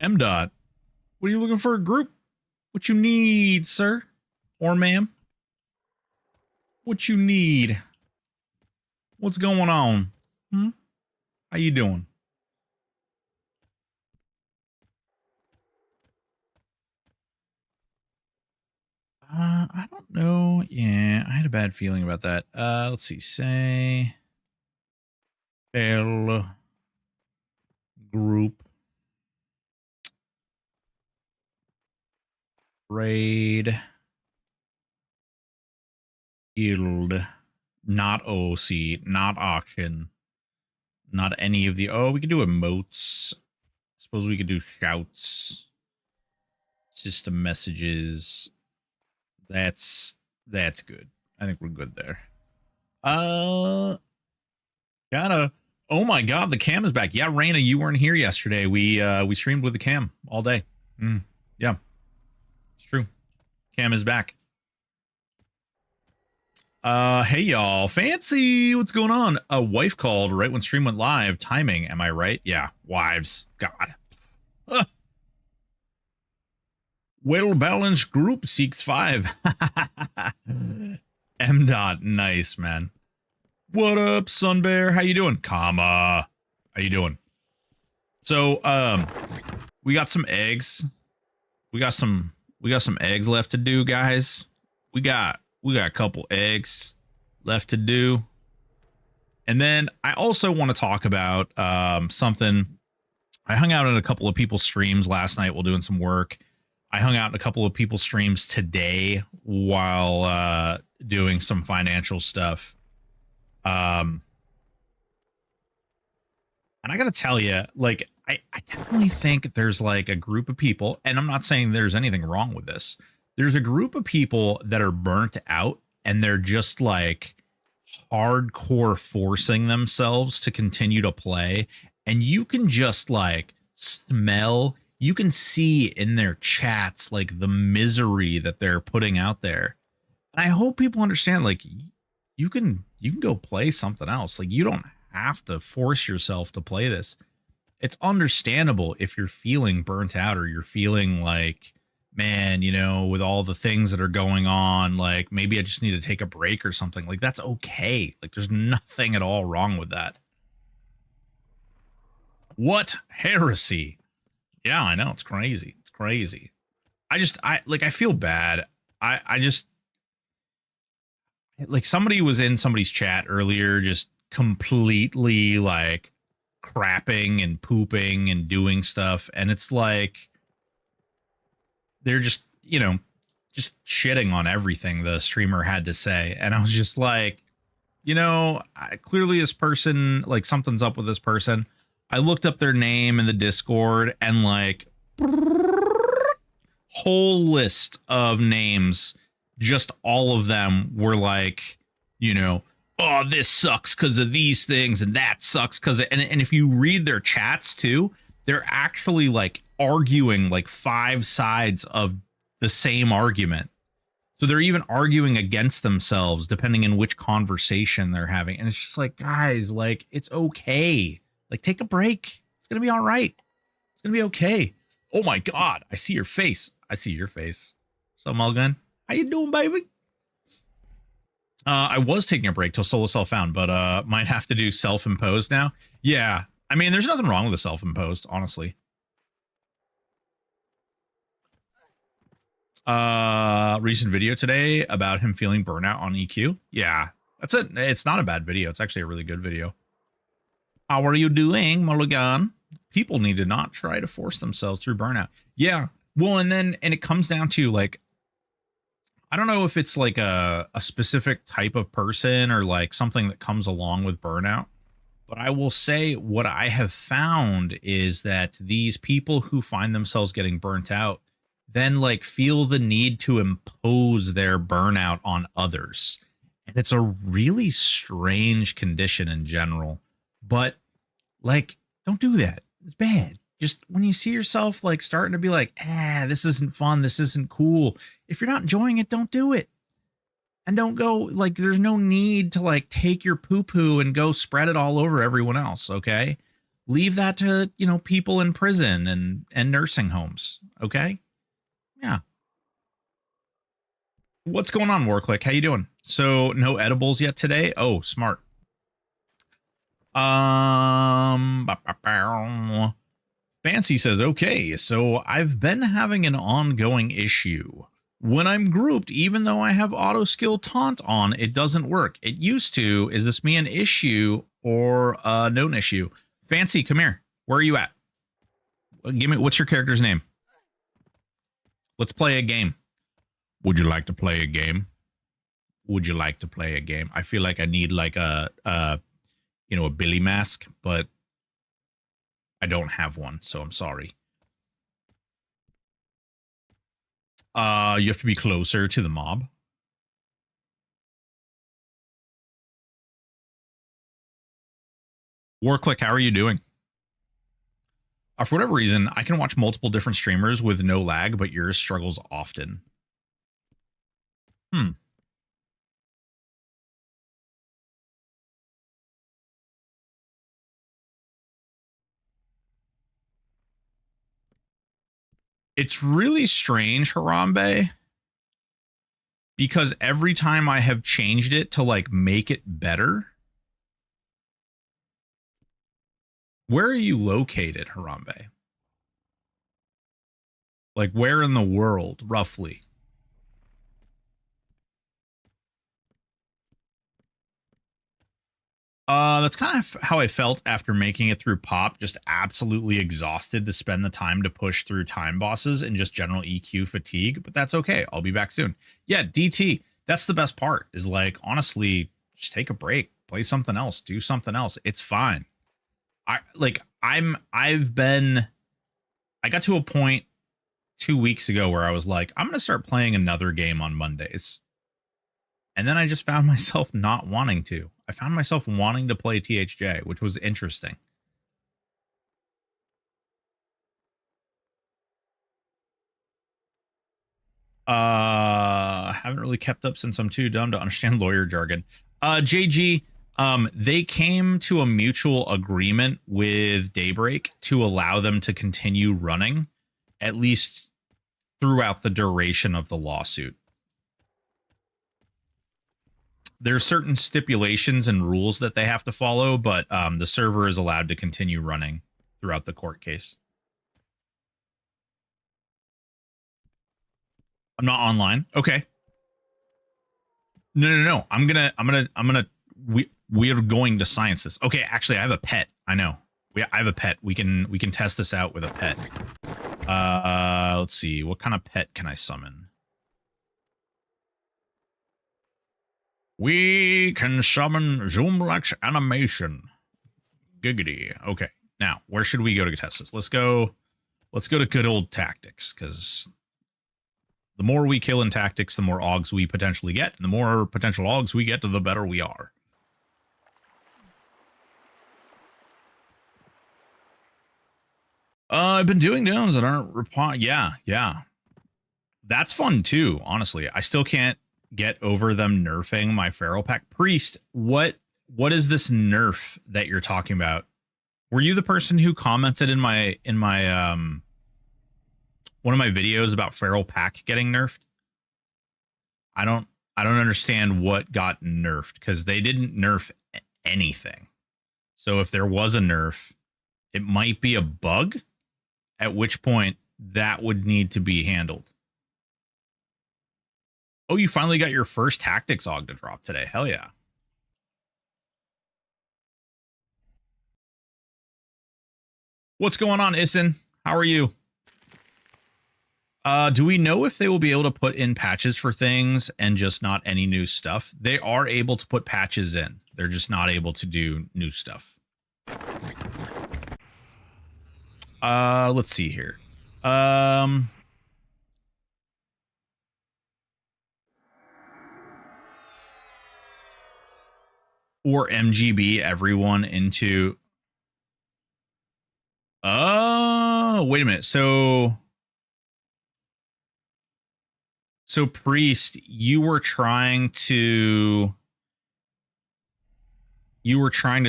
M dot. What are you looking for? A group? What you need, sir? Or ma'am? What you need? What's going on? How you doing? I don't know. Yeah, I had a bad feeling about that. Let's see. Say L group raid guild, not OC, not auction, not any of the. Oh, we could do emotes. Suppose we could do shouts, system messages. That's good. I think we're good there. Gotta. Oh my God, the cam is back. Yeah, Raina, you weren't here yesterday. We streamed with the cam all day. Yeah, it's true. Cam is back. Hey y'all, Fancy, what's going on? A wife called right when stream went live. Timing, am I right? Yeah, wives. God. Well balanced group seeks 5. M dot, nice man. What up, Sunbear? How you doing? Comma. How you doing? So, we got some eggs. We got some eggs left to do, guys. We got a couple eggs left to do. And then I also want to talk about something. I hung out in a couple of people's streams last night while doing some work. I hung out in a couple of people's streams today while doing some financial stuff. And I got to tell you, like, I definitely think there's like a group of people, and I'm not saying there's anything wrong with this. There's a group of people that are burnt out and they're just like hardcore forcing themselves to continue to play. And you can just like smell, you can see in their chats, like the misery that they're putting out there. And I hope people understand, like, you can go play something else. Like, you don't have to force yourself to play this. It's understandable if you're feeling burnt out or you're feeling like, man, you know, with all the things that are going on, like maybe I just need to take a break or something. Like, that's okay. Like, there's nothing at all wrong with that. What heresy? Yeah, I know. It's crazy. It's crazy. I feel bad. I just, like, somebody was in somebody's chat earlier, just completely like crapping and pooping and doing stuff. And it's like, they're just, you know, just shitting on everything the streamer had to say. And I was just like, you know, clearly this person, like, something's up with this person. I looked up their name in the Discord and like whole list of names, just all of them were like, you know, oh, this sucks because of these things and that sucks because of, and if you read their chats too, they're actually like arguing like 5 sides of the same argument. So they're even arguing against themselves depending on which conversation they're having. And it's just like, guys, like, it's okay. Like, take a break. It's going to be all right. It's going to be okay. Oh my God. I see your face. I see your face. So, Mulgun, how you doing, baby? I was taking a break till Solo Self-Found, but might have to do self-imposed now. Yeah. I mean, there's nothing wrong with the self-imposed, honestly. Recent video today about him feeling burnout on EQ. Yeah, that's it. It's not a bad video. It's actually a really good video. How are you doing, Mulligan? People need to not try to force themselves through burnout. Yeah. Well, and it comes down to, like, I don't know if it's like a specific type of person or like something that comes along with burnout, but I will say what I have found is that these people who find themselves getting burnt out then like feel the need to impose their burnout on others. And it's a really strange condition in general, but like, don't do that. It's bad. Just when you see yourself like starting to be like, this isn't fun, this isn't cool. If you're not enjoying it, don't do it. And don't go, like, there's no need to like take your poo-poo and go spread it all over everyone else, okay? Leave that to, you know, people in prison and nursing homes. Okay. Yeah. What's going on, Warclick? How you doing? So no edibles yet today? Oh, smart. Fancy says, okay, so I've been having an ongoing issue. When I'm grouped, even though I have auto skill taunt on, it doesn't work. It used to. Is this me an issue or a known issue? Fancy, come here. Where are you at? Give me, what's your character's name? Let's play a game. Would you like to play a game? Would you like to play a game? I feel like I need like a you know, a Billy mask, but I don't have one, so I'm sorry. You have to be closer to the mob. Warclick, how are you doing? For whatever reason, I can watch multiple different streamers with no lag, but yours struggles often. It's really strange, Harambe, because every time I have changed it to like make it better. Where are you located, Harambe? Like where in the world, roughly? That's kind of how I felt after making it through Pop, just absolutely exhausted to spend the time to push through time bosses and just general EQ fatigue, but that's okay. I'll be back soon. Yeah, DT, that's the best part, is like, honestly, just take a break, play something else, do something else. It's fine. I got to a point 2 weeks ago where I was like, I'm going to start playing another game on Mondays. And then I just found myself not wanting to. I found myself wanting to play THJ, which was interesting. Haven't really kept up since I'm too dumb to understand lawyer jargon. JG, they came to a mutual agreement with Daybreak to allow them to continue running, at least throughout the duration of the lawsuit. There's certain stipulations and rules that they have to follow, but the server is allowed to continue running throughout the court case. I'm not online. Okay. No. I'm gonna. We are going to science this. Okay, actually, I have a pet. I know. I have a pet. We can test this out with a pet. Let's see. What kind of pet can I summon? We can summon Zoomlex animation. Giggity. Okay. Now, where should we go to test this? Let's go to good old tactics, because the more we kill in tactics, the more augs we potentially get. And the more potential augs we get, the better we are. I've been doing downs that aren't reply. Yeah. That's fun too, honestly. I still can't get over them nerfing my Feral Pack. Priest, what is this nerf that you're talking about? Were you the person who commented in my one of my videos about Feral Pack getting nerfed? I don't understand what got nerfed, because they didn't nerf anything. So if there was a nerf, it might be a bug, at which point that would need to be handled. Oh, you finally got your first tactics aug to drop today. Hell yeah. What's going on, Isin? How are you? Do we know if they will be able to put in patches for things and just not any new stuff? They are able to put patches in. They're just not able to do new stuff. Let's see here. Or MGB everyone into... Oh, wait a minute. So Priest, you were trying to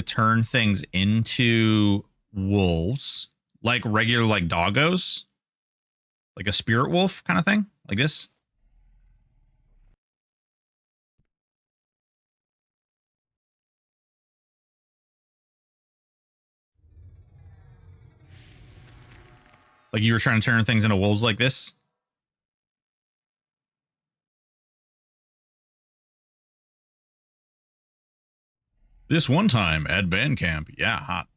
turn things into wolves, like regular, like doggos, like a spirit wolf kind of thing, like this. Like you were trying to turn things into wolves like this. This one time at band camp. Yeah, hot.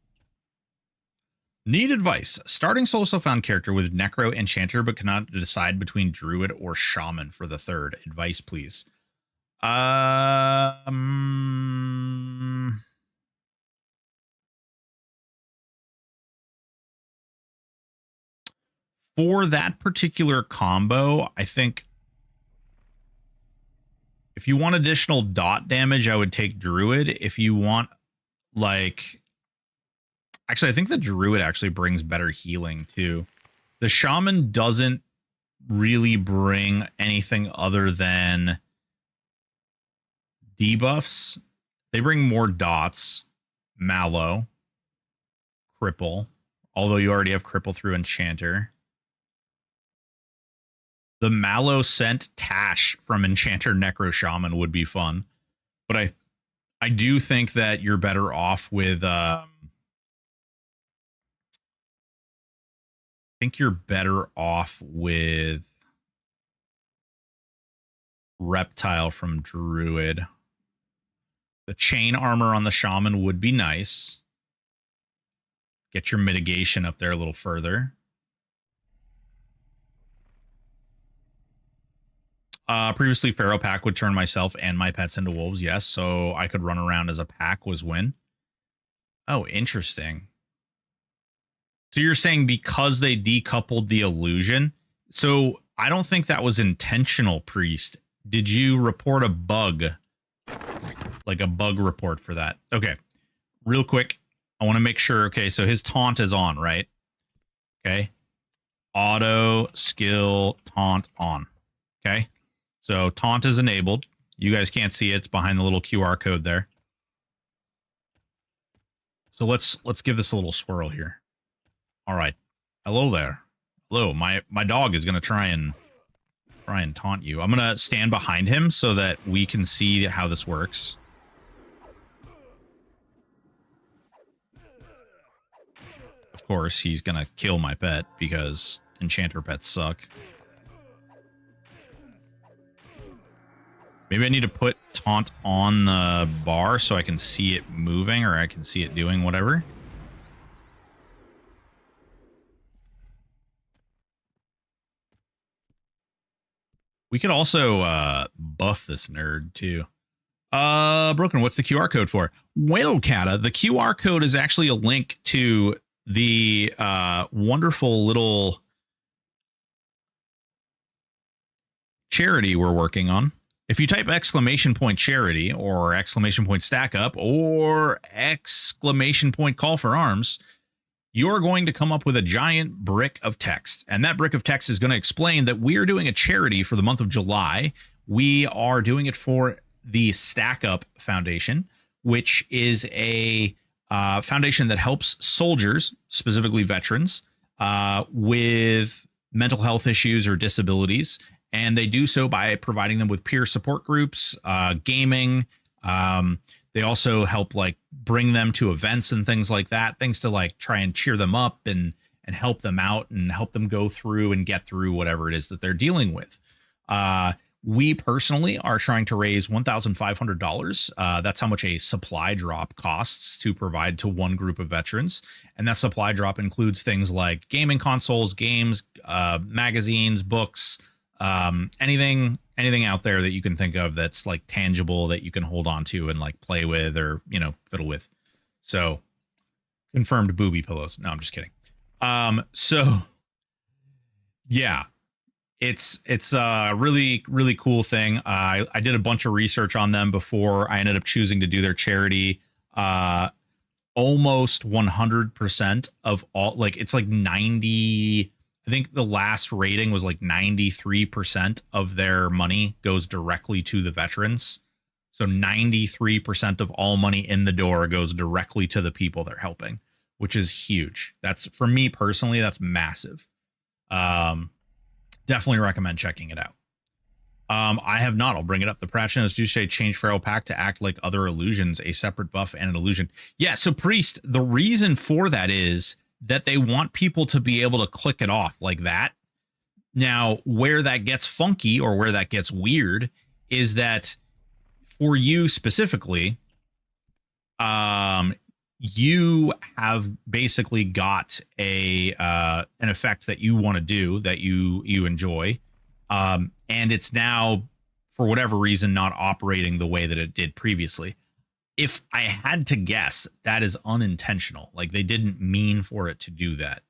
Need advice. Starting solo self-found character with Necro Enchanter, but cannot decide between Druid or Shaman for the third. Advice, please. For that particular combo, I think if you want additional dot damage, I would take Druid. If you want, like... Actually, I think the Druid actually brings better healing, too. The Shaman doesn't really bring anything other than debuffs. They bring more dots, Mallow, Cripple, although you already have Cripple through Enchanter. The Mallow sent Tash from Enchanter Necro Shaman would be fun. But I do think that you're better off with... I think you're better off with Reptile from Druid. The chain armor on the Shaman would be nice. Get your mitigation up there a little further. Previously, Pharaoh Pack would turn myself and my pets into wolves. Yes, so I could run around as a pack was win. Oh, interesting. So you're saying because they decoupled the illusion? So I don't think that was intentional, Priest. Did you report a bug? Like a bug report for that? Okay. Real quick. I want to make sure. Okay, so his taunt is on, right? Okay. Auto skill taunt on. Okay. So taunt is enabled. You guys can't see it. It's behind the little QR code there. So let's give this a little swirl here. All right. Hello there. Hello. My dog is going to try and taunt you. I'm going to stand behind him so that we can see how this works. Of course, he's going to kill my pet because enchanter pets suck. Maybe I need to put taunt on the bar so I can see it moving or I can see it doing whatever. We could also buff this nerd too. Broken, what's the QR code for? Well, Kata, the QR code is actually a link to the wonderful little charity we're working on. If you type exclamation point charity or exclamation point stack up or exclamation point call for arms, you're going to come up with a giant brick of text. And that brick of text is going to explain that we are doing a charity for the month of July. We are doing it for the Stack Up Foundation, which is a foundation that helps soldiers, specifically veterans, with mental health issues or disabilities. And they do so by providing them with peer support groups, gaming. They also help like bring them to events and things like that, things to like try and cheer them up and help them out and help them go through and get through whatever it is that they're dealing with. We personally are trying to raise $1,500. That's how much a supply drop costs to provide to one group of veterans. And that supply drop includes things like gaming consoles, games, magazines, books, anything out there that you can think of that's like tangible that you can hold on to and like play with or, you know, fiddle with. So confirmed booby pillows. No, I'm just kidding. So yeah, it's a really, really cool thing. I did a bunch of research on them before I ended up choosing to do their charity. Almost 100% of all, like it's like 90, I think the last rating was like 93% of their money goes directly to the veterans. So 93% of all money in the door goes directly to the people they're helping, which is huge. That's, for me personally, that's massive. Definitely recommend checking it out. I have not. I'll bring it up. The Pratchinos do say change Feral Pack to act like other illusions, a separate buff and an illusion. Yeah, so Priest, the reason for that is that they want people to be able to click it off like that. Now, where that gets funky or where that gets weird is that for you specifically, you have basically got a an effect that you want to do, that you enjoy, and it's now, for whatever reason, not operating the way that it did previously. If I had to guess, that is unintentional. Like, they didn't mean for it to do that.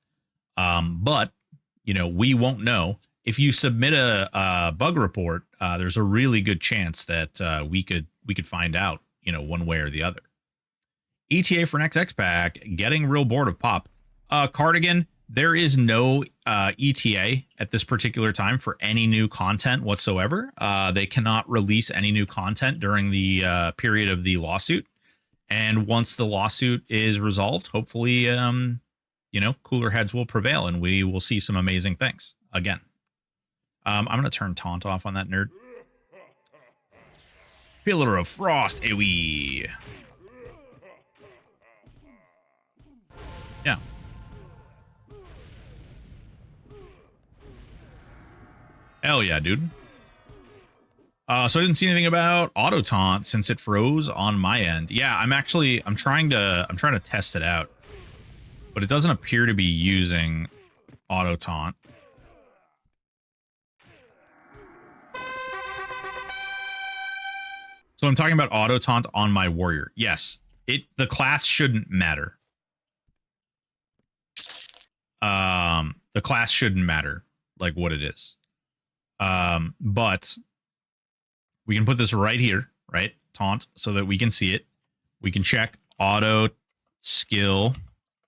But you know, we won't know. If you submit a bug report, there's a really good chance that we could find out, you know, one way or the other. ETA for next X pack, getting real bored of pop. Cardigan, there is no ETA at this particular time for any new content whatsoever. They cannot release any new content during the period of the lawsuit. And once the lawsuit is resolved, hopefully, you know, cooler heads will prevail and we will see some amazing things again. I'm going to turn taunt off on that nerd. Pillar of Frost, AoE. Yeah. Hell yeah, dude. So I didn't see anything about auto taunt since it froze on my end. Yeah, I'm trying to test it out, but it doesn't appear to be using auto taunt. So I'm talking about auto taunt on my warrior. Yes, the class shouldn't matter. The class shouldn't matter, like what it is. But we can put this right here, right? Taunt, so that we can see it. We can check auto skill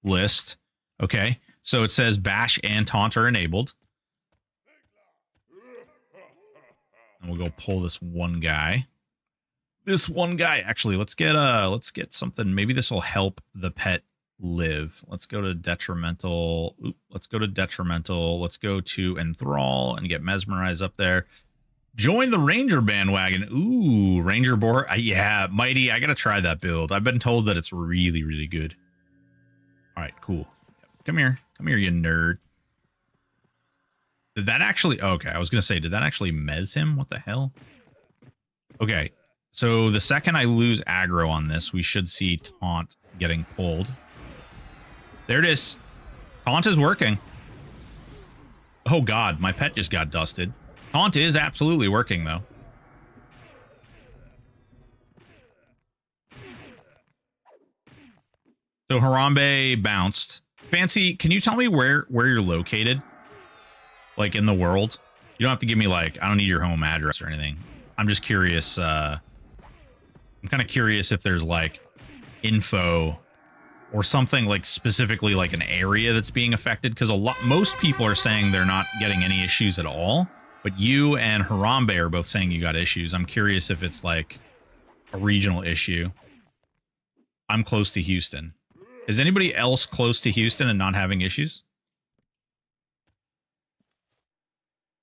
list. Okay, so it says bash and taunt are enabled. And we'll go pull this one guy. Actually, let's get something. Maybe this will help the pet live. Let's go to detrimental. Let's go to enthrall and get mesmerize up there. Join the ranger bandwagon. Ooh, ranger boar. Yeah, mighty. I gotta try that build. I've been told that it's really, really good. All right, cool. Come here, you nerd. Did that actually? Okay, I was gonna say, did that actually mez him? What the hell? Okay, so the second I lose aggro on this, we should see taunt getting pulled. There it is. Taunt is working. Oh god, my pet just got dusted. Taunt is absolutely working, though. So Harambe bounced. Fancy, can you tell me where you're located? Like, in the world? You don't have to give me, like, I don't need your home address or anything. I'm just curious, I'm kind of curious if there's, like, info or something, like, specifically, like, an area that's being affected, because most people are saying they're not getting any issues at all. But you and Harambe are both saying you got issues. I'm curious if it's like a regional issue. I'm close to Houston. Is anybody else close to Houston and not having issues?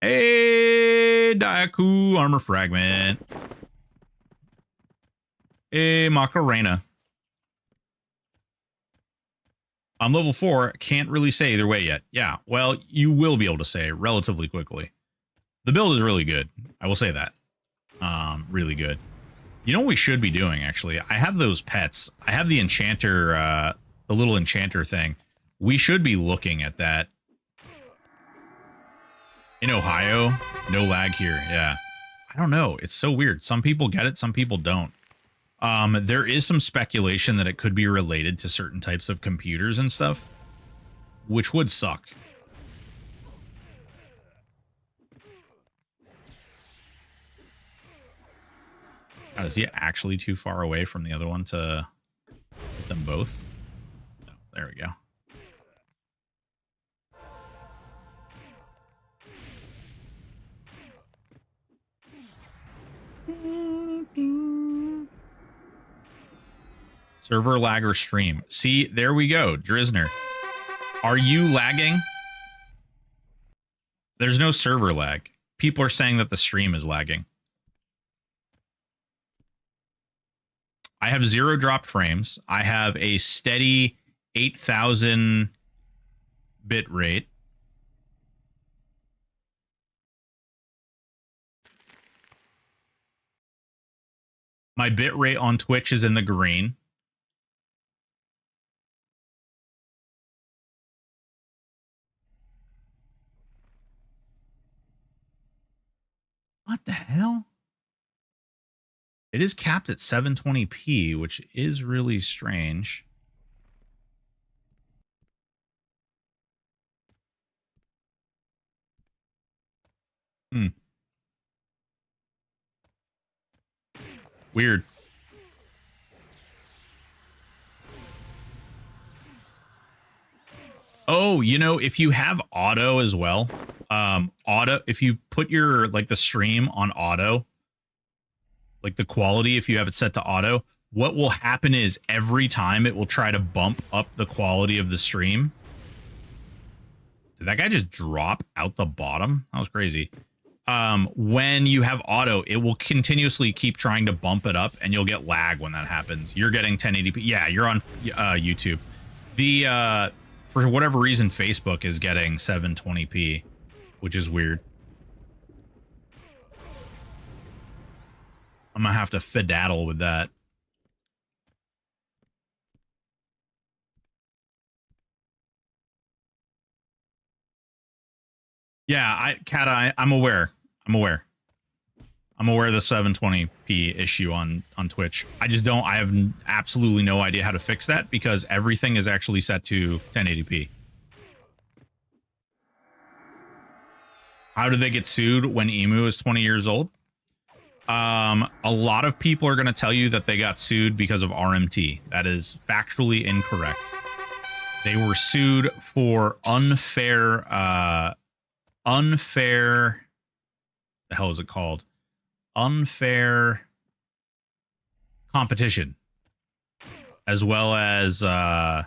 Hey, Daiku, armor fragment. Hey, Macarena. I'm level 4. Can't really say either way yet. Yeah, well, you will be able to say relatively quickly. The build is really good. I will say that. Really good. You know what we should be doing, actually? I have those pets. I have the enchanter, the little enchanter thing. We should be looking at that. In Ohio, no lag here. Yeah. I don't know. It's so weird. Some people get it, some people don't. There is some speculation that it could be related to certain types of computers and stuff, which would suck. Is he actually too far away from the other one to hit them both? No, there we go. Server lag or stream. See, there we go. Drizner. Are you lagging? There's no server lag. People are saying that the stream is lagging. I have 0 dropped frames. I have a steady 8,000 bit rate. My bit rate on Twitch is in the green. What the hell? It is capped at 720p, which is really strange. Weird. Oh, you know, if you have auto as well, if you put your, like, the stream on auto, like the quality, if you have it set to auto, what will happen is every time it will try to bump up the quality of the stream. Did that guy just drop out the bottom? That was crazy. When you have auto, it will continuously keep trying to bump it up, and you'll get lag when that happens. You're getting 1080p. Yeah, you're on YouTube. The for whatever reason, Facebook is getting 720p, which is weird. I'm gonna have to fidaddle with that. Yeah, I'm aware. I'm aware of the 720p issue on Twitch. I have absolutely no idea how to fix that because everything is actually set to 1080p. How do they get sued when Emu is 20 years old? A lot of people are going to tell you that they got sued because of RMT. That is factually incorrect. They were sued for unfair, the hell is it called? Unfair competition, as well as there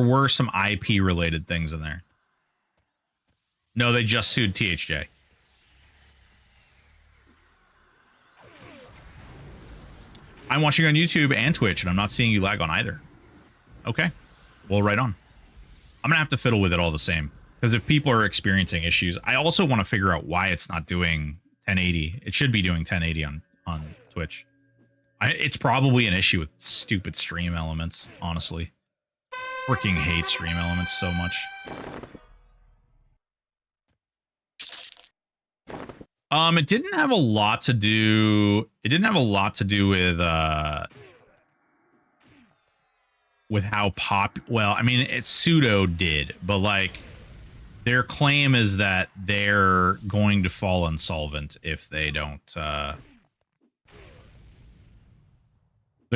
were some IP related things in there. No, they just sued THJ. I'm watching on YouTube and Twitch, and I'm not seeing you lag on either. Okay, well, right on. I'm gonna have to fiddle with it all the same, because if people are experiencing issues, I also want to figure out why it's not doing 1080. It should be doing 1080 on Twitch. It's probably an issue with stupid stream elements, honestly. Freaking hate stream elements so much. It didn't have a lot to do. It didn't have a lot to do with how well, I mean, it pseudo did, but like their claim is that they're going to fall insolvent if they don't they're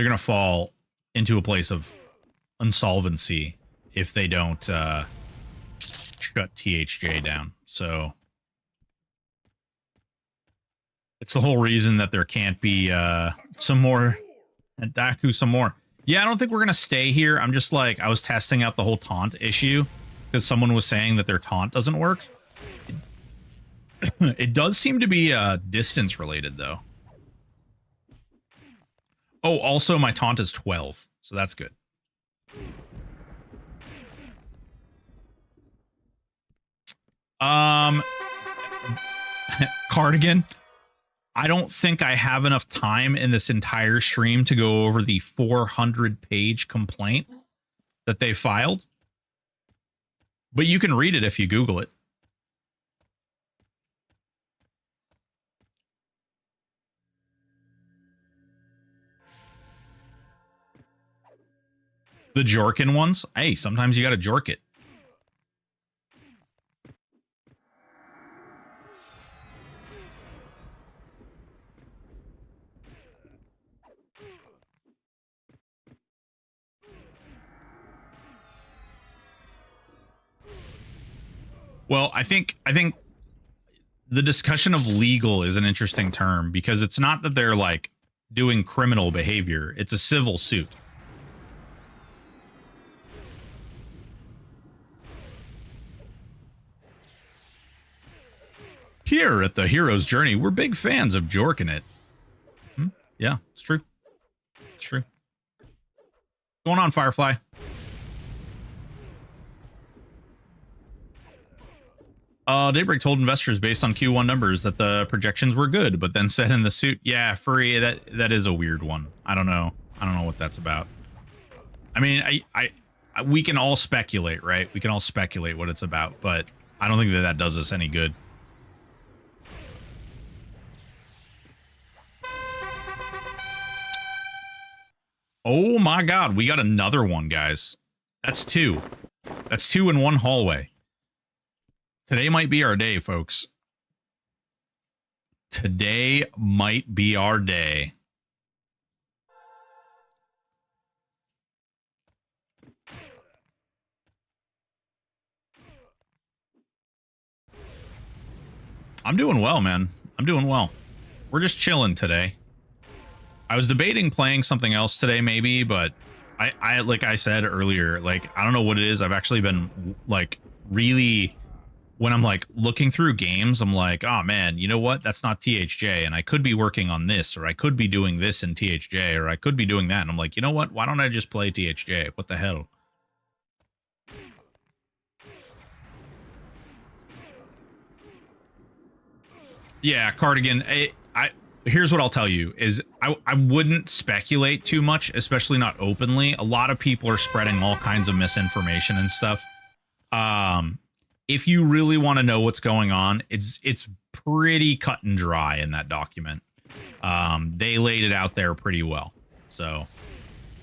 going to fall into a place of insolvency if they don't shut THJ down. So it's the whole reason that there can't be some more and Daku some more. Yeah, I don't think we're going to stay here. I'm just like, I was testing out the whole taunt issue because someone was saying that their taunt doesn't work. It does seem to be distance related, though. Oh, also my taunt is 12, so that's good. Cardigan. I don't think I have enough time in this entire stream to go over the 400-page complaint that they filed. But you can read it if you Google it. The Jorkin ones? Hey, sometimes you gotta jork it. Well, I think the discussion of legal is an interesting term because it's not that they're like doing criminal behavior. It's a civil suit. Here at the Hero's Journey, we're big fans of jorking it. Yeah, it's true. It's true. What's going on, Firefly? Daybreak told investors based on Q1 numbers that the projections were good, but then said in the suit, yeah, Furry, that is a weird one. I don't know what that's about. I mean, we can all speculate, right? We can all speculate what it's about, but I don't think that does us any good. Oh my god, we got another one, guys. That's two. That's two in one hallway. Today might be our day, folks. Today might be our day. I'm doing well, man. I'm doing well. We're just chilling today. I was debating playing something else today, maybe, but I like I said earlier, like, I don't know what it is. I've actually been, like, really, when I'm, like, looking through games, I'm like, oh, man, you know what? That's not THJ, and I could be working on this, or I could be doing this in THJ, or I could be doing that, and I'm like, you know what? Why don't I just play THJ? What the hell? Yeah, Cardigan, here's what I'll tell you is I wouldn't speculate too much, especially not openly. A lot of people are spreading all kinds of misinformation and stuff. If you really want to know what's going on, it's pretty cut and dry in that document. They laid it out there pretty well. So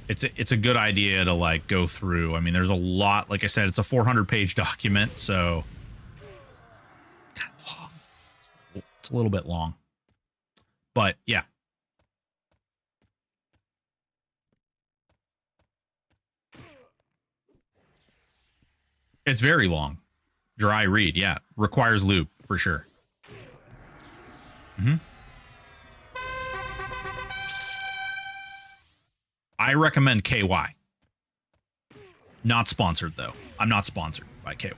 it's a good idea to, like, go through. I mean, there's a lot, like I said, it's a 400-page document, so it's kind of long. It's a little bit long. But yeah. It's very long. Dry read, yeah. Requires loop, for sure. I recommend KY. Not sponsored, though. I'm not sponsored by KY.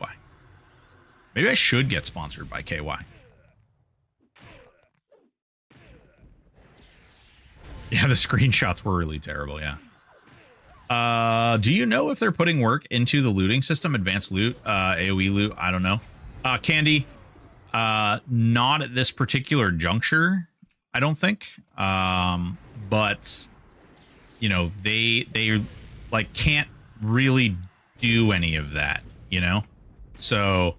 Maybe I should get sponsored by KY. Yeah, the screenshots were really terrible, yeah. Do you know if they're putting work into the looting system? Advanced loot, AoE loot, I don't know. Candy, not at this particular juncture, I don't think. But, you know, they like, can't really do any of that, you know? So,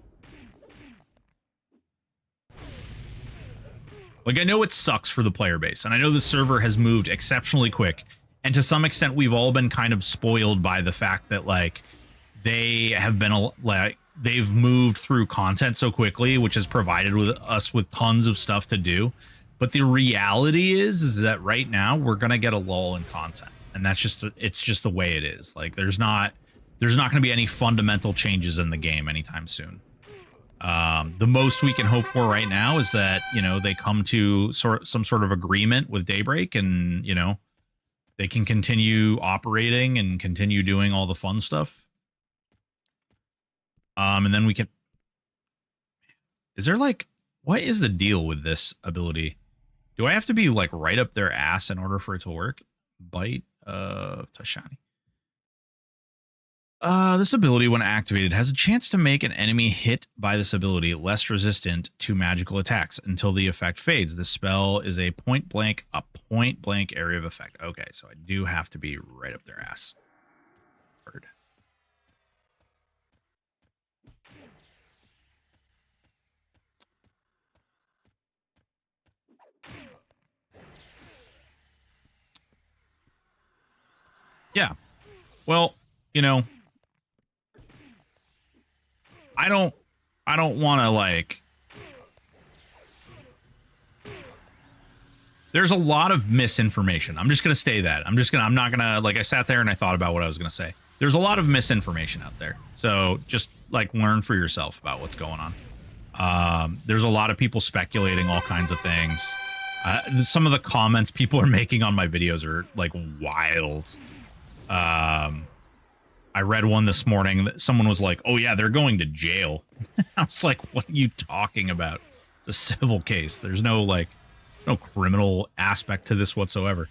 like, I know it sucks for the player base, and I know the server has moved exceptionally quick, and to some extent we've all been kind of spoiled by the fact that, like, they have been, like, they've moved through content so quickly, which has provided us with tons of stuff to do. But the reality is that right now we're gonna get a lull in content, and that's just, it's just the way it is. Like, there's not gonna be any fundamental changes in the game anytime soon. The most we can hope for right now is that, you know, they come to some sort of agreement with Daybreak, and, you know, they can continue operating and continue doing all the fun stuff. And then we can... Is there, like... What is the deal with this ability? Do I have to be, like, right up their ass in order for it to work? Bite of Tashani. This ability, when activated, has a chance to make an enemy hit by this ability less resistant to magical attacks until the effect fades. This spell is a point blank area of effect. Okay, so I do have to be right up their ass. Word. Yeah. Well, you know, I don't want to, like... There's a lot of misinformation. I'm just going to say that. I'm not going to, like, I sat there and I thought about what I was going to say. There's a lot of misinformation out there. So just, like, learn for yourself about what's going on. There's a lot of people speculating all kinds of things. Some of the comments people are making on my videos are like wild. I read one this morning that someone was like, oh yeah, they're going to jail. I was like, what are you talking about? It's a civil case. There's no like, no criminal aspect to this whatsoever.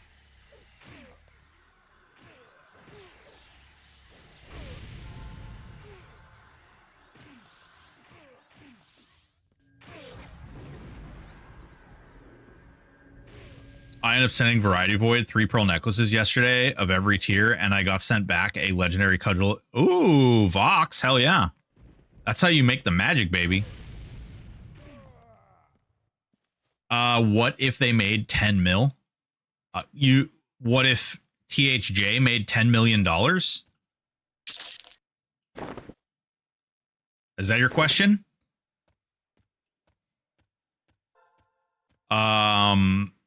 I ended up sending Variety Void 3 pearl necklaces yesterday of every tier, and I got sent back a legendary cudgel. Ooh, Vox, hell yeah. That's how you make the magic, baby. What if they made 10 mil? What if THJ made $10 million? Is that your question?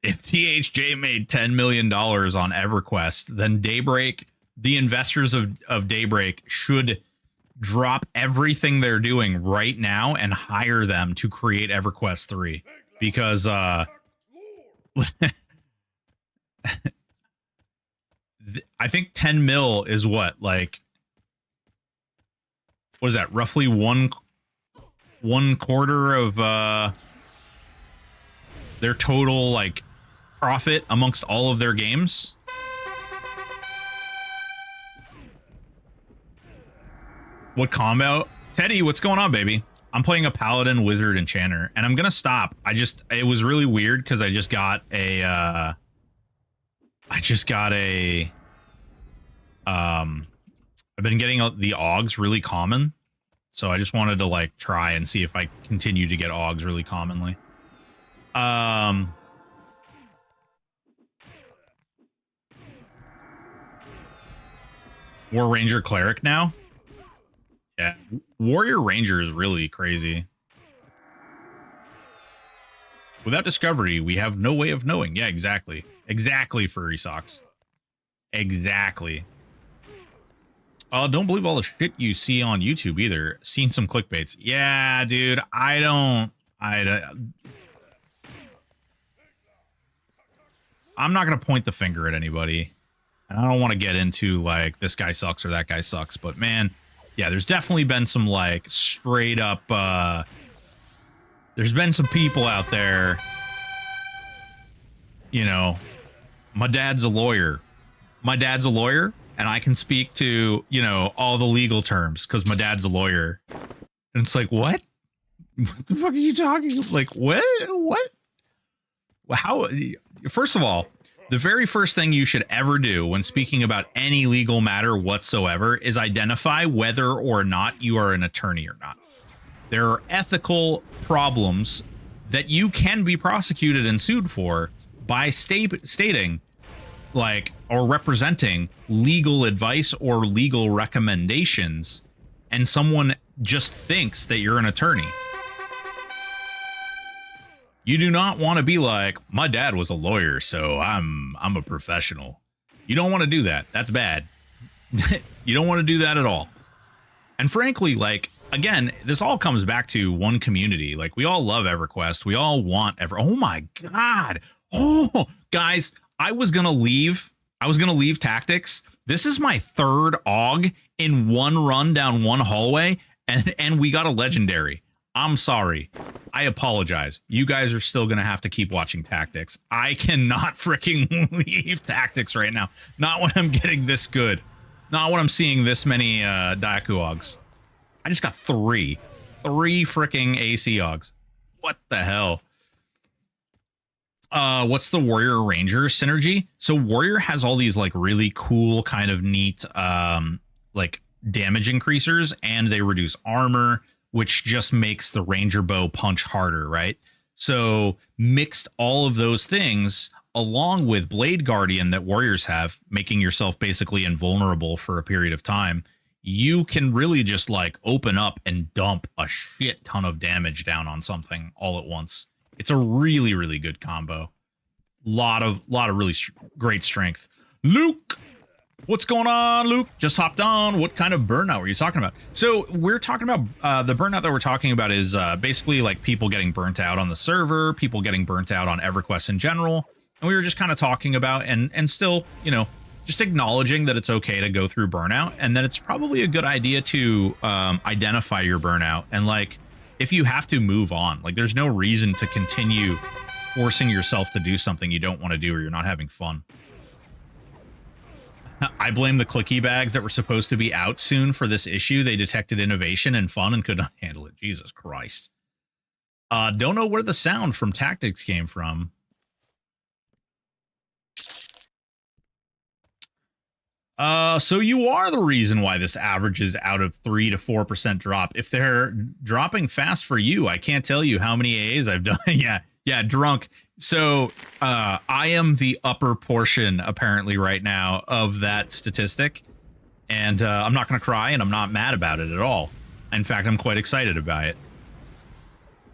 If THJ made $10 million on EverQuest, then Daybreak, the investors of Daybreak should drop everything they're doing right now and hire them to create EverQuest 3. Because, I think 10 mil is what? Like, what is that? Roughly one quarter of, their total, like, profit amongst all of their games. What combo? Teddy, what's going on, baby? I'm playing a paladin, wizard, enchanter, and I'm gonna stop. It was really weird because I just got a I've been getting the augs really common, so I just wanted to like try and see if I continue to get augs really commonly. War Ranger Cleric now? Yeah. Warrior Ranger is really crazy. Without discovery, we have no way of knowing. Yeah, exactly. Exactly, Furry Socks. Exactly. Don't believe all the shit you see on YouTube either. Seen some clickbaits. Yeah, dude, I'm not going to point the finger at anybody. And I don't want to get into, like, this guy sucks or that guy sucks. But, man, yeah, there's definitely been some, like, straight up... there's been some people out there, you know, my dad's a lawyer. My dad's a lawyer, and I can speak to, you know, all the legal terms because my dad's a lawyer. And it's like, what? What the fuck are you talking? Like, what? What? How? First of all, the very first thing you should ever do when speaking about any legal matter whatsoever is identify whether or not you are an attorney or not. There are ethical problems that you can be prosecuted and sued for by stating, like, or representing legal advice or legal recommendations, and someone just thinks that you're an attorney. You do not want to be like, my dad was a lawyer, so I'm a professional. You don't want to do that. That's bad. You don't want to do that at all. And frankly, like, again, this all comes back to one community. Like, we all love EverQuest. We all want oh my God. Oh, guys, I was going to leave tactics. This is my third AUG in one run down one hallway, and we got a legendary. I'm sorry. I apologize. You guys are still going to have to keep watching tactics. I cannot freaking leave tactics right now. Not when I'm getting this good. Not when I'm seeing this many Daiku AUGs. I just got three freaking AC AUGs. What the hell? What's the Warrior Ranger synergy? So Warrior has all these like really cool kind of neat like damage increasers, and they reduce armor, which just makes the Ranger bow punch harder, right? So mixed all of those things along with Blade Guardian that warriors have, making yourself basically invulnerable for a period of time, you can really just like open up and dump a shit ton of damage down on something all at once. It's a really, really good combo. Lot of really great strength. Luke, What's going on, Luke? Just hopped on. What kind of burnout were you talking about? So we're talking about the burnout that we're talking about is basically like people getting burnt out on the server, people getting burnt out on EverQuest in general. And we were just kind of talking about and still, you know, just acknowledging that it's okay to go through burnout and that it's probably a good idea to identify your burnout. And like, if you have to move on, like there's no reason to continue forcing yourself to do something you don't want to do or you're not having fun. I blame the clicky bags that were supposed to be out soon for this issue. They detected innovation and fun and could not handle it. Jesus Christ. Don't know where the sound from Tactics came from. So you are the reason why this averages out of 3 to 4% drop. If they're dropping fast for you, I can't tell you how many AAs I've done. Yeah, drunk. So I am the upper portion apparently right now of that statistic, and I'm not going to cry, and I'm not mad about it at all. In fact, I'm quite excited about it.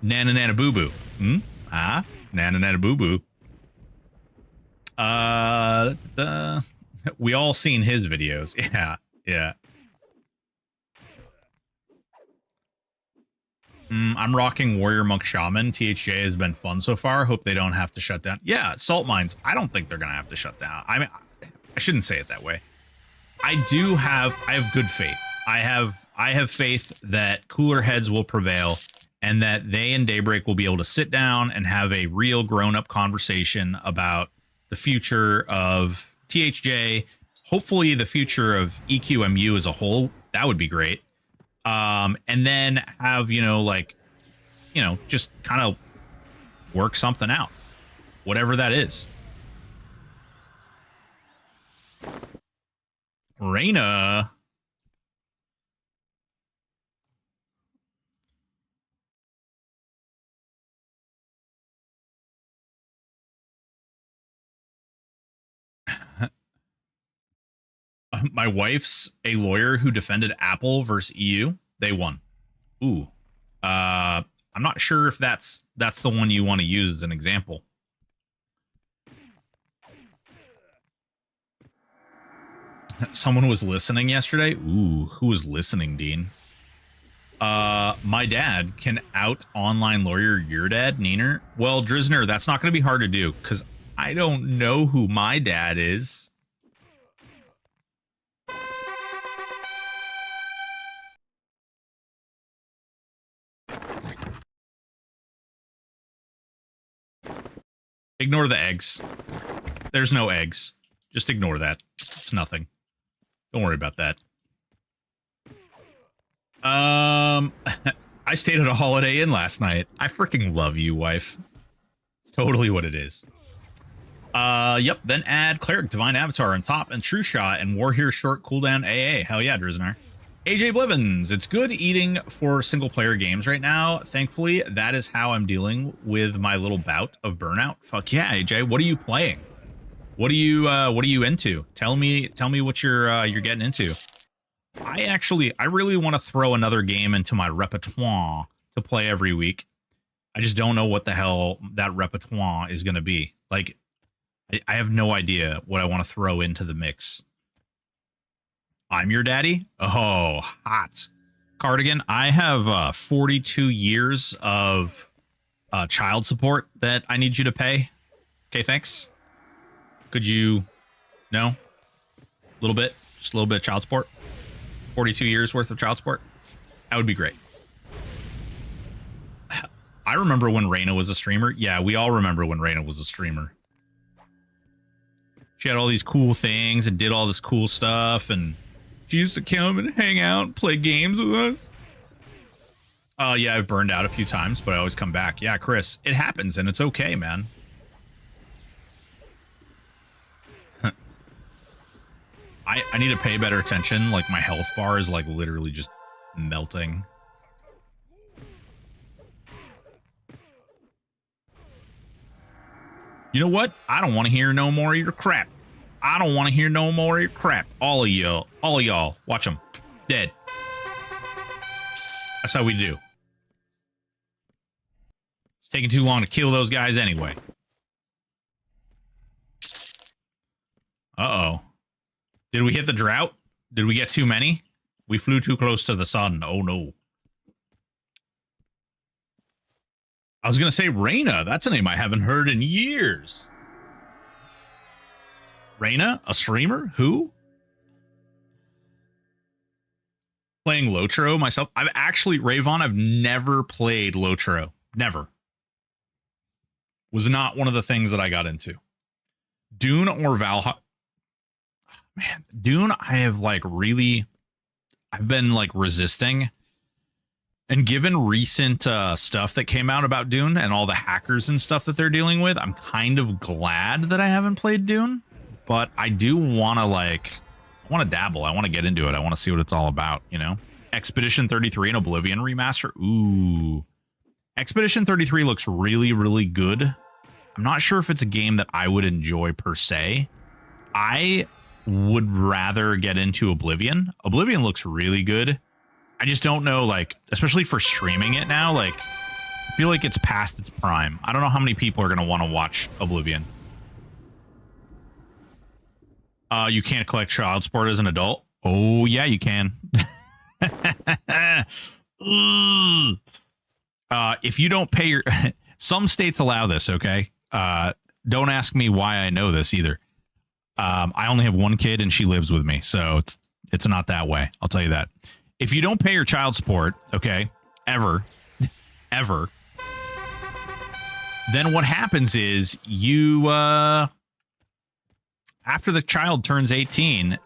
Nana nana boo boo. Nana nana boo boo. We all seen his videos. Yeah. I'm rocking Warrior Monk Shaman. THJ has been fun so far. Hope they don't have to shut down. Yeah, salt mines. I don't think they're gonna have to shut down. I mean, I shouldn't say it that way. I have good faith. I have faith that cooler heads will prevail and that they and Daybreak will be able to sit down and have a real grown-up conversation about the future of THJ, hopefully the future of EQMU as a whole. That would be great. And then have, just kind of work something out, whatever that is. Reina. My wife's a lawyer who defended Apple versus EU. They won. Ooh. I'm not sure if that's the one you want to use as an example. Someone was listening yesterday. Ooh, who was listening, Dean? My dad can out online lawyer your dad, Neener. Well, Drisner, that's not going to be hard to do because I don't know who my dad is. Ignore the eggs. There's no eggs. Just ignore that. It's nothing. Don't worry about that. I stayed at a Holiday Inn last night. I freaking love you, wife. It's totally what it is. Yep. Then add Cleric, Divine Avatar on top, and True Shot, and War Hero Short Cooldown AA. Hell yeah, Driznar. AJ Blivens, it's good eating for single player games right now. Thankfully, that is how I'm dealing with my little bout of burnout. Fuck yeah, AJ. What are you playing? What are you into? Tell me what you're getting into. I really want to throw another game into my repertoire to play every week. I just don't know what the hell that repertoire is going to be. Like, I have no idea what I want to throw into the mix. I'm your daddy? Oh, hot. Cardigan, I have 42 years of child support that I need you to pay. Okay, thanks. Could you... No? A little bit? Just a little bit of child support? 42 years worth of child support? That would be great. I remember when Reina was a streamer. Yeah, we all remember when Reina was a streamer. She had all these cool things and did all this cool stuff, and she used to come and hang out and play games with us. Yeah, I've burned out a few times, but I always come back. Yeah, Chris, it happens, and it's okay, man. I need to pay better attention. Like, my health bar is, like, literally just melting. You know what? I don't want to hear no more of your crap. I don't want to hear no more of your crap. All of y'all. Watch them. Dead. That's how we do. It's taking too long to kill those guys anyway. Uh-oh. Did we hit the drought? Did we get too many? We flew too close to the sun. Oh, no. I was going to say Reyna. That's a name I haven't heard in years. Reyna? A streamer? Who? Playing Lotro myself. I've actually, Rayvon, I've never played Lotro. Never. Was not one of the things that I got into. Dune or Valhalla. Man, Dune, I have like really, I've been like resisting. And given recent stuff that came out about Dune and all the hackers and stuff that they're dealing with, I'm kind of glad that I haven't played Dune. But I do want to like, I want to dabble. I want to get into it. I want to see what it's all about, you know? Expedition 33 and Oblivion remaster. Ooh. Expedition 33 looks really, really good. I'm not sure if it's a game that I would enjoy per se. I would rather get into Oblivion. Oblivion looks really good. I just don't know, like, especially for streaming it now, like, I feel like it's past its prime. I don't know how many people are going to want to watch Oblivion. You can't collect child support as an adult. Oh, yeah, you can. If you don't pay your... Some states allow this, okay? Don't ask me why I know this either. I only have one kid and she lives with me, so it's not that way. I'll tell you that. If you don't pay your child support, okay, ever, then what happens is you, after the child turns 18,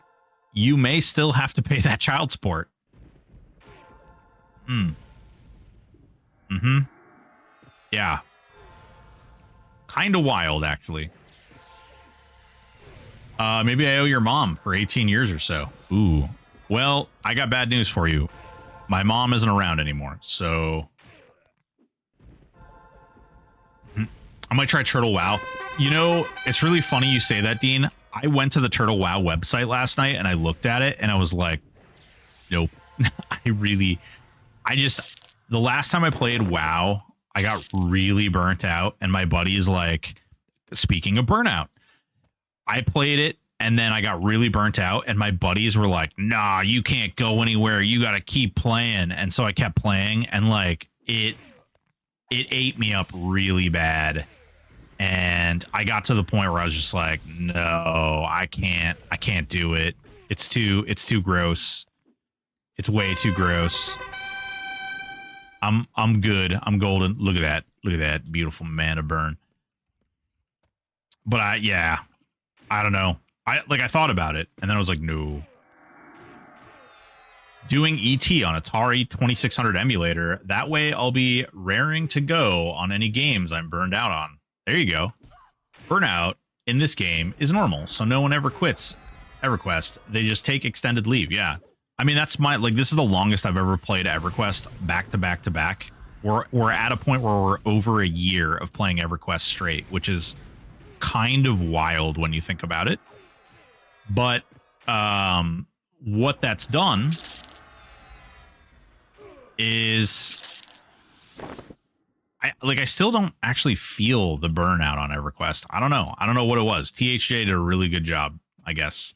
you may still have to pay that child support. Yeah. Kind of wild, actually. Maybe I owe your mom for 18 years or so. Ooh. Well, I got bad news for you. My mom isn't around anymore, so... I might try Turtle WoW. You know, it's really funny you say that, Dean. I went to the Turtle WoW website last night, and I looked at it, and I was like, nope. The last time I played WoW, I got really burnt out, and my buddy's like, speaking of Burnout, I played it, and then I got really burnt out, and my buddies were like, nah, you can't go anywhere. You got to keep playing. And so I kept playing, and like it ate me up really bad. And I got to the point where I was just like, no, I can't do it. It's too gross. It's way too gross. I'm good. I'm golden. Look at that. Look at that beautiful mana burn. But I don't know. I thought about it, and then I was like, no. Doing ET on Atari 2600 emulator. That way I'll be raring to go on any games I'm burned out on. There you go. Burnout in this game is normal, so no one ever quits EverQuest. They just take extended leave, yeah. I mean, that's my, like, this is the longest I've ever played EverQuest back to back to back. We're at a point where we're over a year of playing EverQuest straight, which is kind of wild when you think about it. But what that's done is I still don't actually feel the burnout on EverQuest. I don't know. I don't know what it was. THJ did a really good job, I guess.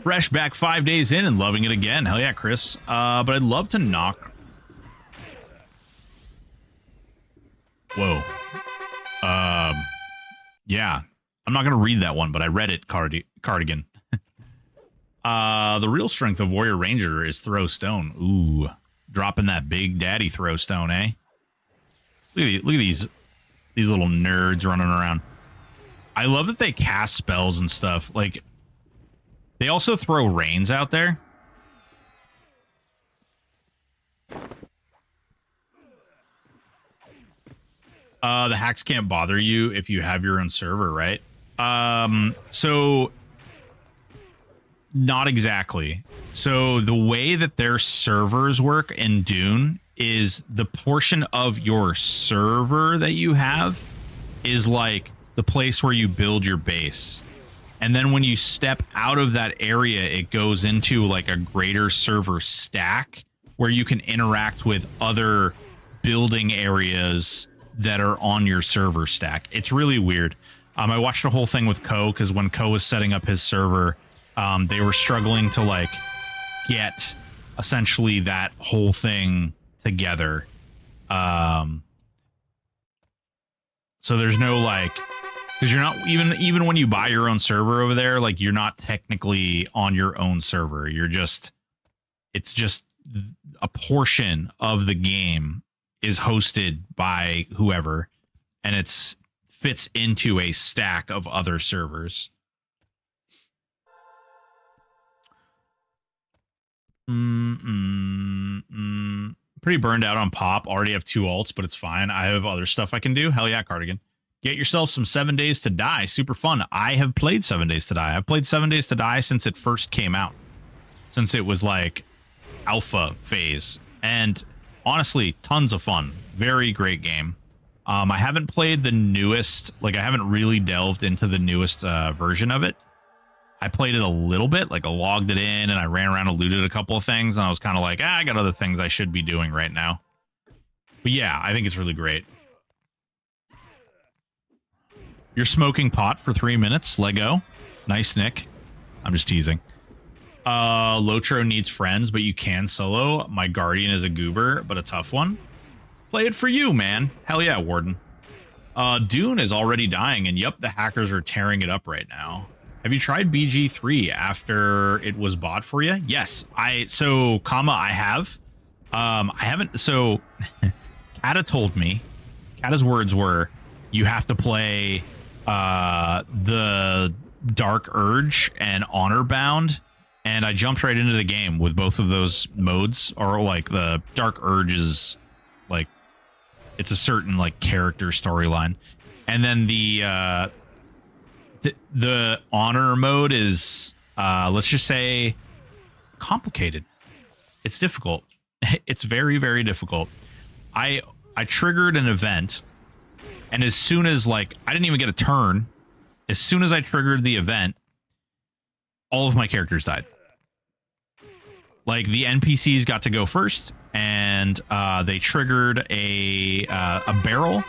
Fresh back 5 days in and loving it again. Hell yeah, Chris. But I'd love to knock. Whoa. Yeah. I'm not going to read that one, but I read it, Cardigan. The real strength of Warrior Ranger is throw stone. Ooh. Dropping that big daddy throw stone, eh? Look at these little nerds running around. I love that they cast spells and stuff. Like, they also throw rains out there. The hacks can't bother you if you have your own server, right? So not exactly. So the way that their servers work in Dune is the portion of your server that you have is like the place where you build your base. And then when you step out of that area, it goes into like a greater server stack where you can interact with other building areas that are on your server stack. It's really weird. I watched a whole thing with Ko because when Ko was setting up his server, they were struggling to like get essentially that whole thing together. So there's no like, because you're not even when you buy your own server over there, like you're not technically on your own server. You're just, it's just a portion of the game is hosted by whoever, and it's fits into a stack of other servers. Pretty burned out on pop. Already have 2 alts, but it's fine. I have other stuff I can do. Hell yeah, Cardigan. Get yourself some 7 Days to Die. Super fun. I have played 7 Days to Die. I've played 7 Days to Die since it first came out. Since it was like alpha phase. And honestly, tons of fun. Very great game. I haven't played the newest, like I haven't really delved into the newest version of it. I played it a little bit, like I logged it in and I ran around and looted a couple of things, and I was kind of like, I got other things I should be doing right now. But yeah, I think it's really great. You're smoking pot for 3 minutes, Lego. Nice, Nick. I'm just teasing. Lotro needs friends, but you can solo. My Guardian is a goober, but a tough one. Play it for you, man. Hell yeah, Warden. Dune is already dying, and yep, the hackers are tearing it up right now. Have you tried BG3 after it was bought for you? Yes, I have. I haven't. So Kata told me, Kata's words were, you have to play the Dark Urge and Honor Bound, and I jumped right into the game with both of those modes. Or like the Dark Urge is like, it's a certain like character storyline, and then the honor mode is let's just say complicated. It's difficult. It's very, very difficult. I triggered an event, and as soon as like I didn't even get a turn, as soon as I triggered the event, all of my characters died. Like the NPCs got to go first, and they triggered a barrel.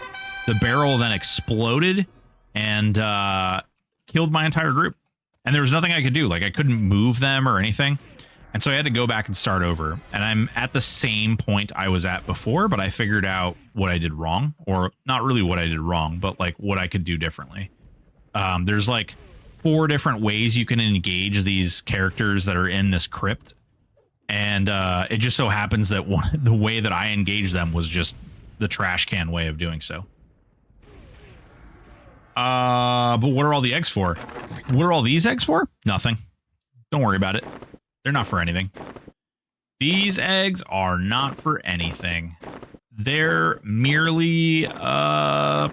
The barrel then exploded and killed my entire group, and there was nothing I could do. Like I couldn't move them or anything, and so I had to go back and start over. And I'm at the same point I was at before, but I figured out what I did wrong, or not really what I did wrong, but like what I could do differently. There's like 4 different ways you can engage these characters that are in this crypt, and it just so happens that the way that I engaged them was just the trash can way of doing so. But what are all the eggs for? What are all these eggs for? Nothing. Don't worry about it. They're not for anything. These eggs are not for anything. They're merely, I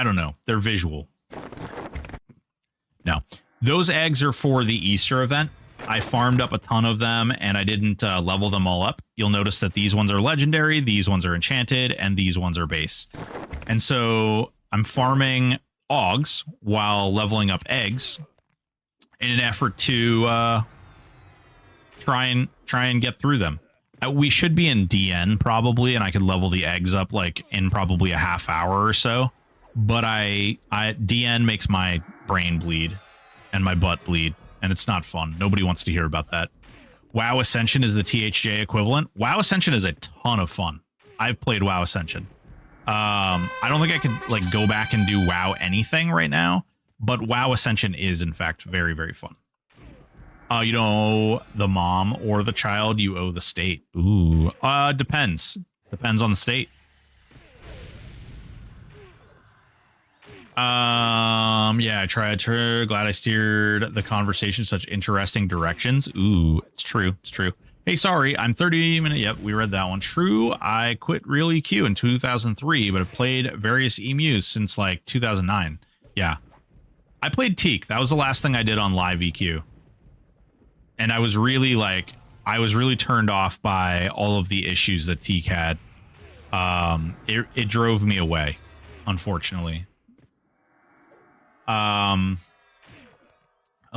don't know. They're visual. No. Those eggs are for the Easter event. I farmed up a ton of them, and I didn't level them all up. You'll notice that these ones are legendary, these ones are enchanted, and these ones are base. And so I'm farming Augs while leveling up eggs in an effort to try and get through them. We should be in DN probably, and I could level the eggs up like in probably a half hour or so. But DN makes my brain bleed and my butt bleed, and it's not fun. Nobody wants to hear about that. WoW Ascension is the THJ equivalent. WoW Ascension is a ton of fun. I've played WoW Ascension. I don't think I could like go back and do WoW anything right now, but WoW Ascension is in fact very, very fun. You don't owe the mom or the child, you owe the state. Ooh, depends. Depends on the state. Yeah, I tried to. Glad I steered the conversation in such interesting directions. Ooh, it's true. It's true. Hey, sorry, I'm 30 minutes. Yep, we read that one. True, I quit Real EQ in 2003, but I've played various emus since like 2009. Yeah. I played Teak. That was the last thing I did on live EQ. And I was really like, I was really turned off by all of the issues that Teak had. It drove me away, unfortunately.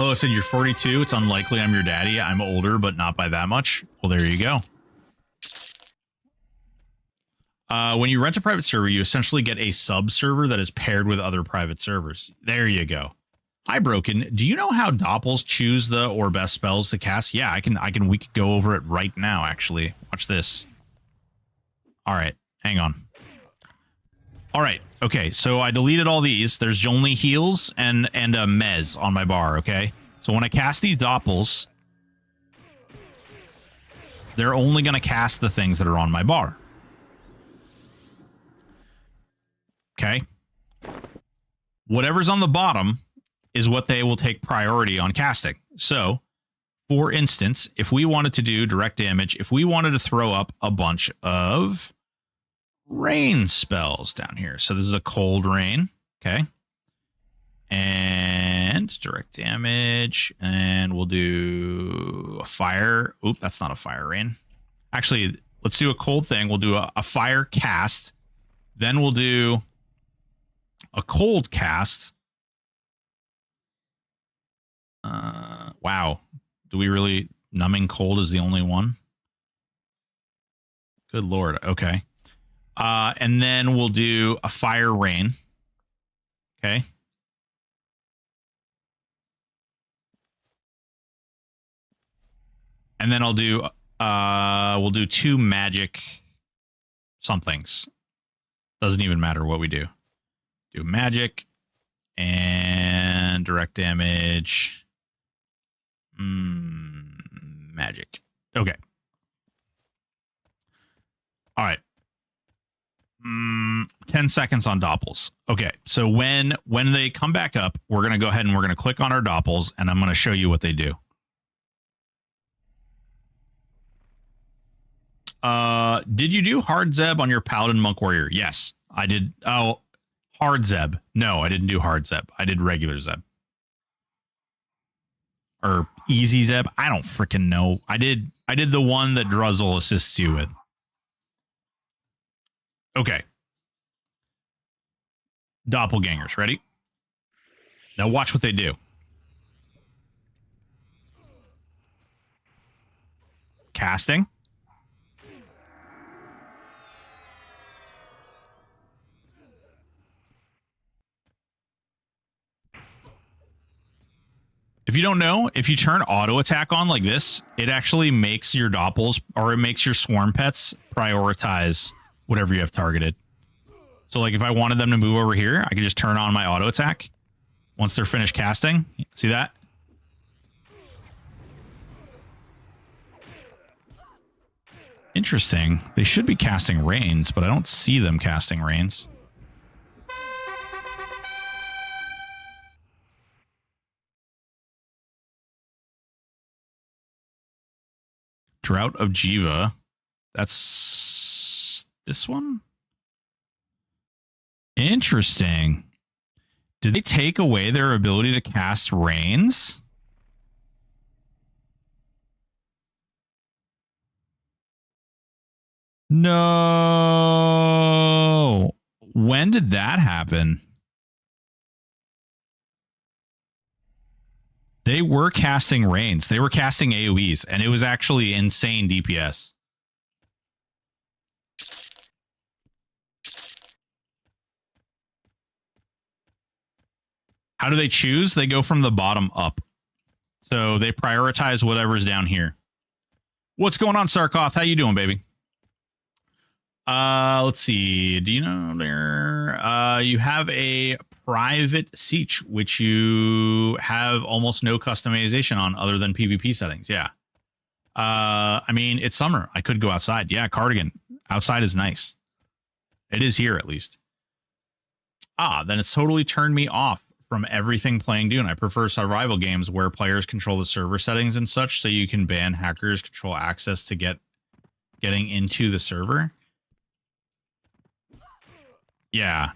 Oh, so you're 42. It's unlikely I'm your daddy. I'm older, but not by that much. Well, there you go. When you rent a private server, you essentially get a sub server that is paired with other private servers. There you go. Hi, Broken. Do you know how Doppels choose the or best spells to cast? Yeah, I can. We could go over it right now. Actually, watch this. All right, hang on. All right. Okay, so I deleted all these. There's only heals and a mez on my bar. Okay, so when I cast these Doppels, they're only going to cast the things that are on my bar. Okay. Whatever's on the bottom is what they will take priority on casting. So, for instance, if we wanted to do direct damage, if we wanted to throw up a bunch of rain spells down here. So this is a cold rain. Okay. And direct damage. And we'll do a fire. Oop, that's not a fire rain. Actually, let's do a cold thing. We'll do a fire cast. Then we'll do a cold cast. Wow. Do we really... Numbing cold is the only one? Good Lord. Okay. And then we'll do a fire rain. Okay. And then I'll do, we'll do 2 magic somethings. Doesn't even matter what we do. Do magic and direct damage. Magic. Okay. All right. 10 seconds on Doppels. Okay, so when they come back up, we're going to go ahead and we're going to click on our Doppels, and I'm going to show you what they do. Did you do hard Zeb on your Paladin Monk Warrior? Yes, I did. Oh, hard Zeb. No, I didn't do hard Zeb. I did regular Zeb. Or easy Zeb. I don't freaking know. I did the one that Druzzle assists you with. Okay. Doppelgangers, ready? Now watch what they do. Casting. If you don't know, if you turn auto attack on like this, it actually makes your Doppels, or it makes your swarm pets prioritize whatever you have targeted. So like if I wanted them to move over here, I could just turn on my auto attack once they're finished casting. See that? Interesting. They should be casting rains, but I don't see them casting rains. Drought of Jiva. That's this one? Interesting. Did they take away their ability to cast rains? No. When did that happen? They were casting rains. They were casting AoEs, and it was actually insane DPS. How do they choose? They go from the bottom up. So they prioritize whatever's down here. What's going on, Sarkoff? How you doing, baby? Let's see. Do you know there? You have a private siege, which you have almost no customization on other than PvP settings. Yeah. I mean, it's summer. I could go outside. Yeah, cardigan. Outside is nice. It is here, at least. Then it's totally turned me off from everything playing Dune. I prefer survival games where players control the server settings and such, so you can ban hackers, control access to getting into the server. Yeah.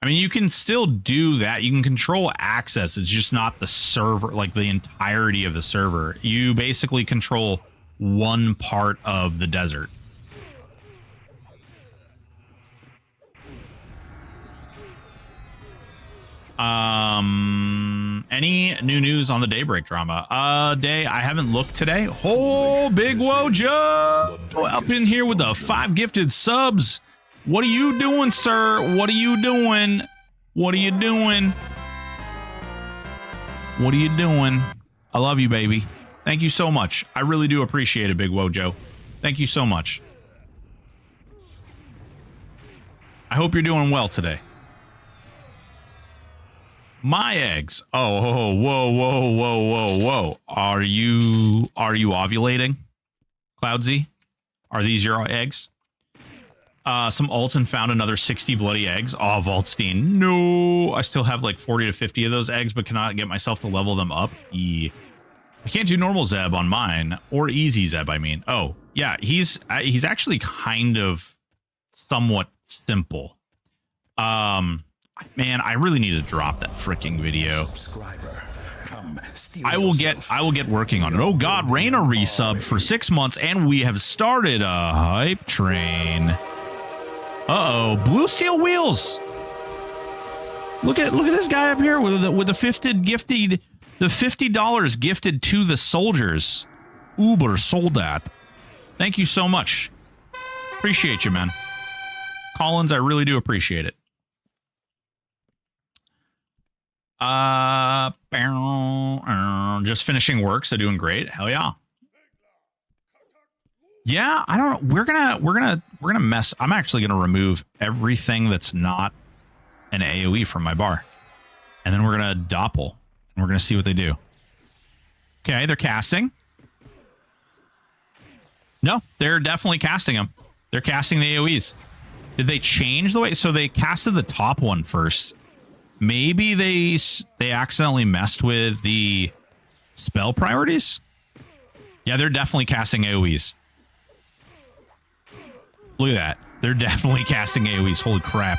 I mean, you can still do that. You can control access. It's just not the server, like the entirety of the server. You basically control one part of the desert. Any new news on the Daybreak drama? Day, I haven't looked today. Oh, Big Wojo up in here with the 5 gifted subs. What are you doing, sir? What are you doing? What are you doing? What are you doing? I love you, baby. Thank you so much. I really do appreciate it, Big Wojo. Thank you so much. I hope you're doing well today. My eggs. Oh, whoa, whoa, whoa, whoa, whoa. Are you ovulating, Cloudsy? Are these your eggs? Some ults and found another 60 bloody eggs. Oh, Vaultstein. No, I still have like 40 to 50 of those eggs, but cannot get myself to level them up. I can't do normal Zeb on mine, or easy Zeb, I mean. Oh, yeah, he's actually kind of somewhat simple. Man, I really need to drop that freaking video. I will get working on it. Oh God, Raina resubbed for 6 months, and we have started a hype train. Uh-oh, blue steel wheels. Look at this guy up here with the $50 gifted to the soldiers. Uber sold that. Thank you so much. Appreciate you, man. Collins, I really do appreciate it. Just finishing work, so doing great. Hell yeah. Yeah, I don't know. We're gonna mess. I'm actually gonna remove everything that's not an AoE from my bar. And then we're gonna doppel. And we're gonna see what they do. Okay, they're casting. No, they're definitely casting them. They're casting the AoEs. Did they change the way? So they casted the top one first. Maybe they accidentally messed with the spell priorities? Yeah, they're definitely casting AoEs. Look at that. They're definitely casting AoEs. Holy crap.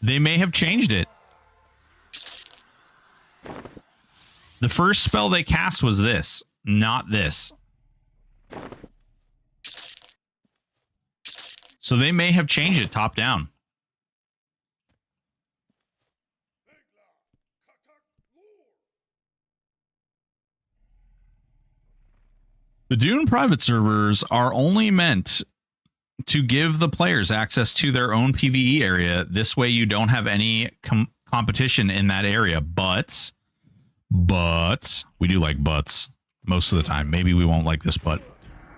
They may have changed it. The first spell they cast was this, not this. So they may have changed it top down. The Dune private servers are only meant to give the players access to their own PvE area. This way you don't have any competition in that area. But we do like buts most of the time. Maybe we won't like this, but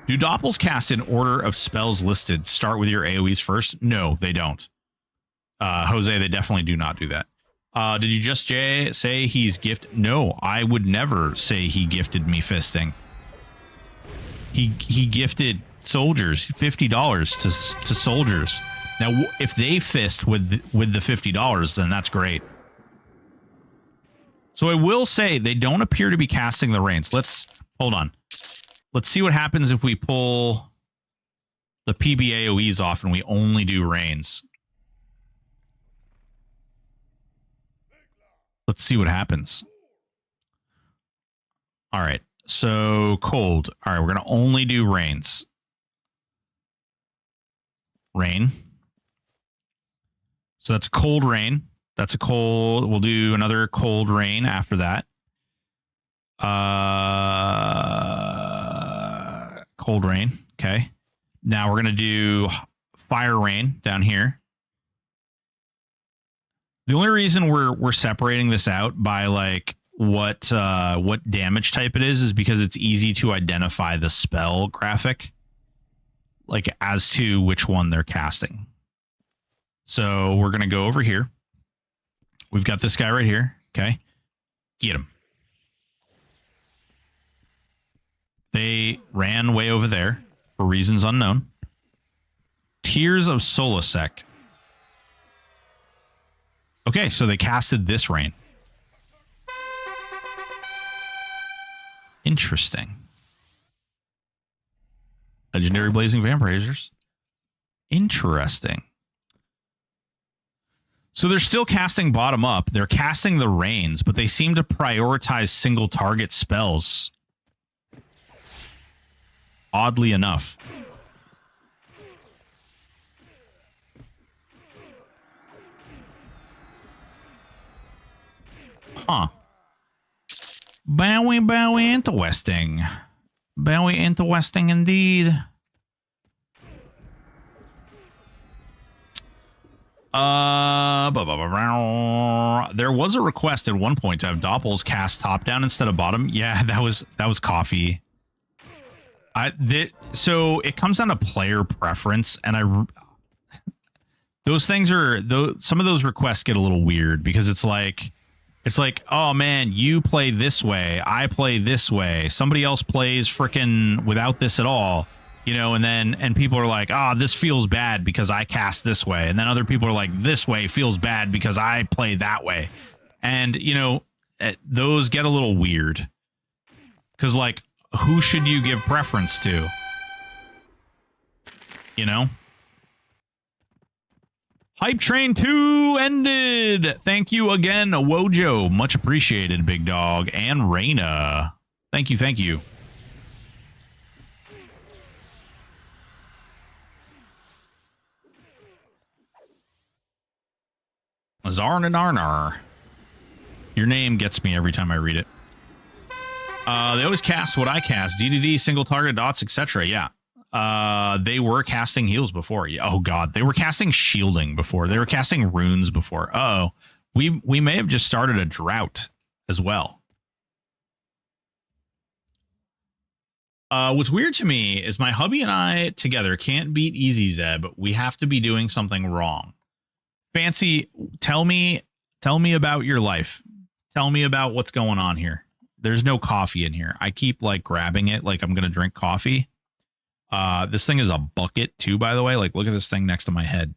do doppels cast in order of spells listed start with your AoEs first? No, they don't. Jose, they definitely do not do that. Did you just say he's gifted? No, I would never say he gifted me fisting. He gifted soldiers $50 to soldiers. Now, if they fist with the $50, then that's great. So I will say they don't appear to be casting the reins. Hold on. Let's see what happens if we pull the PB AoEs off and we only do reins. Let's see what happens. All right. So cold. All right. We're going to only do reins. Rain. So that's cold rain. That's a cold. We'll do another cold rain after that. Cold rain. Okay. Now we're going to do fire rain down here. The only reason we're separating this out by like what damage type it is because it's easy to identify the spell graphic, like as to which one they're casting. So we're going to go over here. We've got this guy right here. Okay. Get him. They ran way over there for reasons unknown. Tears of Solosec. Okay, so they casted this rain. Interesting. Legendary Blazing Vampirazers. Interesting. So they're still casting bottom up. They're casting the rains, but they seem to prioritize single target spells. Oddly enough. Huh. Bowie, interesting. Very interesting indeed. There was a request at one point to have Doppels cast top down instead of bottom. Yeah, that was coffee. So it comes down to player preference, and those things are some of those requests get a little weird because it's like, oh man, you play this way, I play this way, somebody else plays frickin' without this at all, you know, and people are like, oh, this feels bad because I cast this way, and then other people are like, this way feels bad because I play that way, and you know, those get a little weird because like, who should you give preference to, you know? Hype Train 2 ended. Thank you again, Wojo. Much appreciated, big dog. And Reyna. Thank you, thank you. Zarnanarnar. Your name gets me every time I read it. They always cast what I cast. DDD, single target, dots, etc. Yeah. They were casting heals before. Oh god, they were casting shielding before. They were casting runes before. Uh oh, we may have just started a drought as well. What's weird to me is my hubby and I together can't beat Easy Zeb. We have to be doing something wrong. Fancy, tell me about your life. Tell me about what's going on here. There's no coffee in here. I keep like grabbing it like I'm gonna drink coffee. This thing is a bucket too, by the way. Like, look at this thing next to my head.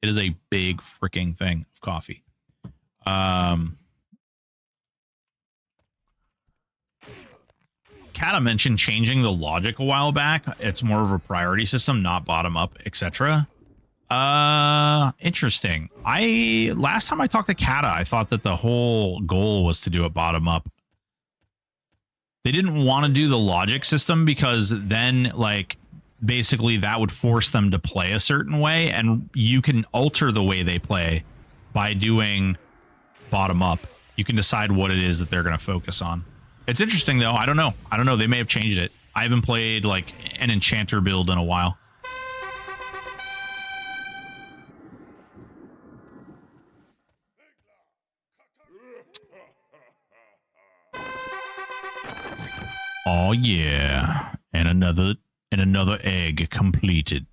It is a big freaking thing of coffee. Kata mentioned changing the logic a while back. It's more of a priority system, not bottom up, etc. Interesting. Last time I talked to Kata, I thought that the whole goal was to do it bottom up. They didn't want to do the logic system because then, like, basically that would force them to play a certain way, and you can alter the way they play by doing bottom up. You can decide what it is that they're going to focus on. It's interesting though. I don't know. They may have changed it. I haven't played like an enchanter build in a while. Oh yeah. And another egg completed.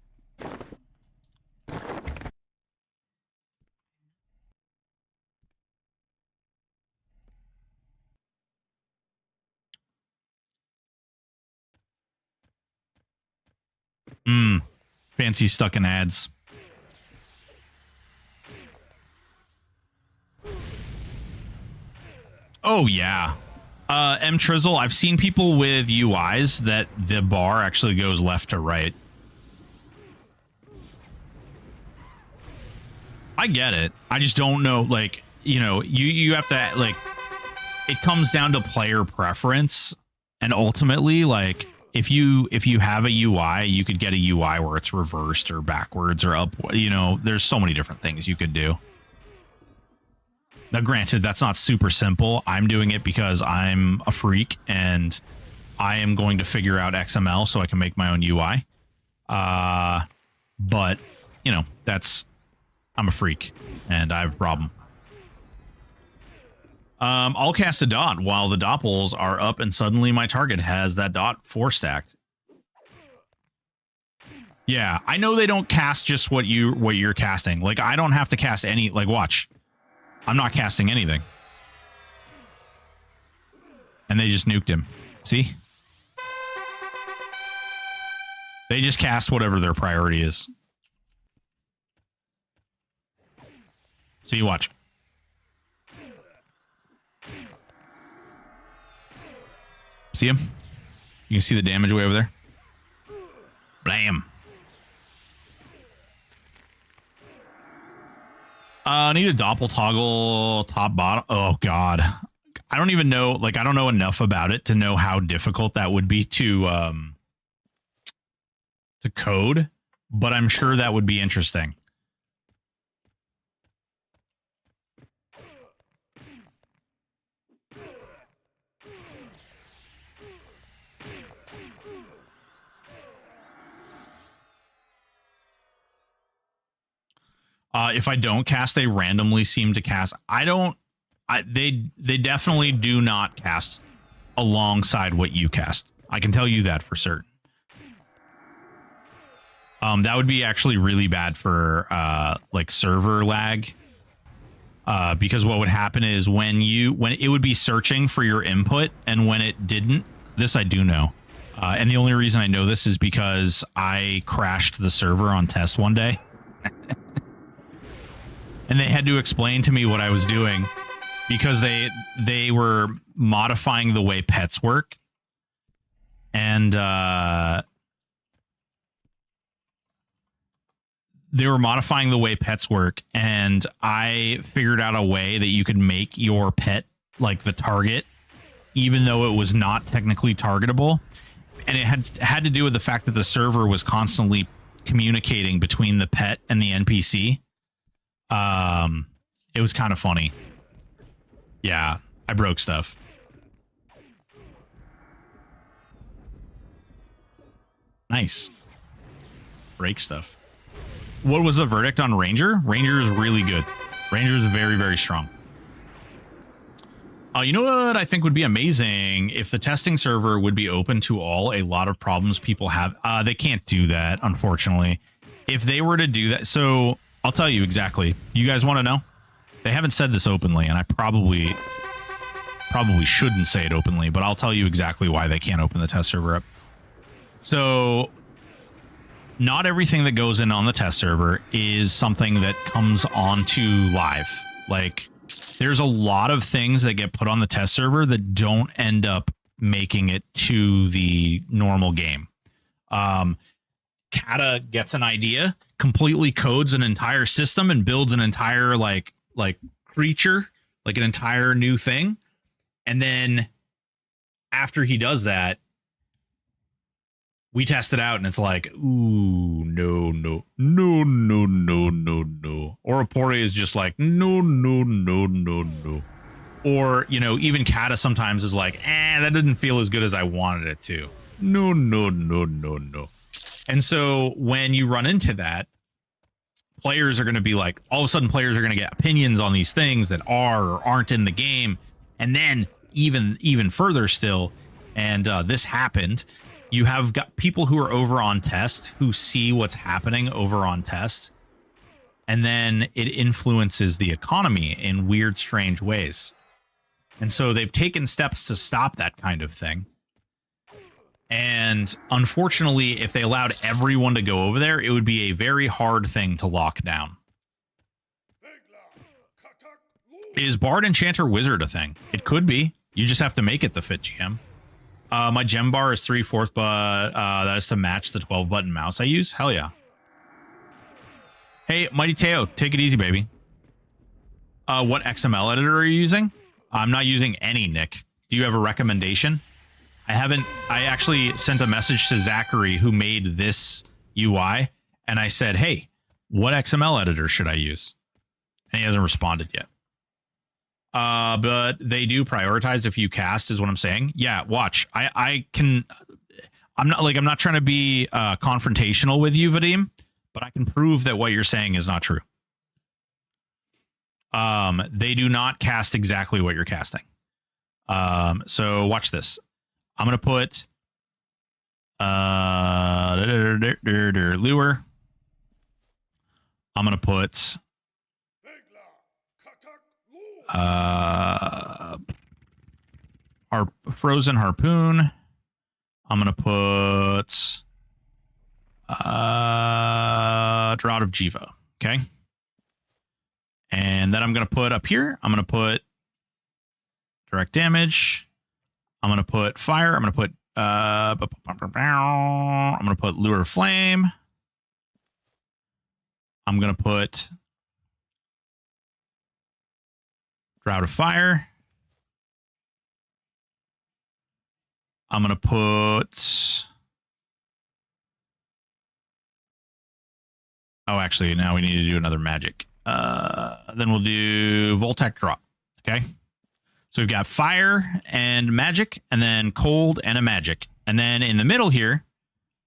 Fancy stuck in ads. Oh yeah. M Trizzle, I've seen people with UIs that the bar actually goes left to right. I get it. I just don't know, like, you know, you have to, like, it comes down to player preference, and ultimately, like, if you have a UI, you could get a UI where it's reversed or backwards or up, you know, there's so many different things you could do. Now, granted, that's not super simple. I'm doing it because I'm a freak and I am going to figure out XML so I can make my own UI. But, you know, I'm a freak and I have a problem. I'll cast a dot while the doppels are up and suddenly my target has that dot 4 stacked. Yeah, I know they don't cast just what you're casting. Like, I don't have to cast any, like, watch. I'm not casting anything. And they just nuked him. See? They just cast whatever their priority is. So you watch. See him? You can see the damage way over there. Blam. I need a doppel toggle top bottom. Oh god. I don't even know, like, I don't know enough about it to know how difficult that would be to code, but I'm sure that would be interesting. If I don't cast, they randomly seem to cast. They definitely do not cast alongside what you cast. I can tell you that for certain. That would be actually really bad for like server lag. Because what would happen is when it would be searching for your input, and when it didn't, this I do know. And the only reason I know this is because I crashed the server on test one day. And they had to explain to me what I was doing because they were modifying the way pets work. And they were modifying the way pets work, and I figured out a way that you could make your pet like the target, even though it was not technically targetable. And it had to do with the fact that the server was constantly communicating between the pet and the NPC. It was kind of funny. Yeah, I broke stuff. Nice. Break stuff. What was the verdict on Ranger? Ranger is really good. Ranger is very, very strong. You know what I think would be amazing? If the testing server would be open to a lot of problems people have. They can't do that, unfortunately. If they were to do that, so I'll tell you exactly. You guys want to know? They haven't said this openly, and I probably shouldn't say it openly, but I'll tell you exactly why they can't open the test server up. So not everything that goes in on the test server is something that comes onto live. Like, there's a lot of things that get put on the test server that don't end up making it to the normal game. Kata gets an idea, completely codes an entire system, and builds an entire like creature, like an entire new thing. And then after he does that, we test it out, and it's like, ooh, no. Or Apore is just like, no. Or, you know, even Kata sometimes is like, that didn't feel as good as I wanted it to. No. And so when you run into that, players are going to be like, all of a sudden players are going to get opinions on these things that are or aren't in the game. And then even further still, and this happened, you have got people who are over on test who see what's happening over on test, and then it influences the economy in weird, strange ways. And so they've taken steps to stop that kind of thing. And unfortunately, if they allowed everyone to go over there, it would be a very hard thing to lock down. Is Bard, Enchanter, Wizard a thing? It could be. You just have to make it the fit GM. My gem bar is 3/4, but that is to match the 12-button mouse I use. Hell yeah. Hey, Mighty Teo, take it easy, baby. What XML editor are you using? I'm not using any, Nick. Do you have a recommendation? I actually sent a message to Zachary, who made this UI, and I said, hey, what XML editor should I use? And he hasn't responded yet. But they do prioritize if you cast, is what I'm saying. Yeah, watch. I'm not trying to be confrontational with you, Vadim, but I can prove that what you're saying is not true. They do not cast exactly what you're casting. So watch this. I'm gonna put lure. I'm gonna put our frozen harpoon. I'm gonna put Drought of Jiva. Okay. And then I'm gonna put up here, I'm gonna put direct damage. I'm gonna put fire. I'm gonna put Lure of Flame. I'm gonna put Drought of Fire. I'm gonna put. Oh, actually, now we need to do another magic. Then we'll do Voltec Drop. Okay. So we've got fire and magic, and then cold and a magic. And then in the middle here,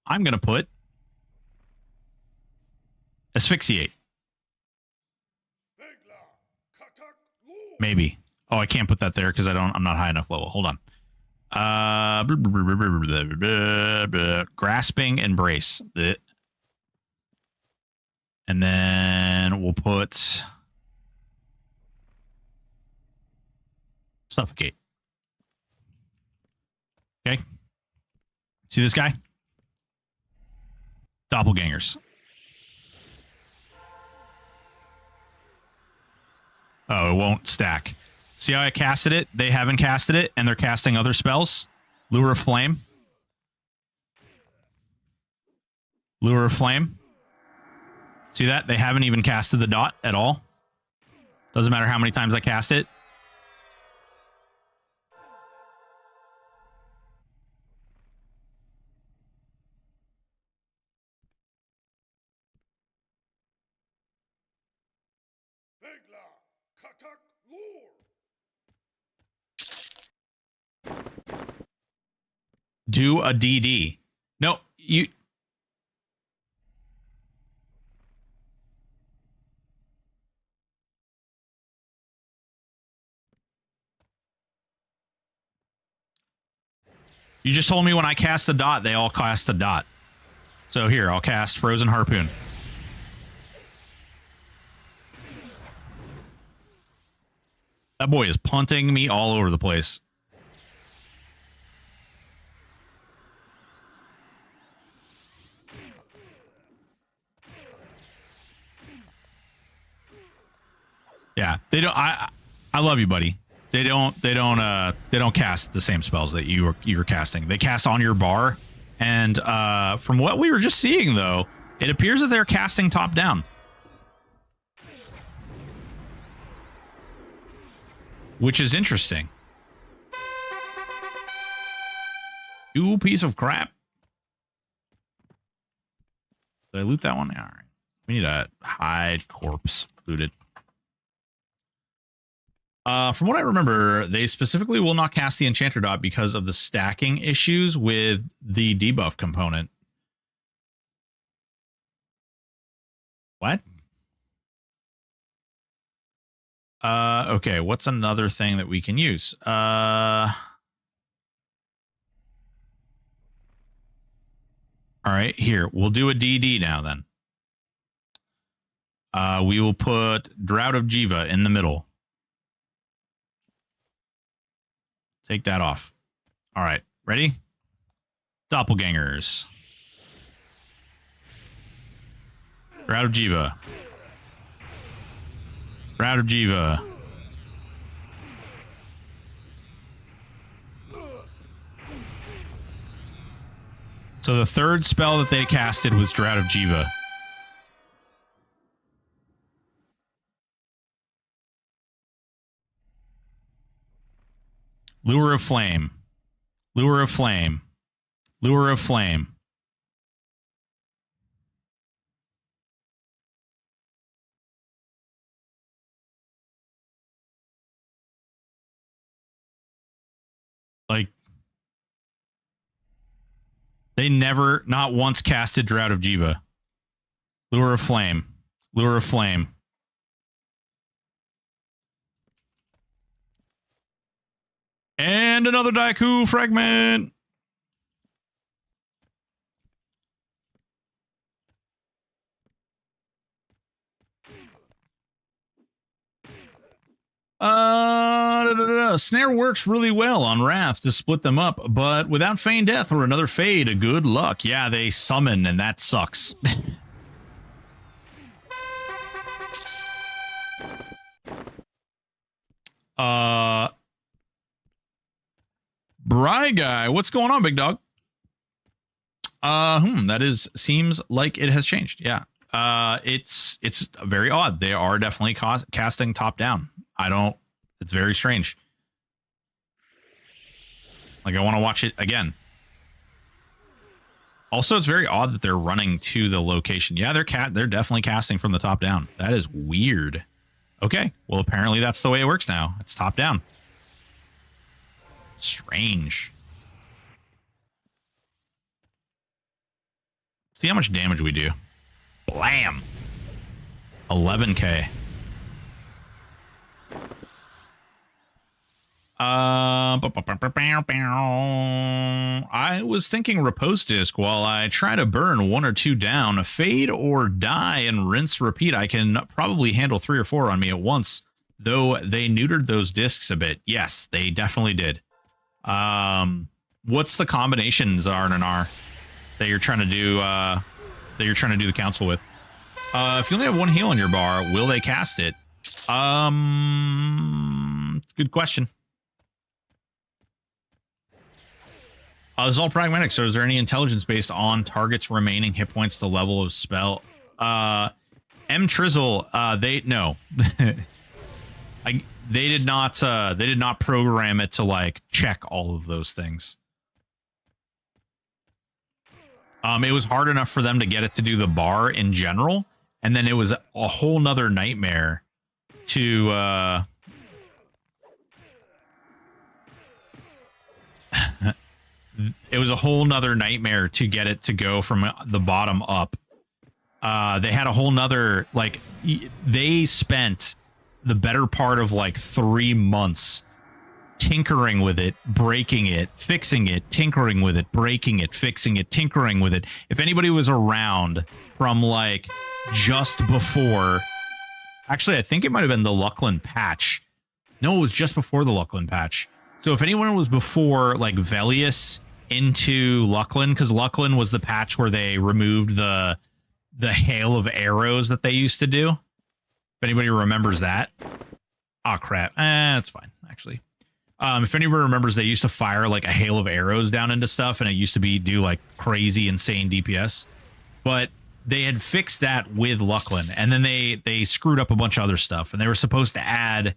I'm going to put Asphyxiate. Maybe. Oh, I can't put that there because I'm not high enough level. Hold on. Grasping embrace. And then we'll put suffocate. Okay. See this guy? Doppelgangers. Oh, it won't stack. See how I casted it? They haven't casted it, and they're casting other spells. Lure of Flame. Lure of Flame. See that? They haven't even casted the dot at all. Doesn't matter how many times I cast it. Do a DD. No, you... You just told me when I cast a dot, they all cast a dot. So here, I'll cast Frozen Harpoon. That boy is punting me all over the place. Yeah, they don't. I love you, buddy. They don't cast the same spells that you were casting. They cast on your bar, and from what we were just seeing, though, it appears that they're casting top down, which is interesting. You piece of crap. Did I loot that one? All right. We need a hide corpse looted. From what I remember, they specifically will not cast the Enchanter Dot because of the stacking issues with the debuff component. What? Okay, what's another thing that we can use? All right, here. We'll do a DD now then. We will put Drought of Jiva in the middle. Take that off. All right, ready? Doppelgangers. Drought of Jiva. Drought of Jiva. So the third spell that they casted was Drought of Jiva. Lure of Flame. Lure of Flame. Lure of Flame. Like, they never, not once casted Drought of Jiva. Lure of Flame. Lure of Flame. And another Daiku fragment. Snare works really well on Wrath to split them up, but without Feign Death or another Fade, good luck. Yeah, they summon, and that sucks. Bry Guy, what's going on, big dog? That seems like it has changed. Yeah. It's very odd. They are definitely casting top down. It's very strange. Like, I want to watch it again. Also, it's very odd that they're running to the location. Yeah, they're definitely casting from the top down. That is weird. Okay, well, apparently that's the way it works now. It's top down. Strange. See how much damage we do. Blam. 11k. I was thinking repose disc while I try to burn 1 or 2 down. Fade or die and rinse repeat. I can probably handle 3 or 4 on me at once, though they neutered those discs a bit. Yes, they definitely did. What's the combinations R and R that you're trying to do? The council with? If you only have 1 heal on your bar, will they cast it? Good question. This is all pragmatic. So, is there any intelligence based on target's remaining hit points, the level of spell? M Trizzle, they no, they did not. They did not program it to like check all of those things. It was hard enough for them to get it to do the bar in general, and then it was a whole nother nightmare to. It was a whole nother nightmare to get it to go from the bottom up. They had a whole nother, like, they spent the better part of like 3 months tinkering with it, breaking it, fixing it, tinkering with it, breaking it, fixing it, tinkering with it. If anybody was around from like just before, actually, I think it might have been the Luckland patch. No, it was just before the Luckland patch. So if anyone was before like Velius into Luckland, because Luckland was the patch where they removed the hail of arrows that they used to do. If anybody remembers that. Oh crap. That's fine, actually. If anybody remembers, they used to fire like a hail of arrows down into stuff, and it used to do like crazy, insane DPS. But they had fixed that with Luckland, and then they screwed up a bunch of other stuff, and they were supposed to add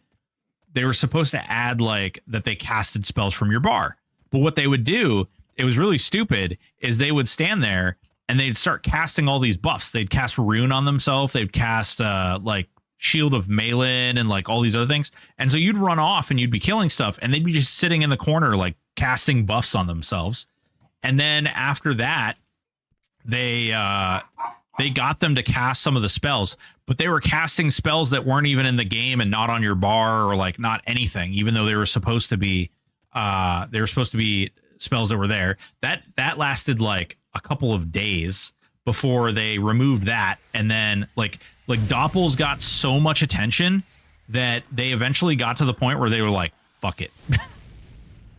like that they casted spells from your bar. But what they would do, it was really stupid, is they would stand there and they'd start casting all these buffs. They'd cast Rune on themselves. They'd cast like Shield of Malin and like all these other things. And so you'd run off and you'd be killing stuff, and they'd be just sitting in the corner like casting buffs on themselves. And then after that, they got them to cast some of the spells, but they were casting spells that weren't even in the game and not on your bar or like not anything, even though they were supposed to be spells that were there. That lasted like a couple of days before they removed that. And then like Doppels got so much attention that they eventually got to the point where they were like, fuck it.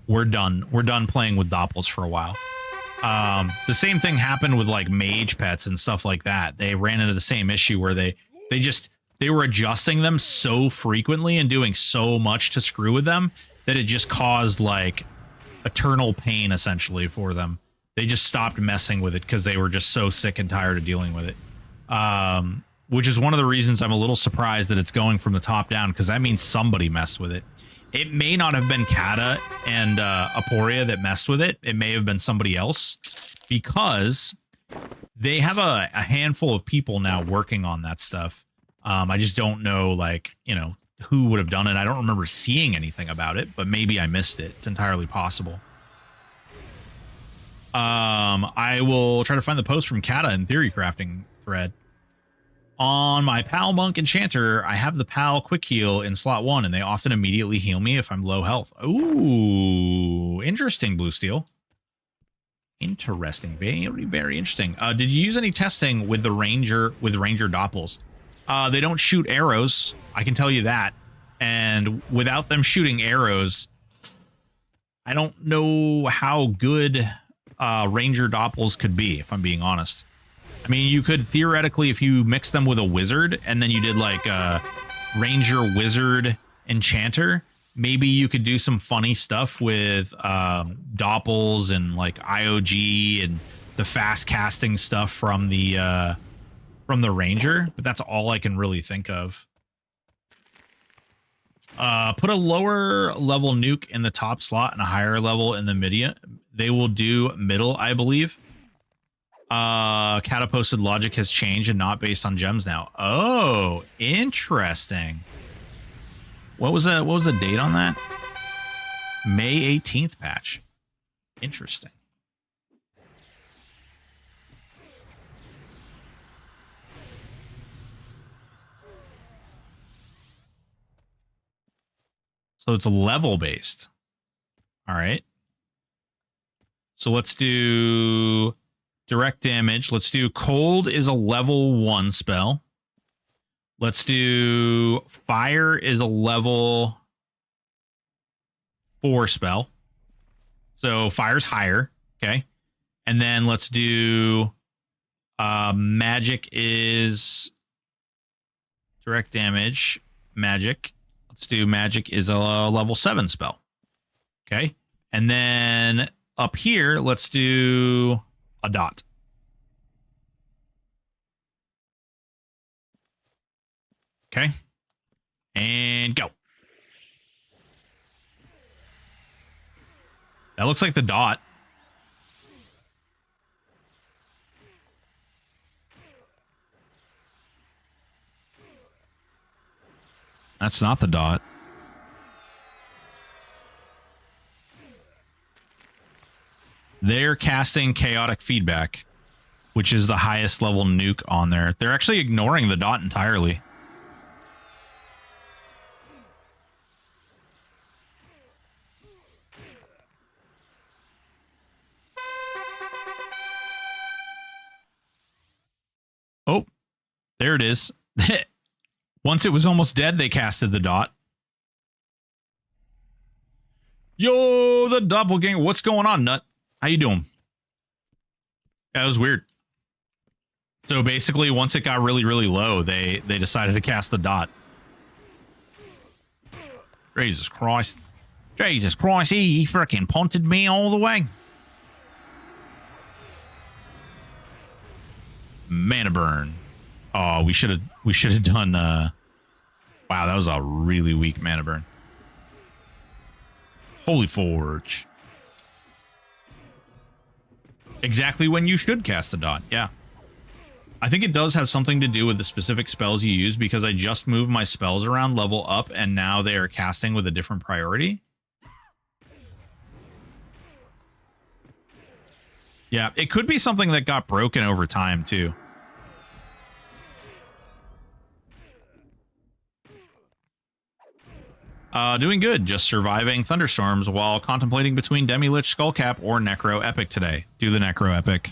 We're done playing with Doppels for a while. The same thing happened with like mage pets and stuff like that. They ran into the same issue where they were adjusting them so frequently and doing so much to screw with them that it just caused like eternal pain essentially for them. They just stopped messing with it because they were just so sick and tired of dealing with it. Which is one of the reasons I'm a little surprised that it's going from the top down, because that means somebody messed with it. It may not have been Kata and Aporia that messed with it. It may have been somebody else, because they have a handful of people now working on that stuff. I just don't know, like, you know, who would have done it. I don't remember seeing anything about it, but maybe I missed it. It's entirely possible. I will try to find the post from Kata in Theory Crafting thread. On my PAL Monk Enchanter, I have the PAL Quick Heal in slot 1, and they often immediately heal me if I'm low health. Ooh, interesting, Blue Steel. Interesting. Very, very interesting. Did you use any testing with the Ranger Doppels? They don't shoot arrows, I can tell you that. And without them shooting arrows, I don't know how good Ranger Doppels could be, if I'm being honest. I mean, you could theoretically, if you mix them with a wizard and then you did like a Ranger Wizard Enchanter, maybe you could do some funny stuff with Doppels and like IOG and the fast casting stuff from the Ranger. But that's all I can really think of. Put a lower level nuke in the top slot and a higher level in the medium. They will do middle, I believe. Kata posted logic has changed and not based on gems now. Oh, interesting. What was the date on that? May 18th patch. Interesting. So it's level based. All right. So let's do direct damage. Let's do cold is a level 1 spell. Let's do fire is a level 4 spell. So fire's higher. Okay. And then let's do magic is direct damage. Magic. Let's do magic is a level 7 spell. Okay. And then up here, let's do a dot. Okay. And go. That looks like the dot. That's not the dot. They're casting chaotic feedback, which is the highest level nuke on there. They're actually ignoring the dot entirely. Oh, there it is. Once it was almost dead, they casted the dot. Yo, the doppelganger. What's going on, Nut? How you doing? That was weird. So basically, once it got really, really low, they decided to cast the dot. Jesus Christ. Jesus Christ, he freaking punted me all the way. Mana burn. Oh, we should have done wow, that was a really weak mana burn. Holy Forge. Exactly when you should cast the dot. Yeah. I think it does have something to do with the specific spells you use, because I just moved my spells around level up and now they are casting with a different priority. Yeah, it could be something that got broken over time too. Doing good. Just surviving thunderstorms while contemplating between Demi-Lich Skullcap or Necro Epic today. Do the Necro Epic.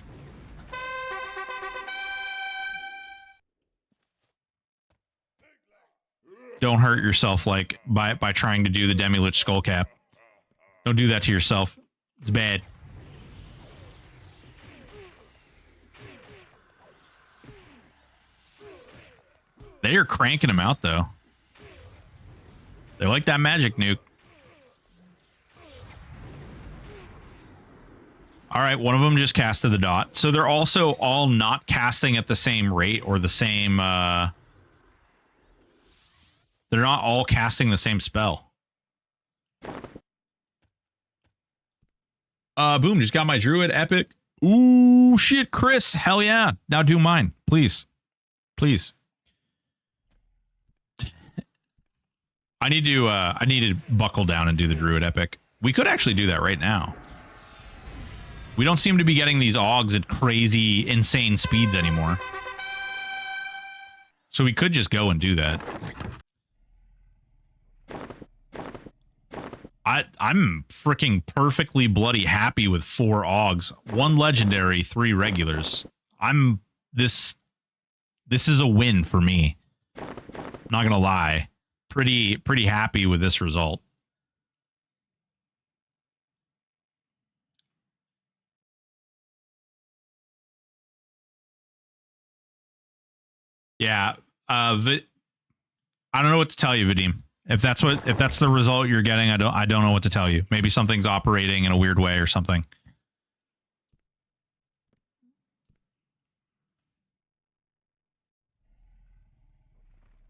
Don't hurt yourself like by trying to do the Demi-Lich Skullcap. Don't do that to yourself. It's bad. They are cranking them out though. They like that magic nuke. All right, one of them just casted the dot. So they're also all not casting at the same rate or the same... they're not all casting the same spell. Boom, just got my Druid Epic. Ooh, shit, Chris. Hell yeah. Now do mine, please. Please. I need to buckle down and do the Druid Epic. We could actually do that right now. We don't seem to be getting these Augs at crazy, insane speeds anymore. So we could just go and do that. I'm freaking perfectly bloody happy with 4 Augs. 1 legendary, 3 regulars. This is a win for me. I'm not gonna lie. Pretty happy with this result. Yeah, I don't know what to tell you, Vadim. If that's the result you're getting, I don't know what to tell you. Maybe something's operating in a weird way or something.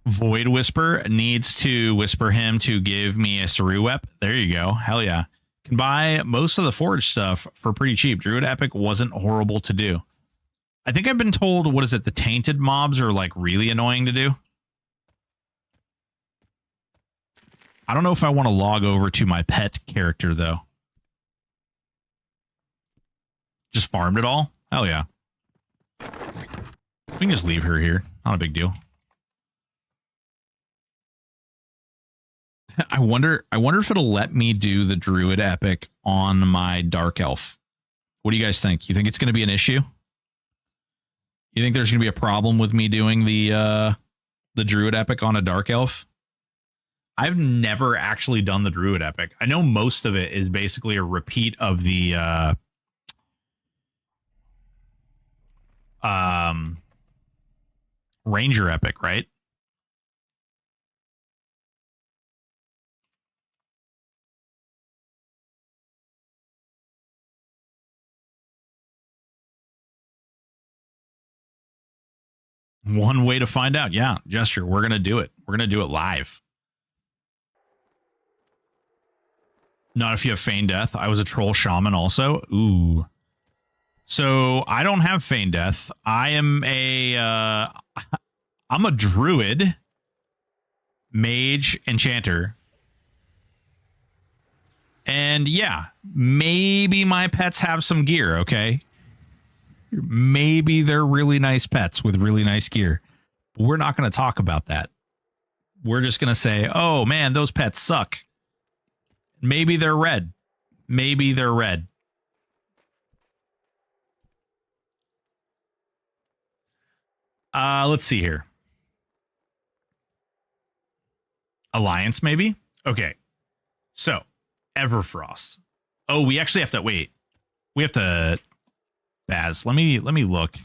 Void Whisper needs to whisper him to give me a Saruwep. There you go. Hell yeah. Can buy most of the forage stuff for pretty cheap. Druid Epic wasn't horrible to do. I think I've been told, what is it? The tainted mobs are like really annoying to do. I don't know if I want to log over to my pet character though. Just farmed it all? Hell yeah. We can just leave her here. Not a big deal. I wonder if it'll let me do the druid epic on my dark elf. What do you guys think? You think it's going to be an issue? You think there's going to be a problem with me doing the druid epic on a dark elf? I've never actually done the druid epic. I know most of it is basically a repeat of the ranger epic, right? One way to find out. Yeah, gesture. We're going to do it. We're going to do it live. Not if you have feign death. I was a troll shaman also. Ooh. So I don't have feign death. I am I'm a druid, mage, enchanter. And yeah, maybe my pets have some gear, okay? Maybe they're really nice pets with really nice gear. But we're not going to talk about that. We're just going to say, oh man, those pets suck. Maybe they're red. Maybe they're red. Let's see here. Alliance, maybe? Okay. So, Everfrost. Oh, we actually have to wait. We have to Baz, let me look.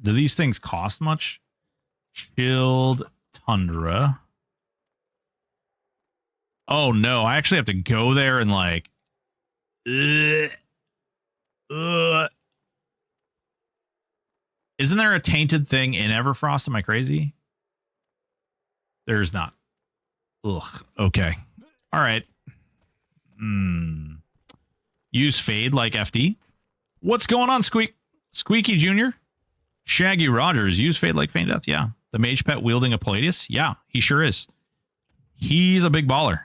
Do these things cost much? Chilled Tundra. Oh no, I actually have to go there and like Isn't there a tainted thing in Everfrost? Am I crazy? There's not. Ugh. Okay. All right. Use Fade like FD. What's going on, Squeaky Jr.? Shaggy Rogers. Use Fade like Feign Death. Yeah. The mage pet wielding a Palladius. Yeah, he sure is. He's a big baller.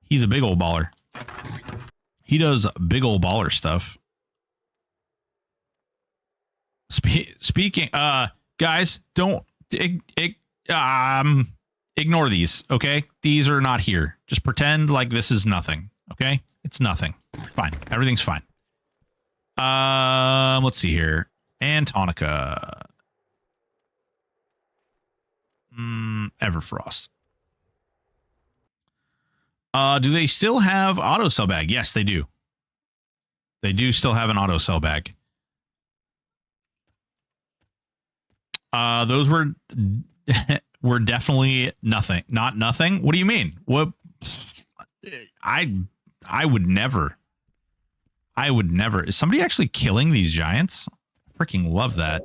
He's a big old baller. He does big old baller stuff. Speaking, guys, don't ignore these, okay? These are not here. Just pretend like this is nothing, okay? It's nothing. It's fine. Everything's fine. Let's see here. Antonica. Everfrost. Do they still have auto sell bag? Yes, they do. They do still have an auto sell bag. Those were were definitely nothing. Not nothing. What do you mean? What? I would never. I would never. Is somebody actually killing these giants? I freaking love that.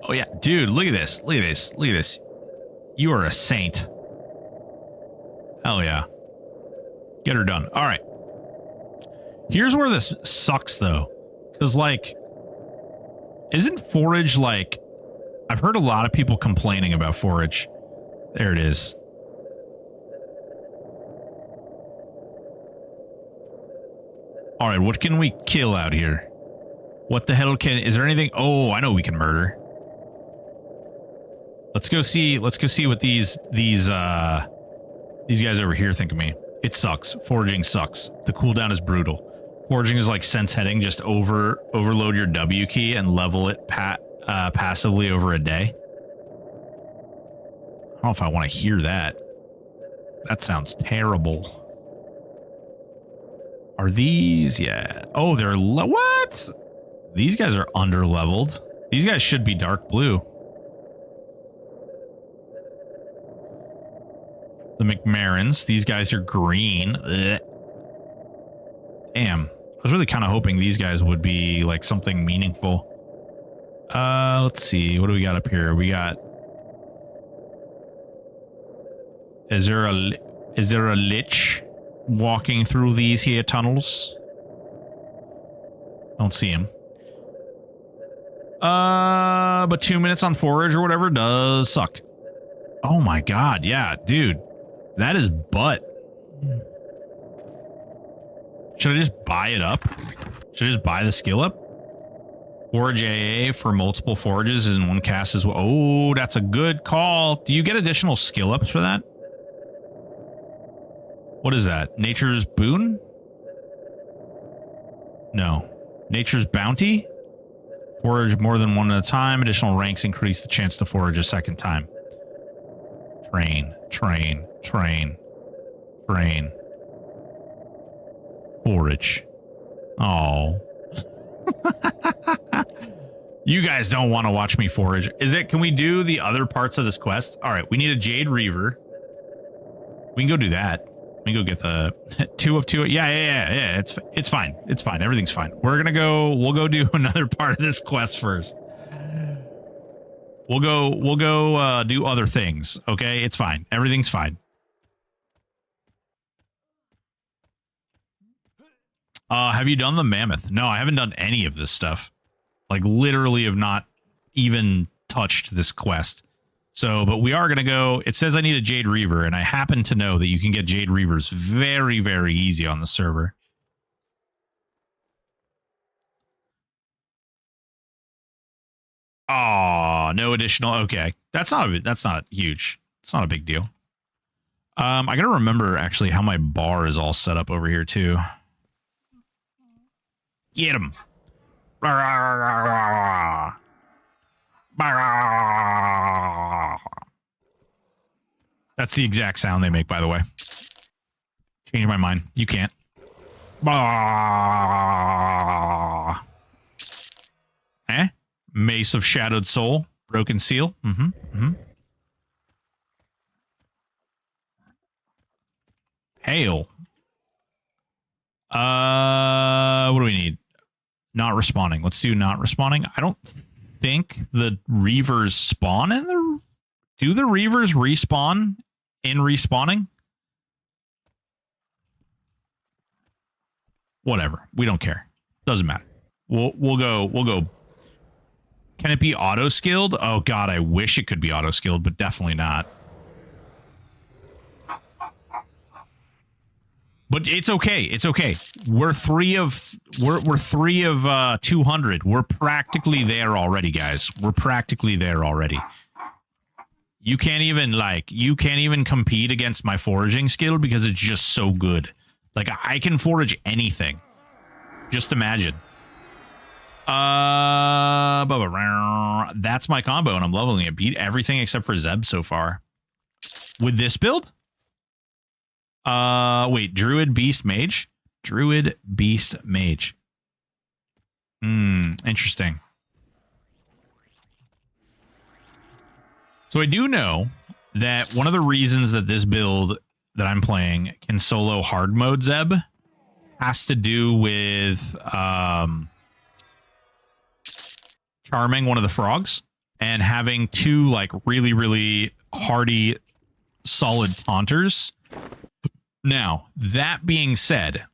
Oh yeah, dude, look at this. Look at this. Look at this. You are a saint. Hell yeah. Get her done. All right. Here's where this sucks though. Because like, isn't Forage like, I've heard a lot of people complaining about Forage. There it is. All right, what can we kill out here? What the hell is there anything? Oh, I know we can murder. Let's go see what these guys over here think of me. It sucks. Foraging sucks. The cooldown is brutal. Foraging is like sense heading, just overload your W key and level it passively over a day. I don't know if I want to hear that. That sounds terrible. Are these? Yeah. Oh, they're what? These guys are under leveled. These guys should be dark blue. The McMarins. These guys are green. Ugh. Damn. I was really kind of hoping these guys would be like something meaningful. Let's see. What do we got up here? We got. Is there a lich walking through these here tunnels? Don't see him. But 2 minutes on Forage or whatever does suck. Oh my god, yeah, dude. That is butt. Should I just buy it up? Should I just buy the skill up? Forage AA for multiple forages in one cast as well. Oh, that's a good call. Do you get additional skill ups for that? What is that? Nature's boon? No. Nature's bounty? Forage more than one at a time. Additional ranks increase the chance to forage a second time. Train, train, train, train. Forage. Oh. You guys don't want to watch me forage. Can we do the other parts of this quest? All right, we need a Jade Reaver. We can go do that. We can go get the 2 of 2. Yeah. It's fine. It's fine. Everything's fine. We'll go do another part of this quest first. We'll go do other things. Okay, it's fine. Everything's fine. Have you done the mammoth? No, I haven't done any of this stuff. Like, literally have not even touched this quest. So, but we are going to go. It says I need a Jade Reaver, and I happen to know that you can get Jade Reavers very, very easy on the server. Oh, no additional. Okay, that's not huge. It's not a big deal. I got to remember actually how my bar is all set up over here too. Get him. That's the exact sound they make, by the way. Change my mind. You can't. Mace of Shadowed Soul. Broken Seal. Hail. What do we need? Not respawning. Let's do not respawning. I don't think the Reavers spawn in the... Do the Reavers respawn in respawning? Whatever. We don't care. Doesn't matter. We'll go. Can it be auto-skilled? Oh, God, I wish it could be auto-skilled, but definitely not. But it's okay. It's okay. We're 3 of 200. We're practically there already, guys. We're practically there already. You can't even compete against my foraging skill because it's just so good. Like, I can forage anything. Just imagine. That's my combo, and I'm leveling it. Beat everything except for Zeb so far. With this build? Wait, Druid, Beast, Mage? Druid, Beast, Mage. Interesting. So I do know that one of the reasons that this build that I'm playing can solo hard mode Zeb has to do with charming one of the frogs and having 2 like really, really hardy, solid taunters. Now, that being said,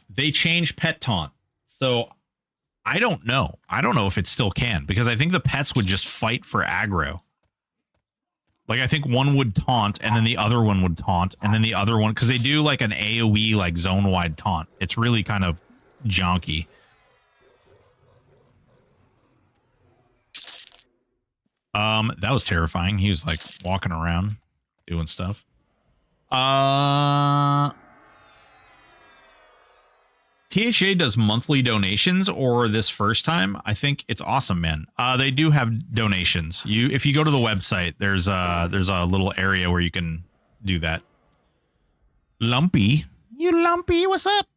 they changed pet taunt. So I don't know. I don't know if it still can, because I think the pets would just fight for aggro. Like, I think one would taunt, and then the other one would taunt, and then the other one, because they do like an AoE, like zone-wide taunt. It's really kind of jonky. That was terrifying. He was like walking around doing stuff. THA does monthly donations, or this first time. I think it's awesome, man. They do have donations. If you go to the website, there's a little area where you can do that. Lumpy, you Lumpy, what's up?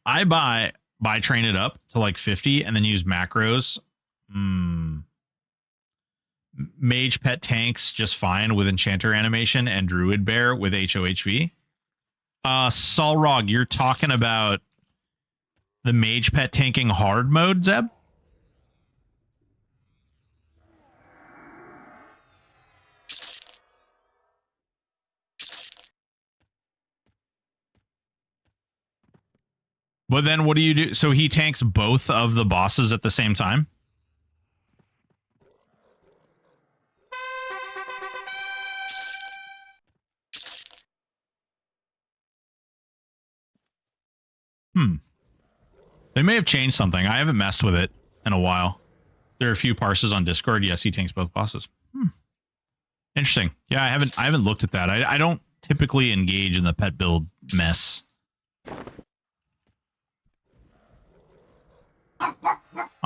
I buy train it up to like 50 and then use macros. Mage pet tanks just fine with enchanter animation, and druid bear with HOHV. Solrog, you're talking about the mage pet tanking hard mode, Zeb? But then what do you do? So he tanks both of the bosses at the same time? They may have changed something. I haven't messed with it in a while. There are a few parses on Discord. Yes, he tanks both bosses. Interesting. Yeah, I haven't looked at that. I don't typically engage in the pet build mess.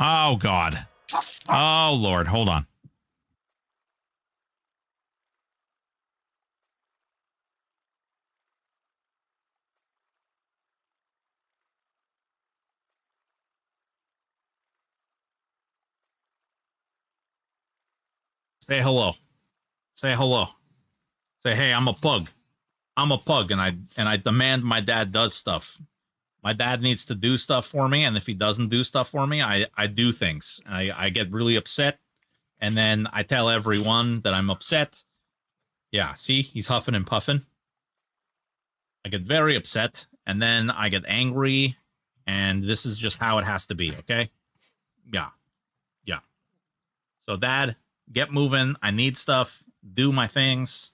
Oh God. Oh Lord, hold on. Say hello. Say hello. Say, hey, I'm a pug. I'm a pug, and I demand my dad does stuff. My dad needs to do stuff for me, and if he doesn't do stuff for me, I do things. I get really upset, and then I tell everyone that I'm upset. Yeah, see, he's huffing and puffing. I get very upset, and then I get angry, and this is just how it has to be, okay? Yeah. Yeah. So, Dad, get moving. I need stuff. Do my things,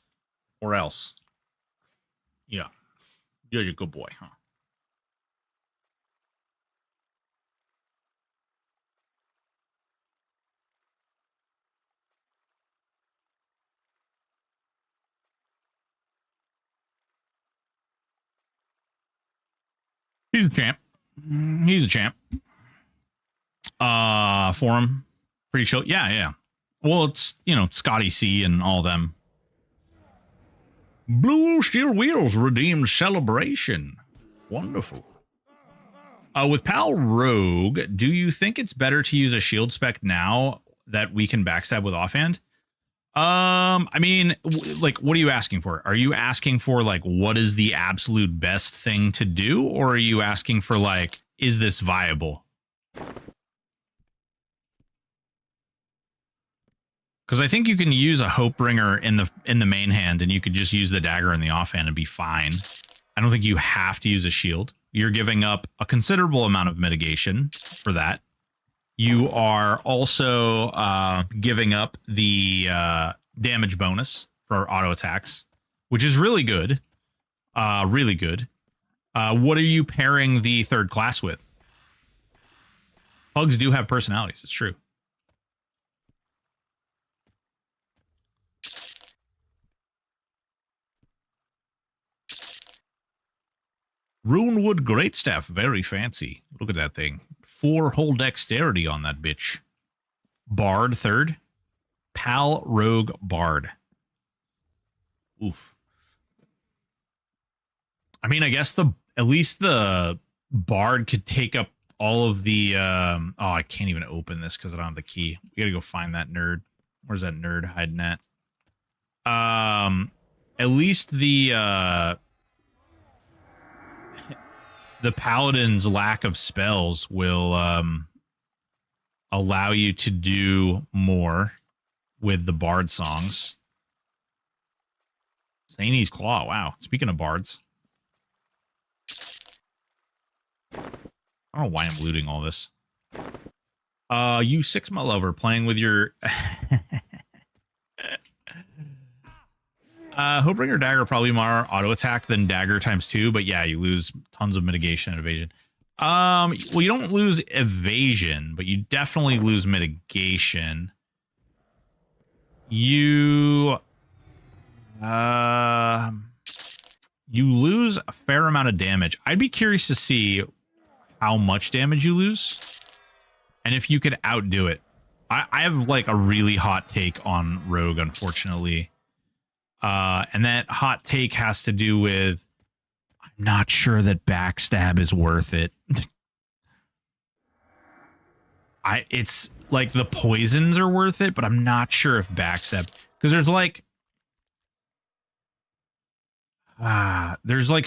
or else. Yeah. You're a good boy, huh? He's a champ. He's a champ. Forum. Pretty chill. Yeah, yeah. Well, it's, you know, Scotty C and all them. Blue Steel Wheels redeemed celebration. Wonderful. With Pal Rogue, do you think it's better to use a shield spec now that we can backstab with offhand? I mean, like, what are you asking for? Are you asking for, like, what is the absolute best thing to do? Or are you asking for, like, is this viable? Because I think you can use a Hope Bringer in the main hand, and you could just use the dagger in the offhand and be fine. I don't think you have to use a shield. You're giving up a considerable amount of mitigation for that. You are also giving up the damage bonus for auto attacks, which is really good. Really good. What are you pairing the third class with? Pugs do have personalities. It's true. Runewood Greatstaff, very fancy. Look at that thing. 4 whole dexterity on that bitch. Bard third. Pal Rogue Bard. Oof. I mean, I guess at least the Bard could take up all of the oh, I can't even open this because I don't have the key. We gotta go find that nerd. Where's that nerd hiding at? At least the paladin's lack of spells will allow you to do more with the bard songs. Zany's Claw. Wow. Speaking of bards. I don't know why I'm looting all this. You Sixma lover playing with your Hopebringer Dagger probably more auto attack than Dagger ×2, but yeah, you lose tons of mitigation and evasion. Well, you don't lose evasion, but you definitely lose mitigation. You lose a fair amount of damage. I'd be curious to see how much damage you lose and if you could outdo it. I have like a really hot take on Rogue, unfortunately. And that hot take has to do with, I'm not sure that backstab is worth it. It's like the poisons are worth it, but I'm not sure if backstab, because there's like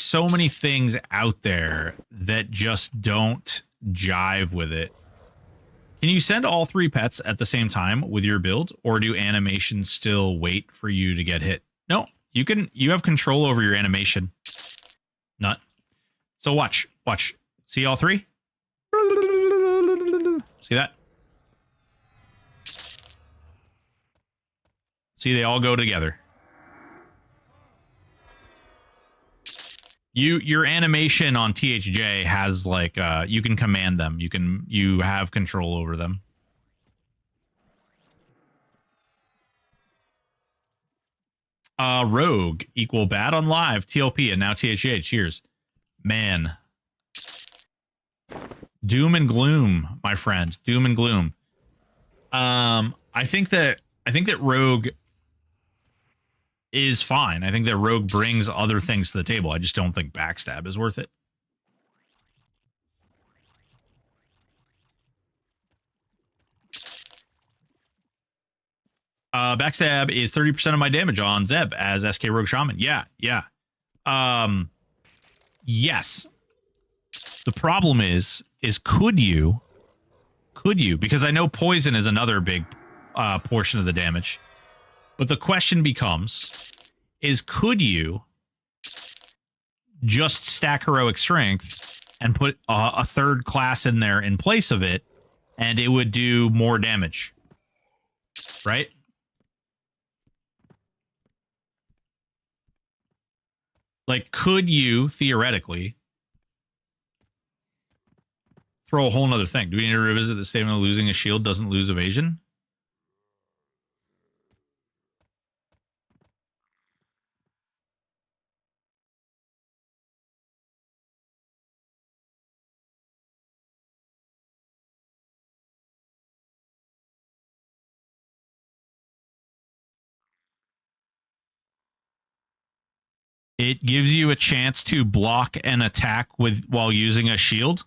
so many things out there that just don't jive with it. Can you send all 3 pets at the same time with your build, or do animations still wait for you to get hit? No, you have control over your animation. Nut. So watch. See all 3? See that? See, they all go together. Your animation on THJ has like you can command them. You have control over them. Rogue equal bad on live, TLP, and now THA. Cheers. Man. Doom and gloom, my friend. Doom and gloom. I think that Rogue is fine. I think that Rogue brings other things to the table. I just don't think backstab is worth it. Backstab is 30% of my damage on Zeb as SK Rogue Shaman. Yeah. Yes. The problem is could you, because I know poison is another big portion of the damage. But the question becomes, could you just stack heroic strength and put a third class in there in place of it, and it would do more damage, right? Like, could you theoretically throw a whole nother thing? Do we need to revisit the statement of losing a shield doesn't lose evasion? It gives you a chance to block an attack while using a shield.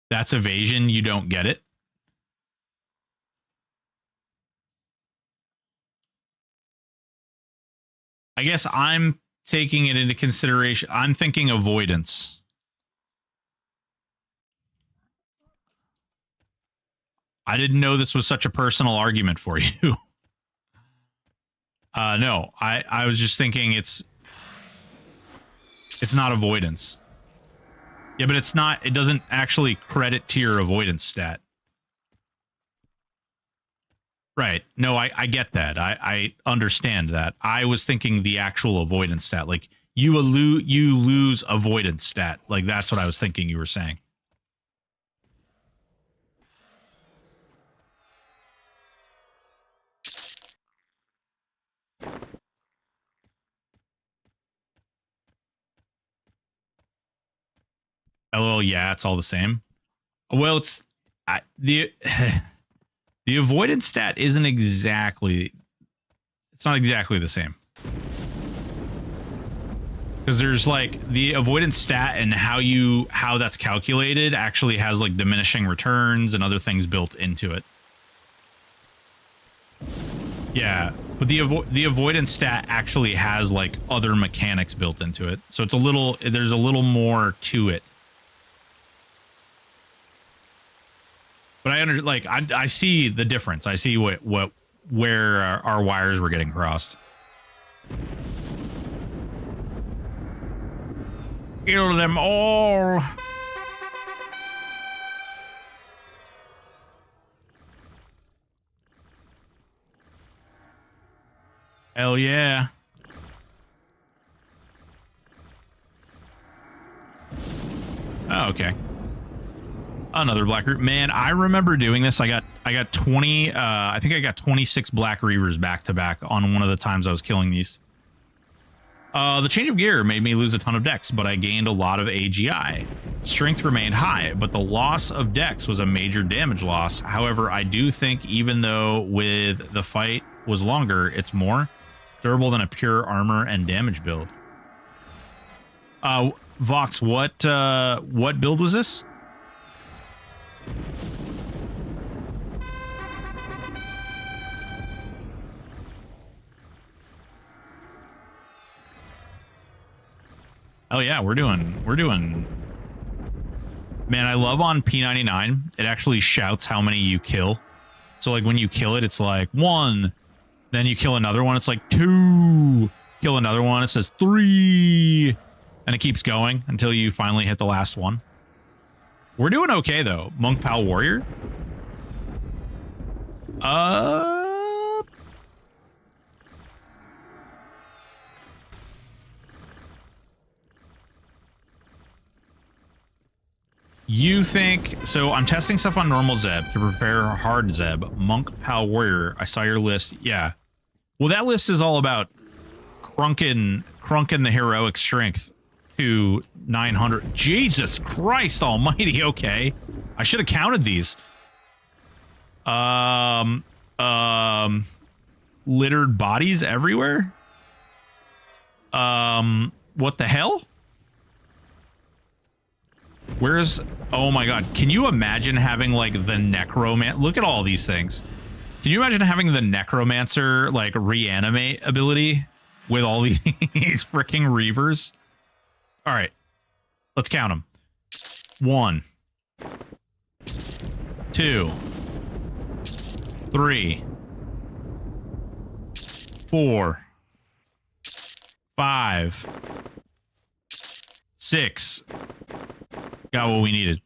That's evasion. You don't get it. I guess I'm taking it into consideration. I'm thinking avoidance. I didn't know this was such a personal argument for you. No, I was just thinking it's not avoidance. Yeah, but it's not. It doesn't actually credit to your avoidance stat. Right. No, I get that. I understand that. I was thinking the actual avoidance stat. Like, you lose avoidance stat. Like, that's what I was thinking you were saying. LOL, yeah, it's all the same. Well, it's the the avoidance stat isn't exactly. It's not exactly the same. Because there's like the avoidance stat and how that's calculated actually has like diminishing returns and other things built into it. Yeah, but the avoidance stat actually has like other mechanics built into it, so it's there's a little more to it. But I see the difference. I see where our wires were getting crossed. Kill them all. Hell yeah. Oh, okay. Another black root. Man, I remember doing this. I got 20 I think I got 26 black reavers back to back on one of the times I was killing these. The change of gear made me lose a ton of dex, but I gained a lot of AGI. Strength remained high, but the loss of dex was a major damage loss. However, I do think even though with the fight was longer, it's more durable than a pure armor and damage build. Vox, what build was this? Oh yeah, we're doing. Man, I love on P99. It actually shouts how many you kill. So like when you kill it, it's like 1. Then you kill another one, it's like 2. Kill another one, it says 3. And it keeps going until you finally hit the last one. We're doing okay though. Monk Pal Warrior. You think... So I'm testing stuff on normal Zeb to prepare hard Zeb. Monk, Pal, Warrior. I saw your list. Yeah. Well, that list is all about crunking the heroic strength to 900. Jesus Christ almighty. Okay. I should have counted these. Littered bodies everywhere? What the hell? Where's... Oh my god. Can you imagine having, like, the necromancer... Look at all these things. Can you imagine having the necromancer, like, reanimate ability with all these freaking reavers? Alright. Let's count them. 1, 2, 3, 4, 5, 6. Got what we needed.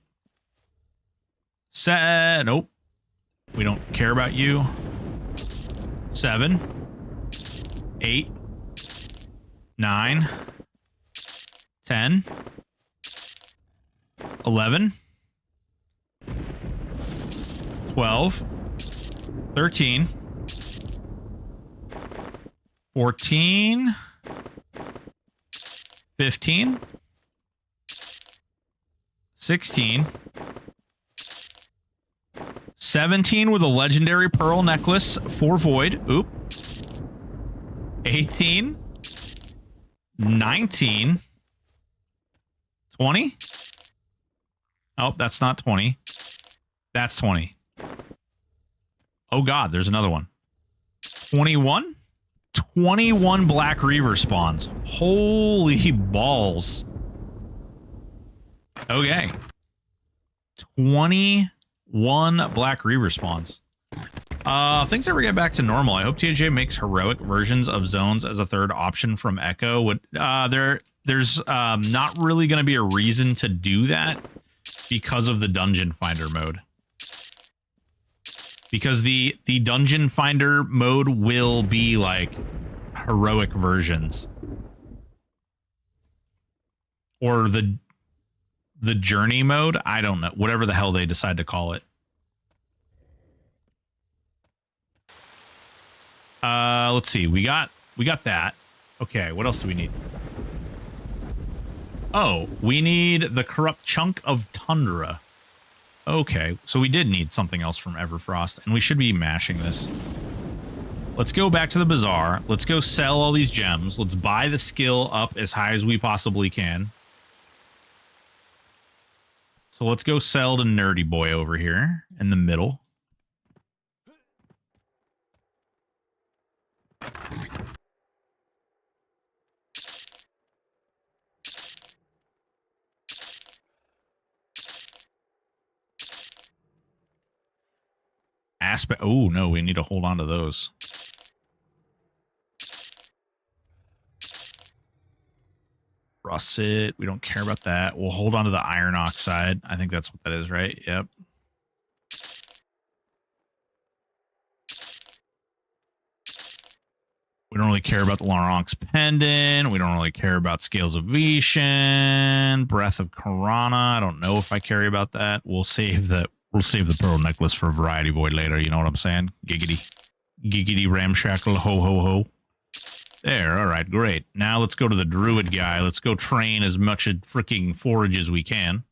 Nope. We don't care about you. 7, 8, 9, 10, 11, 12, 13, 14, 15, 16, 17 with a legendary pearl necklace for void. Oop. 18, 19, 20. Oh, that's not 20. That's 20. Oh god, there's another one. 21? 21 Black Reaver spawns. Holy balls. Okay. 21 Black Reaver spawns. If things ever get back to normal, I hope TJ makes heroic versions of zones as a third option from Echo. There's not really going to be a reason to do that because of the Dungeon Finder mode. Because the Dungeon Finder mode will be like heroic versions. Or the journey mode, I don't know, whatever the hell they decide to call it. Let's see. We got that. Okay, what else do we need? Oh, we need the corrupt chunk of tundra. Okay, so we did need something else from Everfrost, and we should be mashing this. Let's go back to the bazaar. Let's go sell all these gems. Let's buy the skill up as high as we possibly can. So let's go sell to Nerdy Boy over here in the middle. Aspect. Oh, no, we need to hold on to those. Russet. We don't care about that. We'll hold on to the iron oxide. I think that's what that is, right? Yep. We don't really care about the Laurence Pendant. We don't really care about Scales of Vishen. Breath of Karana. I don't know if I care about that. We'll save the pearl necklace for Variety Void later. You know what I'm saying? Giggity. Giggity ramshackle. Ho, ho, ho. There. All right. Great. Now let's go to the druid guy. Let's go train as much freaking forage as we can.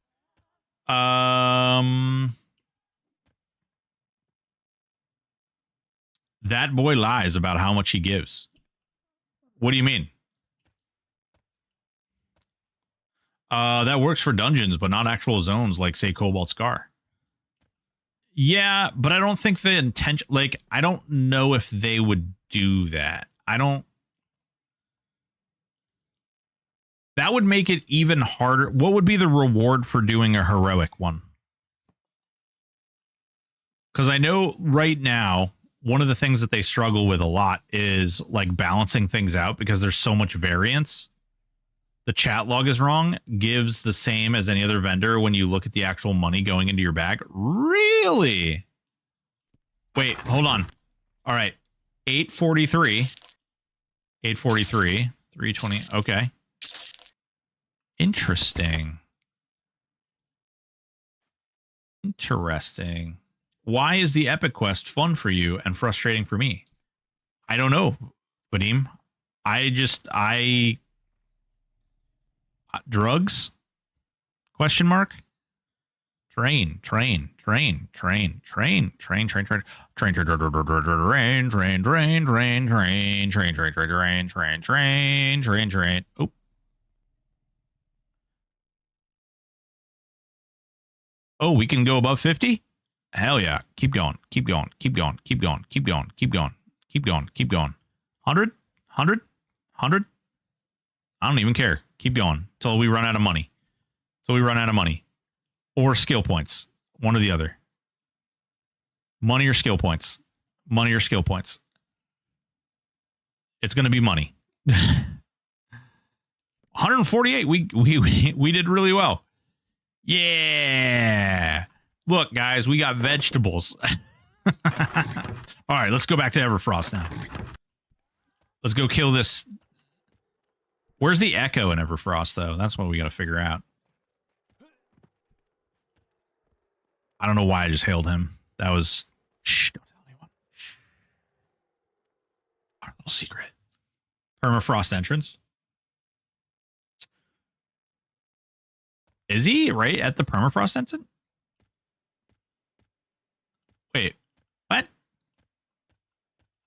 That boy lies about how much he gives. What do you mean? That works for dungeons, but not actual zones like, say, Cobalt Scar. Yeah, but I don't think the intention... Like, I don't know if they would do that. That would make it even harder. What would be the reward for doing a heroic one? Because I know right now, one of the things that they struggle with a lot is like balancing things out because there's so much variance. The chat log is wrong, gives the same as any other vendor when you look at the actual money going into your bag. Really? Wait, hold on. All right. 843. 843. 320. Okay. Interesting. Interesting. Why is the EverQuest fun for you and frustrating for me? I don't know, Vadim. Drugs? Question mark? Train. Oh. Oh, we can go above 50? Hell yeah. Keep going. 100? I don't even care. Keep going till we run out of money. Or skill points. One or the other. Money or skill points. It's going to be money. 148. We did really well. Yeah. Look, guys, we got vegetables. All right, let's go back to Everfrost now. Let's go kill this. Where's the echo in Everfrost, though? That's what we got to figure out. I don't know why I just hailed him. That was... Shh, don't tell anyone. Shh. Our little secret. Permafrost entrance. Is he right at the permafrost entrance? Wait, what?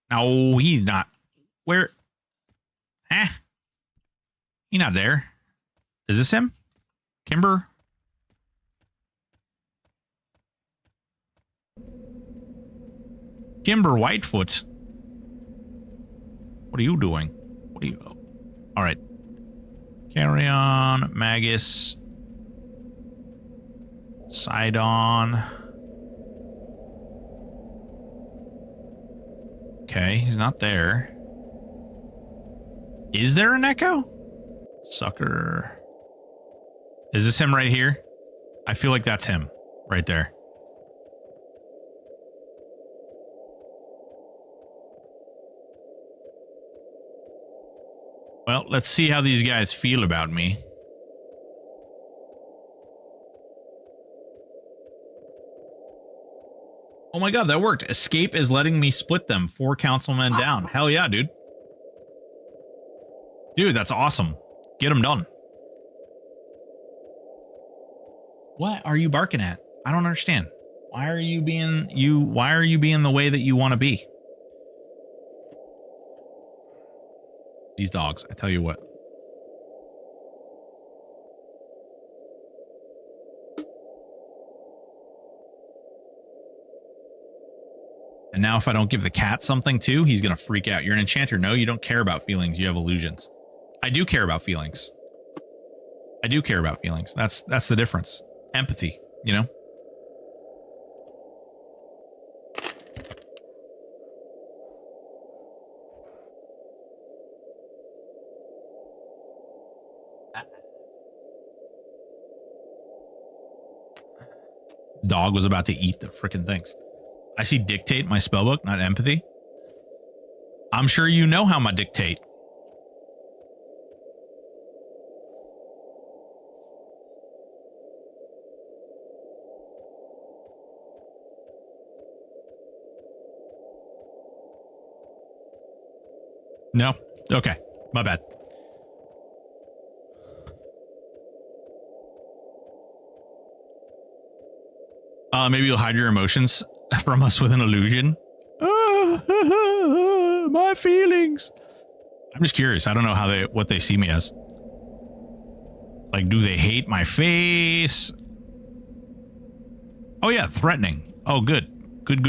No, he's not. Where? He's not there. Is this him? Kimber? Kimber Whitefoot. What are you doing? What are you... Oh. All right. Carry on. Magus. Sidon. Okay, he's not there. Is there an echo? Sucker. Is this him right here? I feel like that's him right there. Well, let's see how these guys feel about me. Oh my god, that worked. Escape is letting me split them. 4 councilmen down. Hell yeah, dude. Dude, that's awesome. Get them done. What are you barking at? I don't understand. Why are you being the way that you want to be? These dogs, I tell you what. And now if I don't give the cat something too, he's going to freak out. You're an enchanter. No, you don't care about feelings. You have illusions. I do care about feelings. I do care about feelings. That's the difference. Empathy, you know? Dog was about to eat the freaking things. I see dictate in my spellbook, not empathy. I'm sure you know how my dictate. No? Okay. My bad. Maybe you'll hide your emotions from us with an illusion. My feelings. I'm just curious. I don't know what they see me as. Like, do they hate my face? Oh yeah, threatening. Oh, good. Good.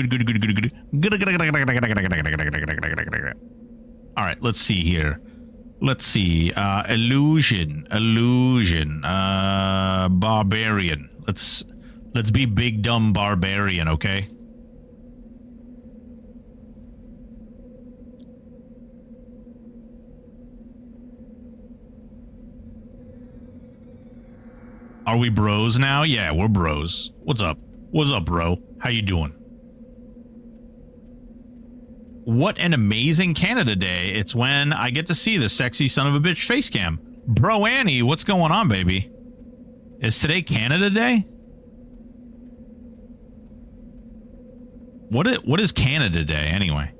All right, let's see here. Let's see. Illusion. Barbarian. Let's be big dumb barbarian, okay? Are we bros now? Yeah, we're bros. What's up? What's up, bro? How you doing? What an amazing Canada Day. It's when I get to see the sexy son of a bitch face cam. Bro Annie, what's going on, baby? Is today Canada Day? What is Canada Day anyway?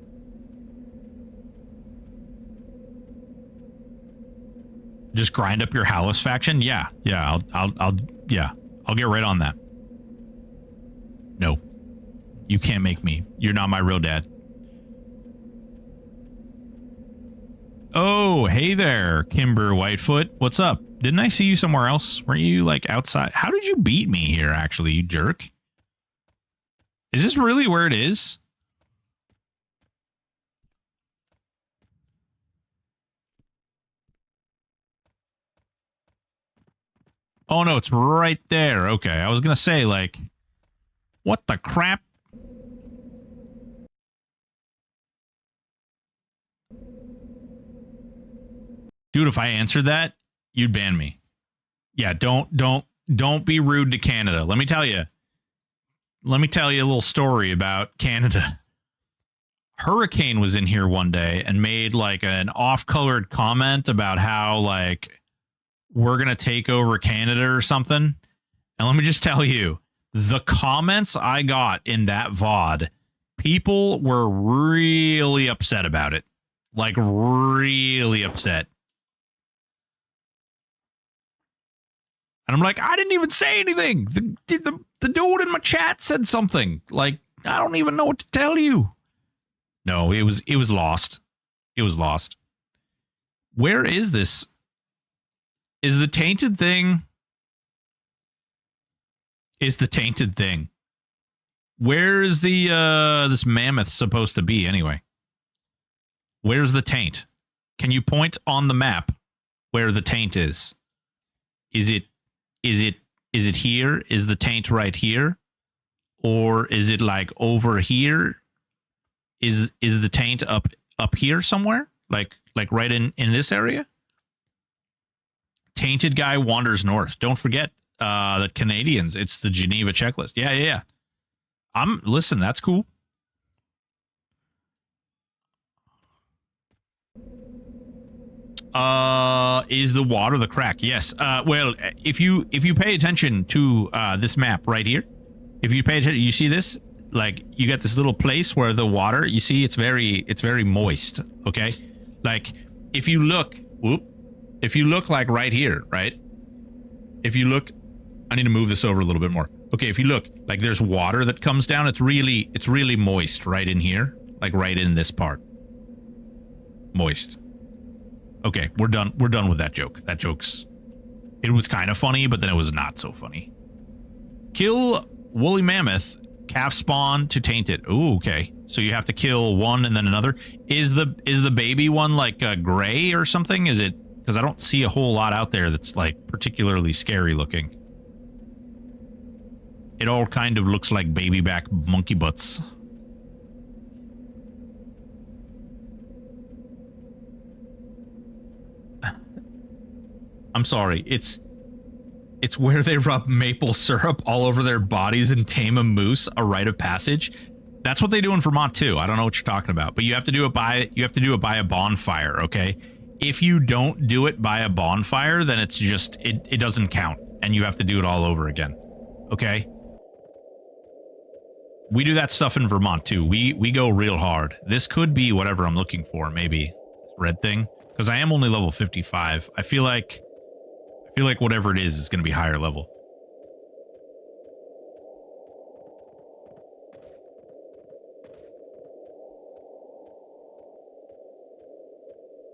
Just grind up your Hallis faction? Yeah. I'll get right on that. No. You can't make me. You're not my real dad. Oh, hey there, Kimber Whitefoot. What's up? Didn't I see you somewhere else? Weren't you like outside? How did you beat me here, actually, you jerk? Is this really where it is? Oh, no, it's right there. Okay, I was going to say, like, what the crap? Dude, if I answered that, you'd ban me. Yeah, don't be rude to Canada. Let me tell you a little story about Canada. Hurricane was in here one day and made like an off-colored comment about how like we're going to take over Canada or something. And let me just tell you, the comments I got in that VOD, people were really upset about it. Like really upset. And I'm like, I didn't even say anything. The dude in my chat said something. Like, I don't even know what to tell you. No, it was lost. It was lost. Where is this? Is the tainted thing? Where is the this mammoth supposed to be anyway? Where's the taint? Can you point on the map where the taint is? Is it here? Is the taint right here? Or is it like over here? Is the taint up here somewhere? Like right in this area? Tainted guy wanders north. Don't forget that Canadians, it's the Geneva checklist. Yeah. Listen, that's cool. Is the water the crack? Yes. Well, if you pay attention to this map right here, if you pay attention, you see this, like you get this little place where the water, you see it's very moist. Okay. Like if you look like right here, right? If you look, I need to move this over a little bit more. Okay. If you look, like there's water that comes down. It's really moist right in here. Like right in this part. Moist. Okay, we're done. We're done with that joke. It was kind of funny, but then it was not so funny. Kill woolly mammoth, calf spawn to taint it. Ooh, okay. So you have to kill one and then another. Is the baby one like gray or something? Is it? Because I don't see a whole lot out there that's like particularly scary looking. It all kind of looks like baby back monkey butts. I'm sorry. It's where they rub maple syrup all over their bodies and tame a moose, a rite of passage. That's what they do in Vermont too. I don't know what you're talking about, but you have to do it by a bonfire, okay? If you don't do it by a bonfire, then it's just it doesn't count and you have to do it all over again. Okay? We do that stuff in Vermont too. We go real hard. This could be whatever I'm looking for, maybe. This red thing, because I am only level 55. I feel like whatever it is going to be higher level.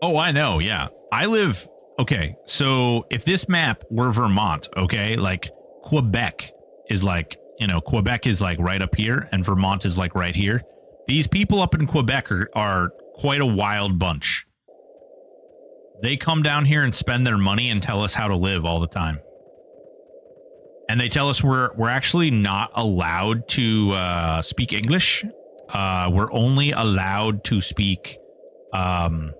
Oh, I know. Yeah. I live. Okay. So if this map were Vermont, okay, like Quebec is like, Quebec is like right up here and Vermont is like right here. These people up in Quebec are quite a wild bunch. They come down here and spend their money and tell us how to live all the time. And they tell us we're actually not allowed to speak English. We're only allowed to speak. We're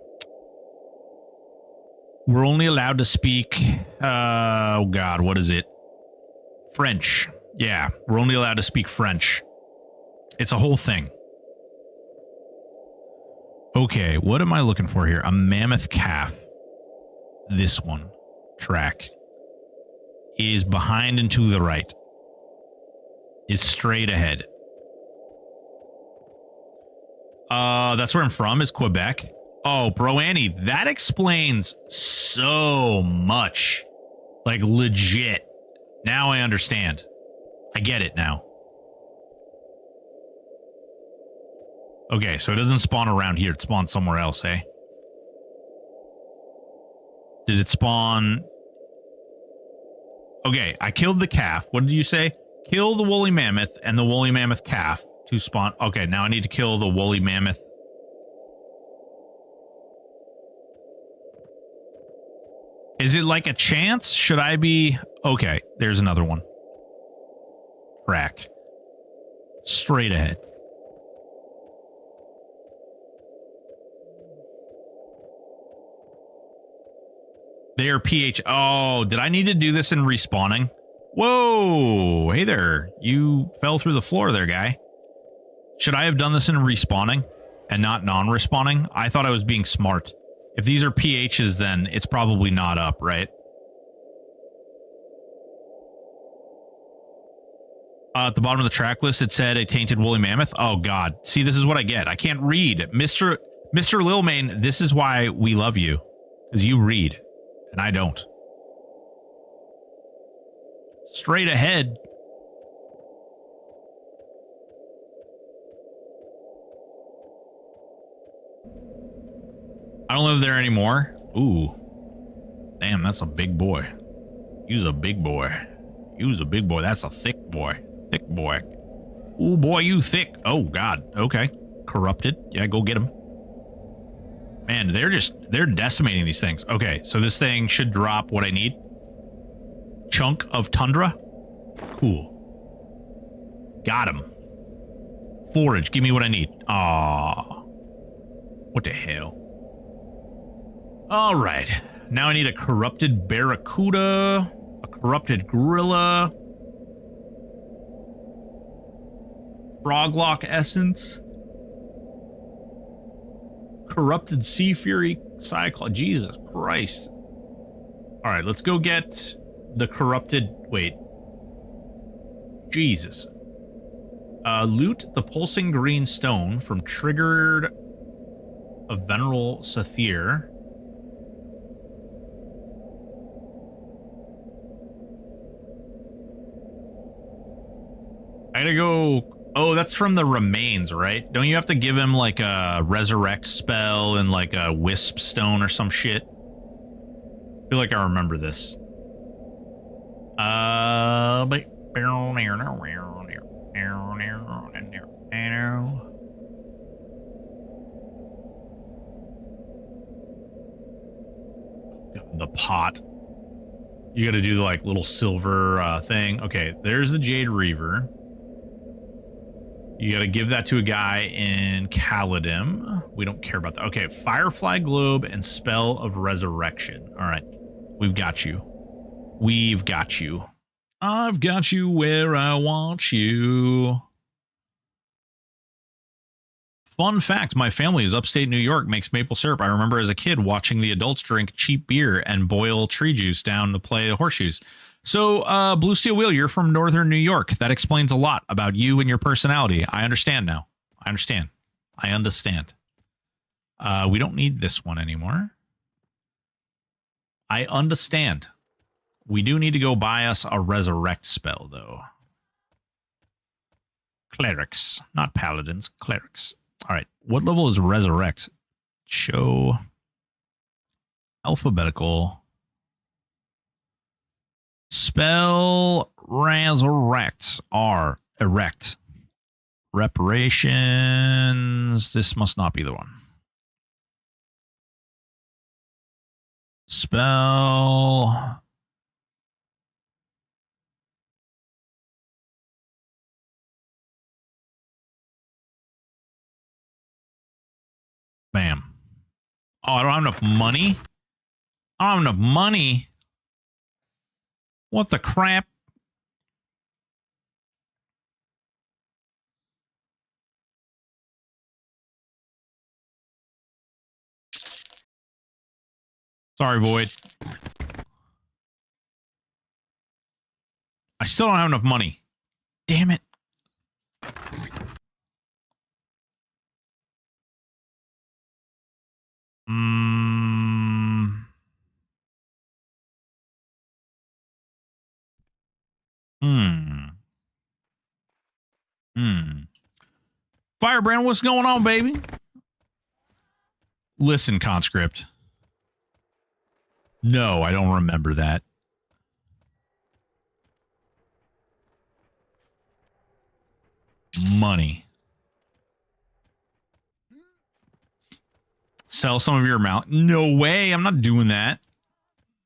only allowed to speak. Oh God, what is it? French. Yeah, we're only allowed to speak French. It's a whole thing. Okay, what am I looking for here? A mammoth calf. This one track is behind and to the right, is straight ahead. That's where I'm from, is Quebec. Oh, bro, Annie, that explains so much. Like, legit. Now I understand. I get it now. Okay, so it doesn't spawn around here. It spawns somewhere else, eh? Did it spawn? Okay, I killed the calf. What did you say? Kill the woolly mammoth and the woolly mammoth calf to spawn. Okay, now I need to kill the woolly mammoth. Is it like a chance? Should I be... Okay, there's another one. Track. Straight ahead. They are pH. Oh, did I need to do this in respawning? Whoa. Hey there. You fell through the floor there, guy. Should I have done this in respawning and not non-respawning? I thought I was being smart. If these are pHs, then it's probably not up, right? At the bottom of the track list, it said a tainted woolly mammoth. Oh, God. See, this is what I get. I can't read. Mr. Lilmain, this is why we love you. Because you read. And I don't. Straight ahead. I don't live there anymore. Ooh. Damn, that's a big boy. He's a big boy. He was a big boy. That's a thick boy. Thick boy. Ooh, boy, you thick. Oh, God. Okay. Corrupted. Yeah, go get him. Man, they're decimating these things. Okay, so this thing should drop what I need. Chunk of tundra. Cool. Got him. Forage, give me what I need. Aww. What the hell? All right. Now I need a corrupted barracuda, a corrupted gorilla, froglock essence, corrupted sea fury cyclone. Jesus Christ. All right, let's go get the corrupted. Wait. Jesus. Loot the pulsing green stone from Triggered of Venerable Sathir. I gotta go. Oh, that's from the remains, right? Don't you have to give him like a resurrect spell and like a wisp stone or some shit? I feel like I remember this. The pot. You got to do the like little silver thing. Okay, there's the Jade Reaver. You got to give that to a guy in Caladim. We don't care about that. Okay, Firefly Globe and Spell of Resurrection. All right, we've got you. We've got you. I've got you where I want you. Fun fact, my family is upstate New York, makes maple syrup. I remember as a kid watching the adults drink cheap beer and boil tree juice down to play horseshoes. So, Blue Steel Wheel, you're from northern New York. That explains a lot about you and your personality. I understand now. I understand. I understand. We don't need this one anymore. I understand. We do need to go buy us a resurrect spell, though. Clerics, not paladins, clerics. All right, what level is resurrect? Show alphabetical. Spell resurrect. R. Erect. Reparations. This must not be the one. Spell. Bam. Oh, I don't have enough money. I don't have enough money. What the crap? Sorry, Void. I still don't have enough money. Damn it. Mm. Hmm. Hmm. Firebrand, what's going on, baby? Listen, conscript. No, I don't remember that. Money. Sell some of your amount. No way. I'm not doing that.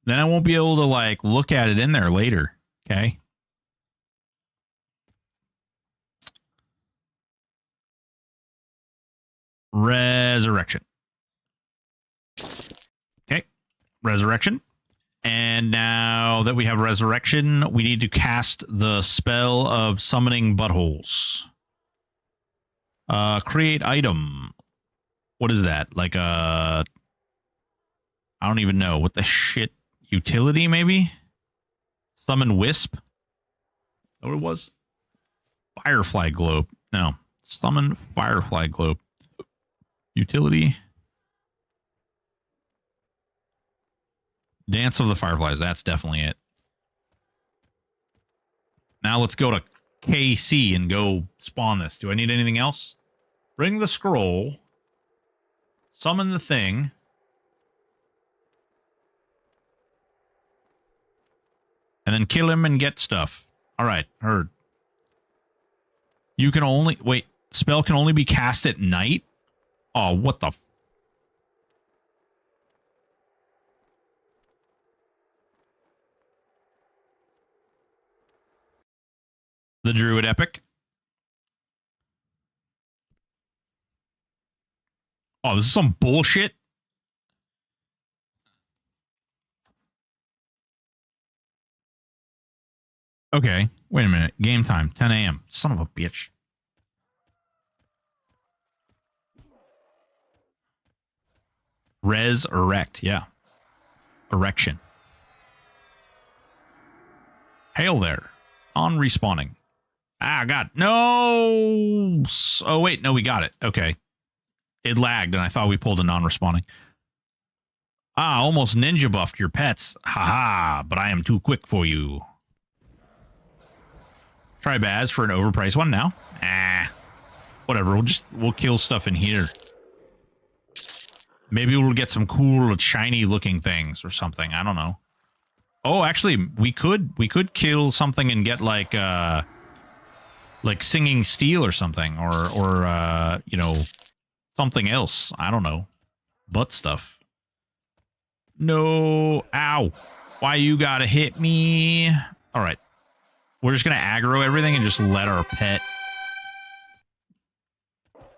Then I won't be able to, like, look at it in there later. Okay. Resurrection. Okay. Resurrection. And now that we have resurrection, we need to cast the spell of summoning buttholes. Create item. What is that? Like a... I don't even know. What the shit? Utility, maybe? Summon wisp? Is that what it was? Firefly globe. No. Summon firefly globe. Utility. Dance of the Fireflies. That's definitely it. Now let's go to KC and go spawn this. Do I need anything else? Bring the scroll. Summon the thing. And then kill him and get stuff. All right, heard. You can only... Wait, spell can only be cast at night? Oh, what the... The Druid Epic. Oh, this is some bullshit. Okay, wait a minute. Game time, 10 a.m. Son of a bitch. Resurrect, yeah. Erection. Hail there. On respawning. Ah, God. No! Oh, wait. No, we got it. Okay. It lagged, and I thought we pulled a non-respawning. Ah, almost ninja buffed your pets. Haha, but I am too quick for you. Try Baz for an overpriced one now. Ah, whatever. We'll kill stuff in here. Maybe we'll get some cool, shiny looking things or something. I don't know. Oh, actually, we could kill something and get like singing steel or something, or you know, something else. I don't know. Butt stuff. No, ow! Why you gotta hit me? All right. We're just going to aggro everything and just let our pet...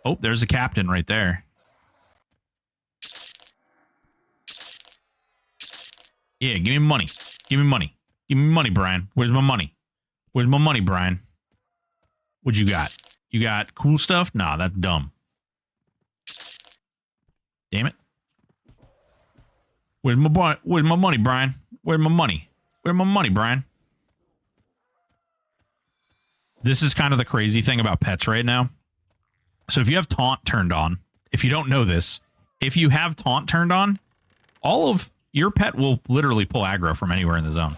Oh, there's a captain right there. Yeah, give me money. Give me money. Give me money, Brian. Where's my money? Where's my money, Brian? What you got? You got cool stuff? Nah, that's dumb. Damn it. Where's my money, Brian? Where's my money? Where's my money, Brian? This is kind of the crazy thing about pets right now. So if you have taunt turned on, if you don't know this, if you have taunt turned on, all of your pet will literally pull aggro from anywhere in the zone.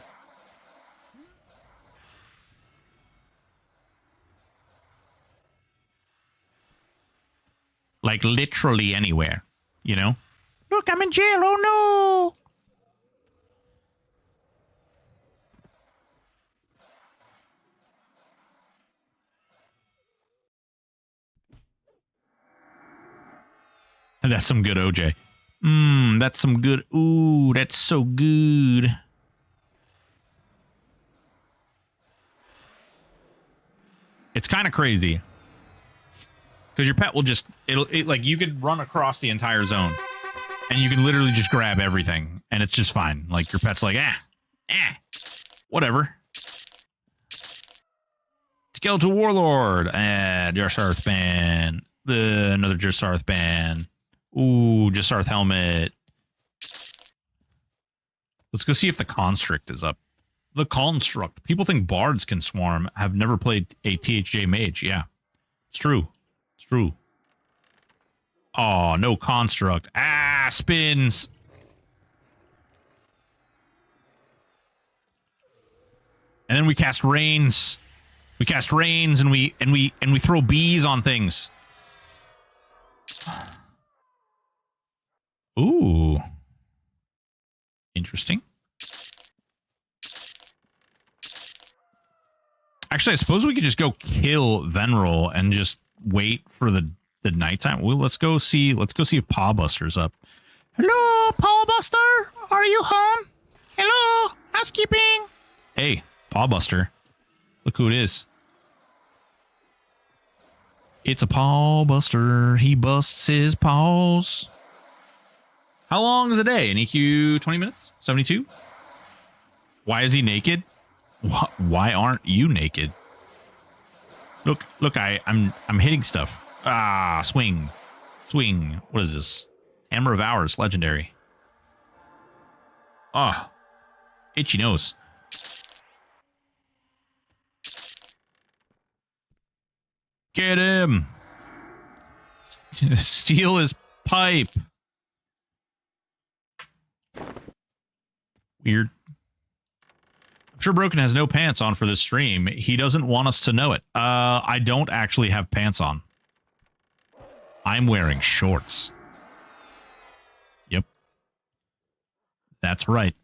Like literally anywhere, you know? Look, I'm in jail. Oh no. And that's some good OJ. That's some good. Ooh, that's so good. It's kind of crazy. Because your pet will just, like, you could run across the entire zone. And you can literally just grab everything. And it's just fine. Like, your pet's like, whatever. Skeletal Warlord. Jarsarth ban. Another Jarsarth ban. Ooh, Jarsarth helmet. Let's go see if the Construct is up. The Construct. People think bards can swarm. Have never played a THJ mage. Yeah, it's true. It's true. Oh, no construct. Ah, spins. And then we cast rains. We cast rains and we throw bees on things. Ooh. Interesting. Actually, I suppose we could just go kill Veneral and just wait for the nighttime. Well, let's go see if Pawbuster's up. Hello, Pawbuster. Are you home? Hello, housekeeping. Hey, Pawbuster. Look who it is. It's a Pawbuster. He busts his paws. How long is a day? An EQ 20 minutes? 72? Why is he naked? Why aren't you naked? Look, I'm hitting stuff. Ah, swing. Swing. What is this? Hammer of Hours, legendary. Ah, itchy nose. Get him. Steal his pipe. Weird. I'm sure Broken has no pants on for this stream. He doesn't want us to know it. I don't actually have pants on. I'm wearing shorts. Yep. That's right.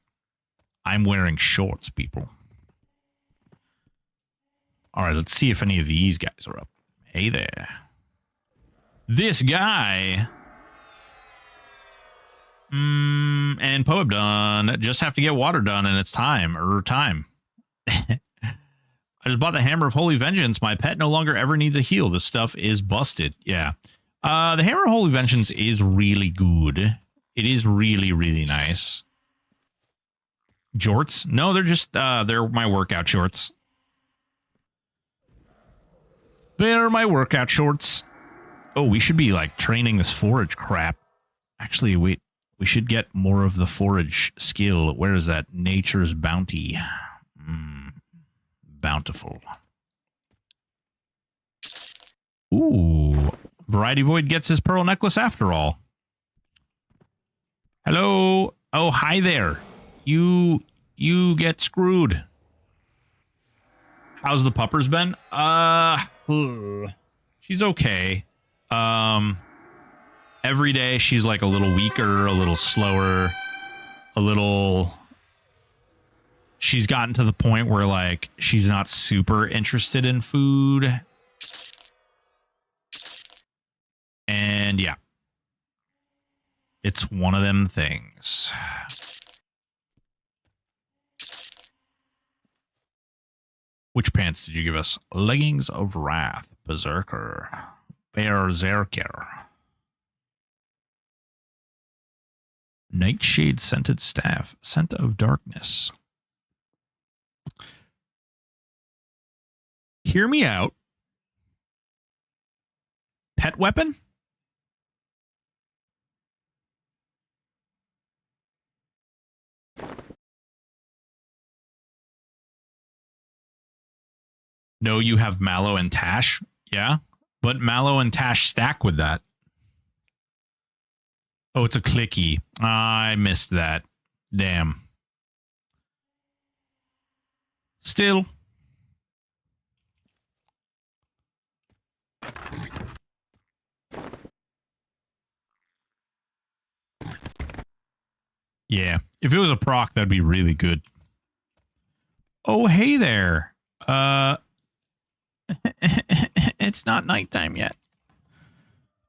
I'm wearing shorts, people. All right, let's see if any of these guys are up. Hey there. This guy... and Poem done. Just have to get water done and it's time. I just bought the Hammer of Holy Vengeance. My pet no longer ever needs a heal. This stuff is busted. Yeah. The Hammer of Holy Vengeance is really good. It is really, really nice. Jorts? No, they're just, they're my workout shorts. They're my workout shorts. Oh, we should be, like, training this forage crap. Actually, wait. We should get more of the forage skill. Where is that? Nature's Bounty. Bountiful. Ooh. Variety Void gets his pearl necklace after all. Hello. Oh, hi there. You get screwed. How's the puppers been? She's okay. Every day she's like a little weaker, a little slower, a little... She's gotten to the point where like she's not super interested in food. And yeah. It's one of them things. Which pants did you give us? Leggings of Wrath, Berserker, Berserker. Nightshade Scented Staff, Scent of Darkness. Hear me out. Pet weapon? No, you have Mallow and Tash. Yeah, but Mallow and Tash stack with that. Oh, it's a clicky. I missed that. Damn. Still. Yeah, if it was a proc, that'd be really good. Oh, hey there. It's not nighttime yet.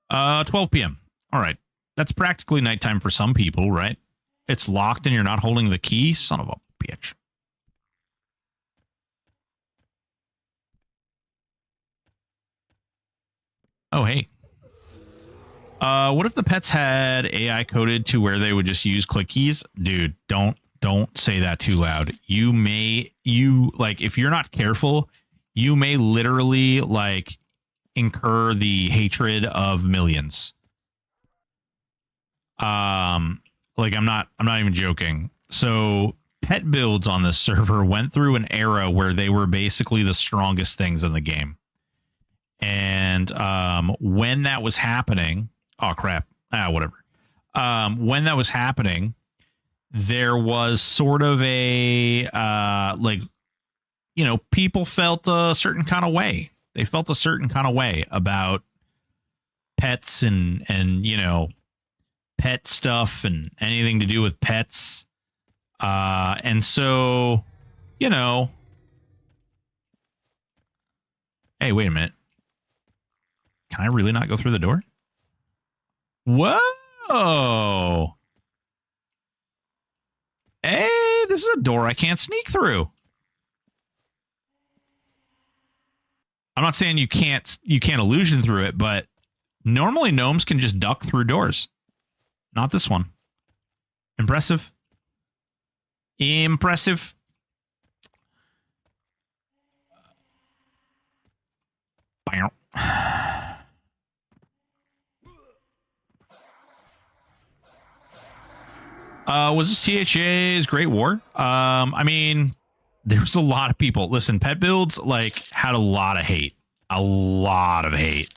12 p.m. All right. That's practically nighttime for some people, right? It's locked and you're not holding the key? Son of a bitch. Oh, hey. What if the pets had AI coded to where they would just use click keys? Dude, don't say that too loud. Like, if you're not careful, you may literally, like, incur the hatred of millions. Like, I'm not even joking. So pet builds on this server went through an era where they were basically the strongest things in the game. And when that was happening, oh crap, whatever. When that was happening, there was sort of a like, you know, people felt a certain kind of way. They felt a certain kind of way about pets and you know, pet stuff and anything to do with pets. And so, you know, hey, wait a minute. Can I really not go through the door? Whoa. Hey, this is a door I can't sneak through. I'm not saying you can't illusion through it, but normally gnomes can just duck through doors. Not this one. Impressive. Impressive. Was this THA's Great War? I mean, there's a lot of people. Listen, pet builds like had a lot of hate. A lot of hate.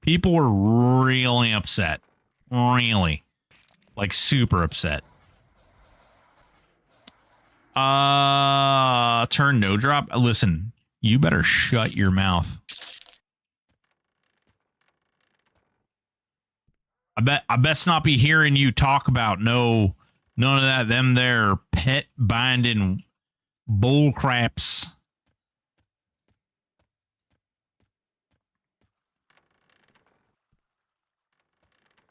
People were really upset. Really. Like super upset. Turn no drop. Listen, you better shut your mouth. I best not be hearing you talk about none of that. Them there pet binding bull craps.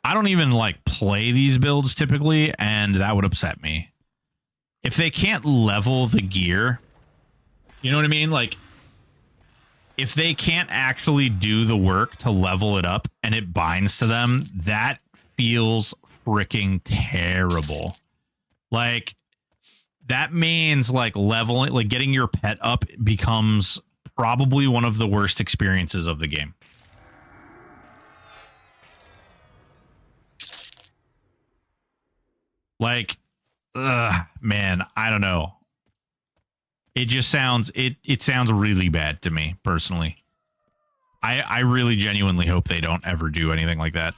I don't even like play these builds typically, and that would upset me. If they can't level the gear, you know what I mean? Like, if they can't actually do the work to level it up and it binds to them, that feels freaking terrible. Like, that means like leveling, like getting your pet up becomes probably one of the worst experiences of the game. Like, man, I don't know. It just sounds, it sounds really bad to me, personally. I really genuinely hope they don't ever do anything like that.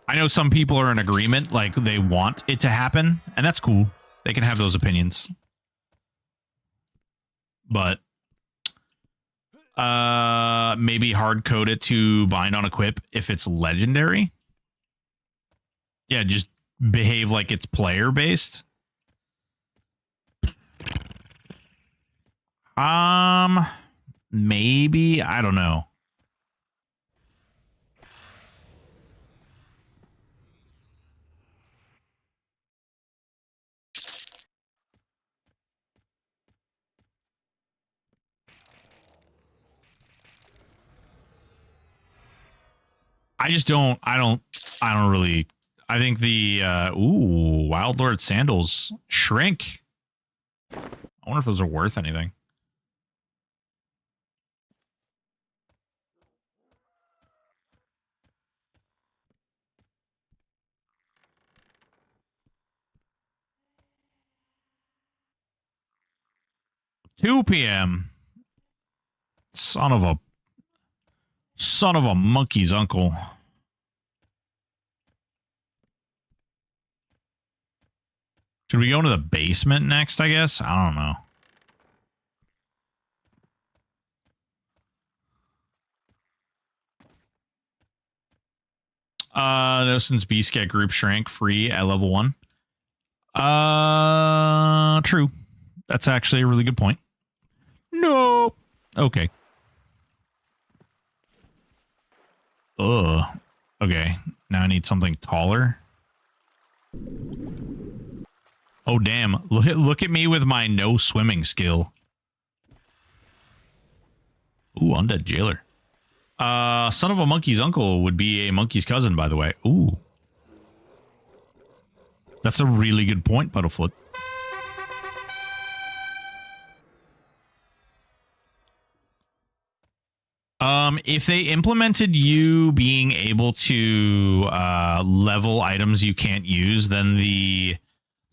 I know some people are in agreement, like they want it to happen, and that's cool. They can have those opinions. But maybe hard code it to bind on equip if it's legendary. Yeah, just behave like it's player based. Maybe, I don't know. I just don't, I don't really, I think the, ooh, Wild Lord Sandals shrink. I wonder if those are worth anything. $2 p.m. Son of a monkey's uncle. Should we go into the basement next, I guess? I don't know. No, since Beast get group shrink free at level 1. True. That's actually a really good point. No. Okay. Ugh. Okay. Now I need something taller. Oh, damn. Look at me with my no swimming skill. Ooh, undead jailer. Son of a monkey's uncle would be a monkey's cousin, by the way. Ooh. That's a really good point, Puddlefoot. If they implemented you being able to level items you can't use, then the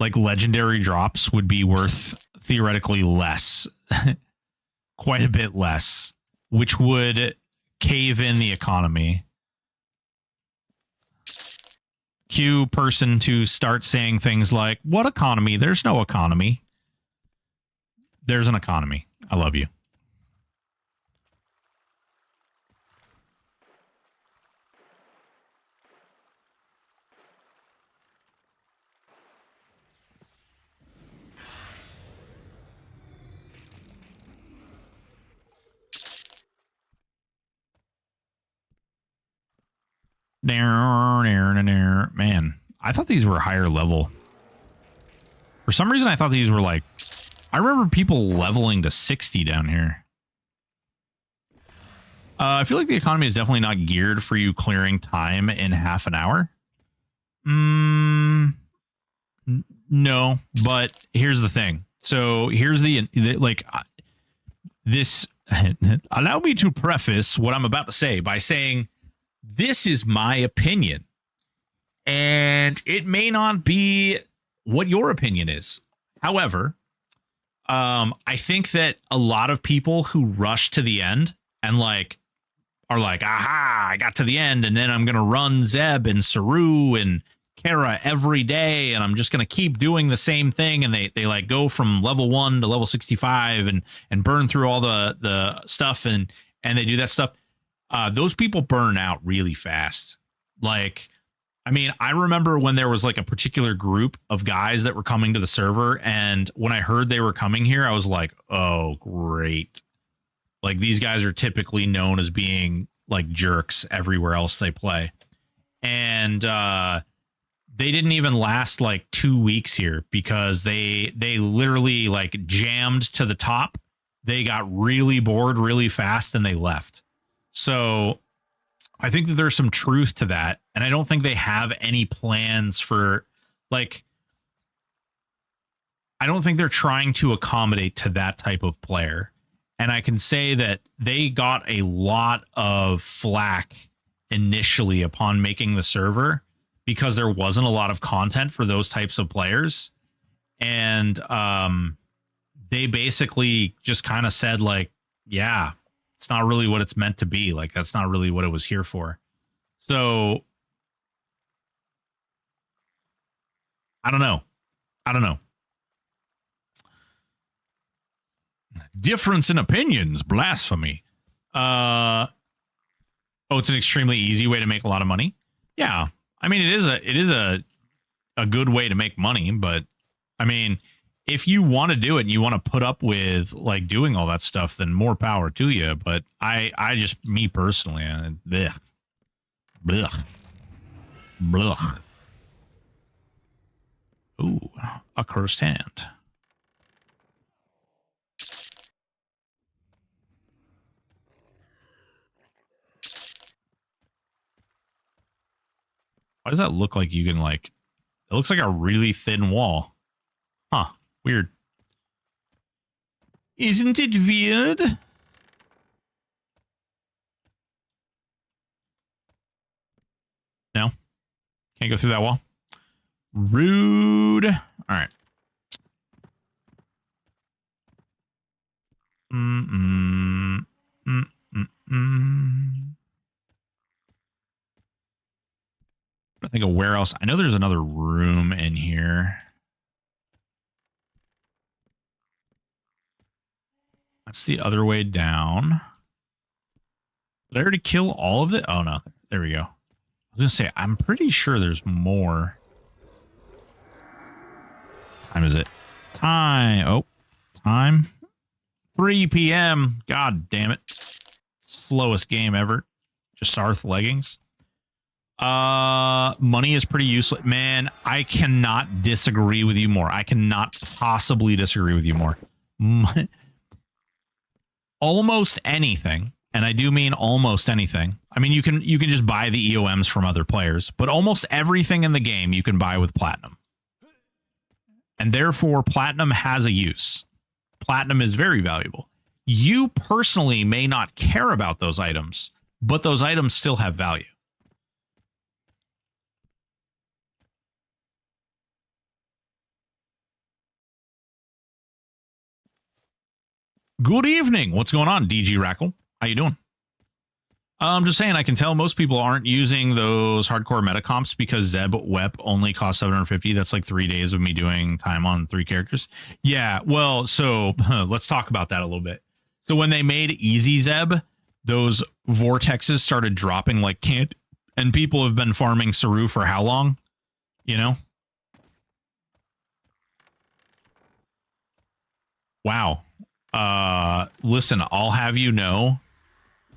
like legendary drops would be worth theoretically less, quite a bit less, which would cave in the economy. Cue person to start saying things like, what economy? There's no economy. There's an economy. I love you. Man, I thought these were higher level. For some reason, I thought these were like... I remember people leveling to 60 down here. I feel like the economy is definitely not geared for you clearing time in half an hour. No, but here's the thing. So here's the this... Allow me to preface what I'm about to say by saying this is my opinion. And it may not be what your opinion is. However, I think that a lot of people who rush to the end and like are like, aha, I got to the end and then I'm going to run Zeb and Saru and Kara every day and I'm just going to keep doing the same thing. And they like go from level 1 to level 65 and burn through all the stuff and they do that stuff. Those people burn out really fast. Like, I mean, I remember when there was like a particular group of guys that were coming to the server. And when I heard they were coming here, I was like, oh, great. Like these guys are typically known as being like jerks everywhere else they play. And they didn't even last like 2 weeks here because they literally like jammed to the top. They got really bored really fast and they left. So I think that there's some truth to that. And I don't think they have any plans for like, I don't think they're trying to accommodate to that type of player. And I can say that they got a lot of flack initially upon making the server because there wasn't a lot of content for those types of players. And they basically just kind of said like, yeah, it's not really what it's meant to be. Like, that's not really what it was here for. So I don't know. Difference in opinions, blasphemy. Oh, it's an extremely easy way to make a lot of money. Yeah. I mean, it is a good way to make money, but I mean, if you want to do it and you want to put up with like doing all that stuff, then more power to you. But I just, me personally, blech. Ooh, a cursed hand. Why does that look like you can like, it looks like a really thin wall. Huh. Weird. Isn't it weird? No? Can't go through that wall? Rude. All right. I think of where else. I know there's another room in here. That's the other way down. Did I already kill all of it? Oh, no. There we go. I was going to say, I'm pretty sure there's more. What time is it? Time. Oh, time. 3 p.m. God damn it. Slowest game ever. Jasarth leggings. Money is pretty useless. Man, I cannot disagree with you more. I cannot possibly disagree with you more. Almost anything, and I do mean almost anything. I mean, you can just buy the EOMs from other players, but almost everything in the game you can buy with platinum. And therefore, platinum has a use. Platinum is very valuable. You personally may not care about those items, but those items still have value. Good evening. What's going on, DG Rackle? How you doing? I'm just saying, I can tell most people aren't using those hardcore meta comps because Zeb Wep only costs 750. That's like 3 days of me doing time on 3 characters. Yeah, well, so let's talk about that a little bit. So when they made Easy Zeb, those vortexes started dropping like can't, and people have been farming Saru for how long? You know? Wow. Listen, I'll have you know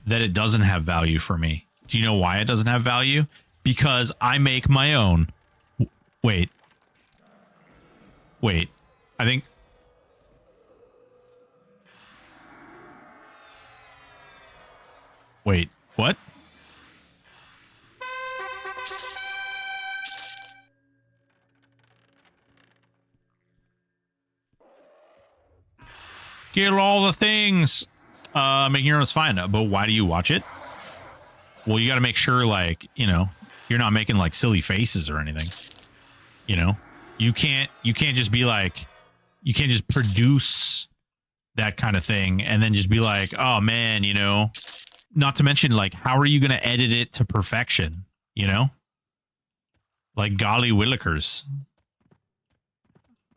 that it doesn't have value for me. Do you know why it doesn't have value? Because I make my own. Wait. I think... Wait, what? Get all the things. Making your own is fine, but why do you watch it? Well, you got to make sure, like, you know, you're not making like silly faces or anything. You know, you can't just be like, you can't just produce that kind of thing and then just be like, oh man, you know. Not to mention, like, how are you going to edit it to perfection? You know, like golly willikers.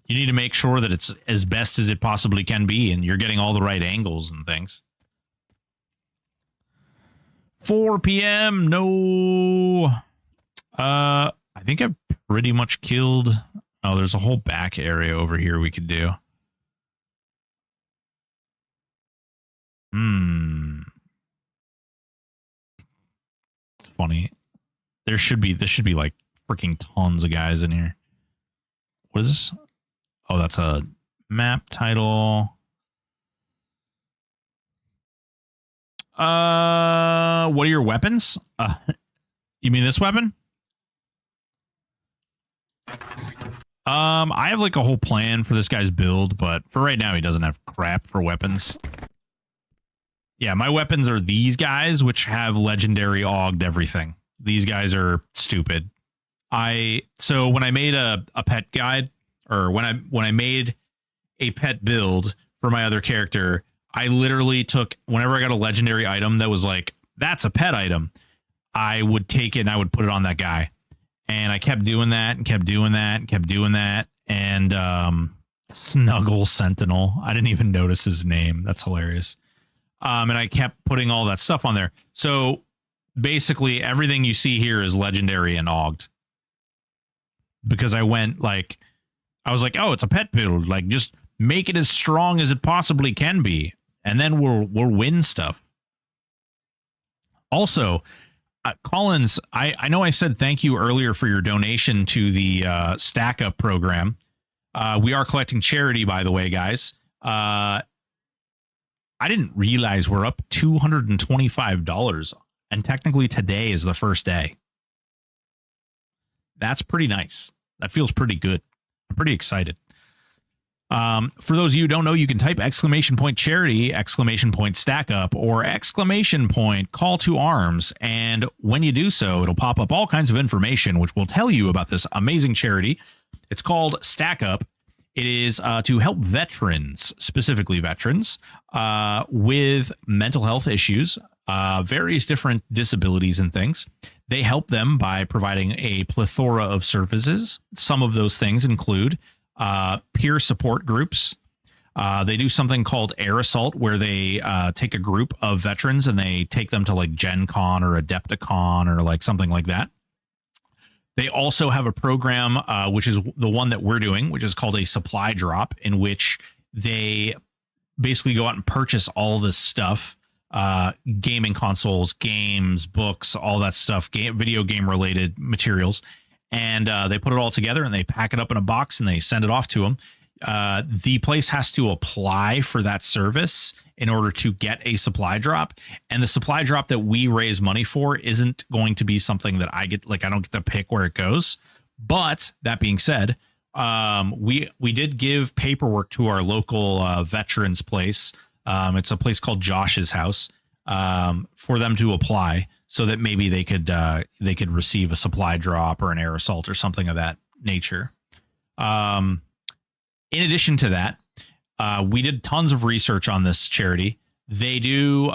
You need to make sure that it's as best as it possibly can be, and you're getting all the right angles and things. 4 p.m. No. I think I've pretty much killed. Oh, there's a whole back area over here we could do. It's funny. This should be like freaking tons of guys in here. What is this? Oh, that's a map title. What are your weapons? You mean this weapon? I have like a whole plan for this guy's build, but for right now, he doesn't have crap for weapons. Yeah, my weapons are these guys, which have legendary auged everything. These guys are stupid. So when I made a pet guide, or when I made a pet build for my other character, I literally took, whenever I got a legendary item that was like, that's a pet item, I would take it and I would put it on that guy. And I kept doing that and kept doing that and kept doing that. And Snuggle Sentinel, I didn't even notice his name. That's hilarious. And I kept putting all that stuff on there. So basically everything you see here is legendary and auged. Because I went like, I was like, oh, it's a pet build. Like, just make it as strong as it possibly can be. And then we'll win stuff. Also, Collins, I know I said thank you earlier for your donation to the Stack Up program. We are collecting charity, by the way, guys. I didn't realize we're up $225. And technically today is the first day. That's pretty nice. That feels pretty good. I'm pretty excited. For those of you who don't know, you can type !charity, !stack up, or !call to arms. And when you do so, it'll pop up all kinds of information, which will tell you about this amazing charity. It's called Stack Up. It is to help veterans, specifically veterans, with mental health issues, various different disabilities and things. They help them by providing a plethora of services. Some of those things include peer support groups. They do something called Air Assault, where they take a group of veterans and they take them to like Gen Con or Adepticon or like something like that. They also have a program, which is the one that we're doing, which is called a supply drop, in which they basically go out and purchase all this stuff, gaming consoles, games, books, all that stuff, video game related materials. And they put it all together and they pack it up in a box and they send it off to them. The place has to apply for that service in order to get a supply drop. And the supply drop that we raise money for isn't going to be something that I get, like, I don't get to pick where it goes. But that being said, we did give paperwork to our local veterans place. It's a place called Josh's House, for them to apply so that maybe they could receive a supply drop or an air assault or something of that nature. In addition to that, we did tons of research on this charity. They do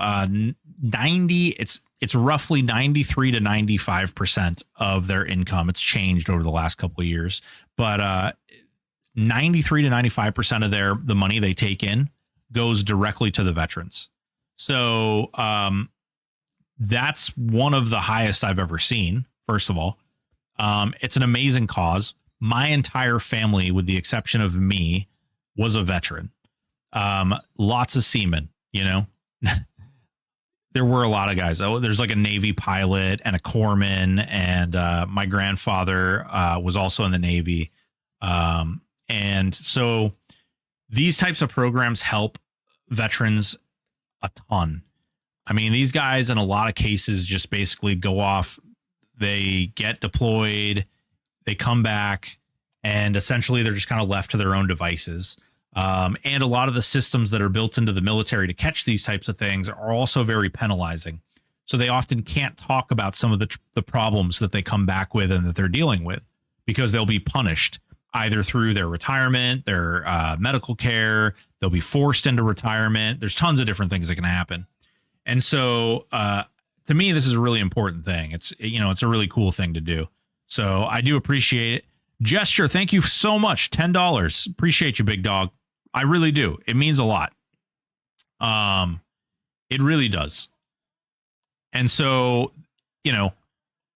90, it's roughly 93 to 95% of their income. It's changed over the last couple of years, but 93 to 95% of the money they take in goes directly to the veterans. So that's one of the highest I've ever seen. First of all, it's an amazing cause. My entire family, with the exception of me, was a veteran. Lots of seamen, you know. There were a lot of guys. Oh, there's like a Navy pilot and a corpsman, and my grandfather was also in the Navy. And so these types of programs help veterans a ton. I mean, these guys in a lot of cases just basically go off, they get deployed, they come back, and essentially they're just kind of left to their own devices. And a lot of the systems that are built into the military to catch these types of things are also very penalizing. So they often can't talk about some of the problems that they come back with and that they're dealing with, because they'll be punished either through their retirement, their medical care. They'll be forced into retirement. There's tons of different things that can happen. And so to me, this is a really important thing. It's a really cool thing to do. So I do appreciate it. Gesture, thank you so much. $10. Appreciate you, big dog. I really do. It means a lot. It really does. And so,